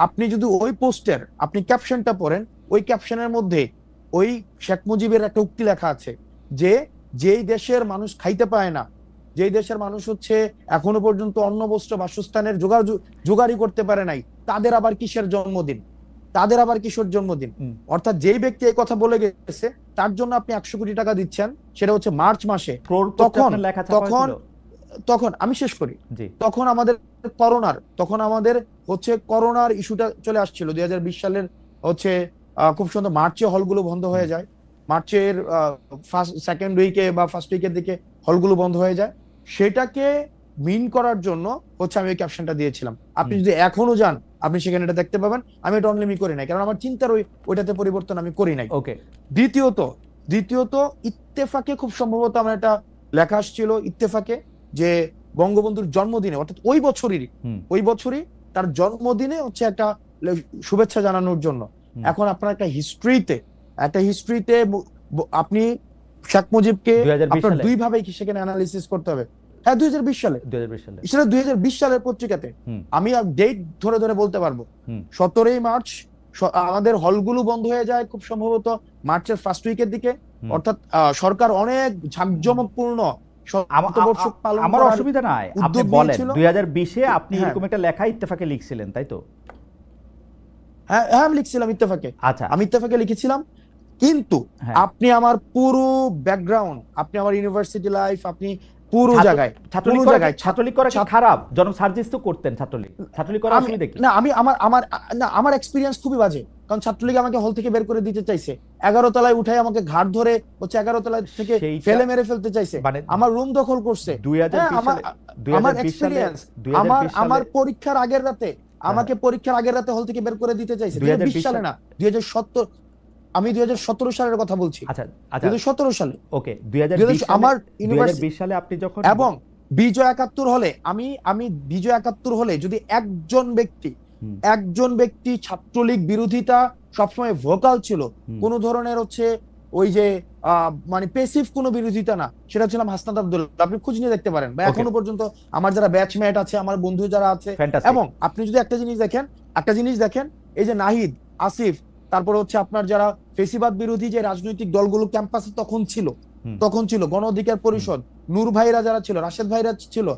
আপনি যদি ওই পোস্টের আপনি ক্যাপশনটা পড়েন, ওই ক্যাপশনের মধ্যে ওই শেখ মুজিবের একটা উক্তি লেখা আছে যে যেই দেশের মানুষ খাইতে পায় না, যেই দেশের মানুষ হচ্ছে এখনো পর্যন্ত অন্ন বস্ত্র বাসস্থানের জোগাড়ই করতে পারে নাই, তাদের আবার কিসের জন্মদিন, তাদের আবার কিশোর জন্মদিন। অর্থাৎ যেই ব্যক্তি এই কথা বলে গেছে তার জন্য আপনি 100 কোটি টাকা দিচ্ছেন, সেটা হচ্ছে মার্চ মাসে। তখন আমি শেষ করি, তখন আমাদের করোনার ইস্যুটা চলে আসছিল 2020 সালের হচ্ছে খুব সুন্দর মার্চে হলগুলো বন্ধ হয়ে যায়, মার্চের সেকেন্ড উইকে বা ফার্স্ট উইকের দিকে হলগুলো বন্ধ হয়ে যায়। সেটাকে মিন করার জন্য হচ্ছে আমি ওই ক্যাপশনটা দিয়েছিলাম। আপনি যদি এখনো যান আপনি সেখানে এটা দেখতে পাবেন। আমি এটা অনলিমি করি নাই, কারণ আমার চিন্তার ওইটাতে পরিবর্তন আমি করি নাই। ওকে। দ্বিতীয়ত ইত্তেফাকে খুব সম্ভবত আমার একটা লেখা আসছিল ইত্তেফাকে যে বঙ্গবন্ধুর জন্মদিনে, অর্থাৎ ওই বছরই তার জন্মদিনে হচ্ছে একটা শুভেচ্ছা জানানোর জন্য। এখন আপনার একটা হিস্ট্রিতে আপনি শেখ মুজিবকে আপনার দুই ভাবে সেখানে অ্যানালিসিস করতে হবে। হ্যাঁ, 2020 সালে, সেটা 2020 সালের পত্রিকাতে আমি ডেট ধরে ধরে বলতে পারবো। 17ই মার্চ আমাদের হলগুলো বন্ধ হয়ে যায় খুব সম্ভবত মার্চের ফার্স্ট উইকের দিকে, অর্থাৎ সরকার অনেক ঝাঁকজমকপূর্ণ আমার অসুবিধা নাই, আপনি বলেন 2020-এ আপনি এরকম একটা লেখা ইত্তেফাকে লিখছিলেন, তাই তো? হ্যাঁ, আমি লিখছিলাম ইত্তেফাকে। আচ্ছা, আমি ইত্তেফাকে লিখেছিলাম, কিন্তু আপনি আমার পুরো ব্যাকগ্রাউন্ড, আপনি আমার ইউনিভার্সিটি লাইফ, আপনি পুরো জায়গায় ছাত্রলীগ করা কি খারাপ? জনাব সার্জিস তো করতেন ছাত্রলীগ করা অসুবিধা কি? না, আমার এক্সপেরিয়েন্স খুবই বাজে, কারণ ছাত্রলীগ আমাকে হল থেকে বের করে দিতে চাইছে, 11 তলায় উঠাই আমাকে ঘাট ধরে হচ্ছে 11 তলায় থেকে ফেলে মেরে ফেলতে চাইছে, আমার রুম দখল করছে। আমার এক্সপেরিয়েন্স, আমার পরীক্ষার আগের রাতে আমাকে হল থেকে বের করে দিতে চাইছে। 2020 সালে না, 2017, আমি 2017 সালের কথা বলছি। আচ্ছা, 2017 সালে। ওকে, 2020 সালে আপনি যখন, এবং বিজয় 71 হলে আমি বিজয় 71 হলে যদি একজন ব্যক্তি ছাত্রলীগ বিরোধিতা সবসময় ভোকাল ছিল, কোন ধরনের হচ্ছে ওই যে মানে পেসিভ কোনো বিরোধিতা না, সেটা ছিলাম হাসনাত আব্দুল্লাহ। আপনি খোঁজ নিয়ে দেখতে পারেন, বা এখনো পর্যন্ত আমার যারা ব্যাচমেট আছে, আমার বন্ধু যারা আছে। এবং আপনি যদি একটা জিনিস দেখেন, এই যে নাহিদ, আসিফ, তারপরে হচ্ছে আপনার যারা ফেসিবাদ বিরোধী যে রাজনৈতিক দলগুলো ক্যাম্পাসে তখন ছিল, গণ অধিকার পরিষদ, নূর ভাইরা যারা ছিল, রাশেদ ভাইরা ছিল,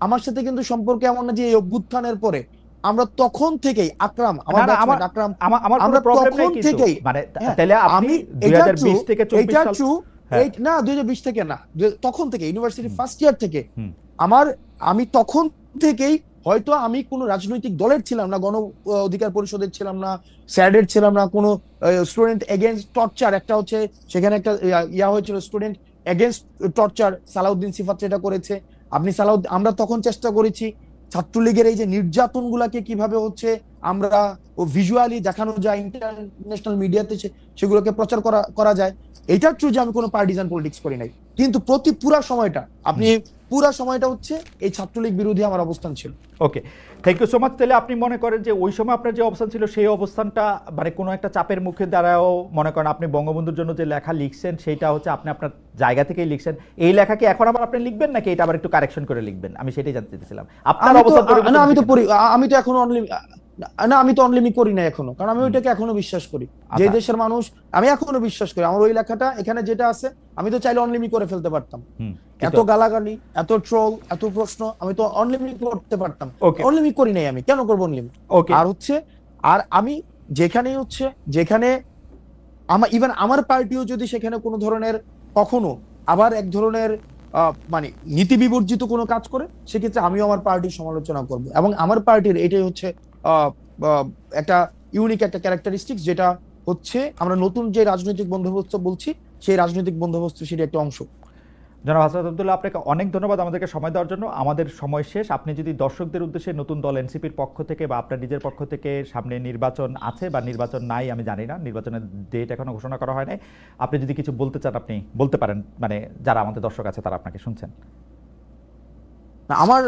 আমার সাথে কিন্তু সম্পর্কে এমন না যে এই অভ্যুত্থানের পরে আমরা তখন থেকেই আকরাম, আমরা তখন থেকেই, আমি 2020 থেকে 24 সাল না, 2020 থেকে না, তখন থেকে ইউনিভার্সিটি ফার্স্ট ইয়ার থেকে আমি তখন থেকেই, হয়তো আমি কোনো রাজনৈতিক দলের ছিলাম না, গণ অধিকার পরিষদের ছিলাম না, স্যাডের ছিলাম না, কোনো স্টুডেন্ট এগেইনস্ট টর্চার, একটা হচ্ছে সেখানে একটা হয়েছিল স্টুডেন্ট এগেইনস্ট টর্চার, সালাউদ্দিন সিফাত এটা করেছে। আমরা তখন চেষ্টা করেছি ছাত্রলীগের এই যে নির্যাতন গুলাকে কিভাবে হচ্ছে আমরা ভিজুয়ালি দেখানো যায়, ইন্টারন্যাশনাল মিডিয়াতে সেগুলোকে প্রচার করা যায়। এটা ট্রু যে আমি কোনো পার্টিজান পলিটিক্স করি নাই, কিন্তু পুরা সময়টা হচ্ছে এই ছাত্রলীগ বিরোধী আমার অবস্থান ছিল। ওকে, থ্যাংক ইউ সো মাচ। তাহলে আপনি মনে করেন যে ওই সময় আপনার যে অবস্থান ছিল, সেই অবস্থানটা মানে কোনো একটা চাপের মুখে দ্বারাও মনে করেন আপনি বঙ্গবন্ধুর জন্য যে লেখা লিখছেন সেটা হচ্ছে আপনি আপনার জায়গা থেকেই লিখছেন। এই লেখাকে এখন আবার আপনি লিখবেন নাকি এটা আবার একটু কারেকশন করে লিখবেন? আমি সেটাই জানতে চাইছিলাম আপনার অবস্থান। আমি তো অনলিমি করি না এখনো, কারণ আমি ওইটাকে এখনো বিশ্বাস করি, যে দেশের মানুষ, আমি এখনো বিশ্বাস করি। আমার ওই লেখাটা এখানে যেটা আছে, আমি তো চাইলে অনলিমি করে ফেলতে পারতাম। এত গালাগালি, এত ট্রোল, এত প্রশ্ন, আমি তো অনলিমি করতে পারতাম। অনলিমি করি নাই, আমি কেন করবো অনলিমি? আর আমি যেখানে ইভেন আমার পার্টিও যদি সেখানে কোনো ধরনের কখনো আবার এক ধরনের মানে নীতি বিবর্জিত কোনো কাজ করে, সেক্ষেত্রে আমিও আমার পার্টির সমালোচনা করব। এবং আমার পার্টির এটাই হচ্ছে একটা ইউনিক একটা ক্যারেক্টারিস্টিক্স, যেটা হচ্ছে আমরা নতুন যে রাজনৈতিক বন্দোবস্ত বলছি, সেই রাজনৈতিক বন্দোবস্ত সেটা একটা অংশ। জনাব হাসনাত আব্দুল্লাহ, আপনাকে অনেক ধন্যবাদ আমাদেরকে সময় দেওয়ার জন্য। আমাদের সময় শেষ। আপনি যদি দর্শকদের উদ্দেশ্যে নতুন দল এনসিপির পক্ষ থেকে বা আপনার নিজের পক্ষ থেকে, সামনে নির্বাচন আছে বা নির্বাচন নাই আমি জানি না, নির্বাচনের ডেট এখনো ঘোষণা করা হয় নাই, আপনি যদি কিছু বলতে চান আপনি বলতে পারেন, মানে যারা আমাদের দর্শক আছে তারা আপনাকে শুনছেন। না, আমার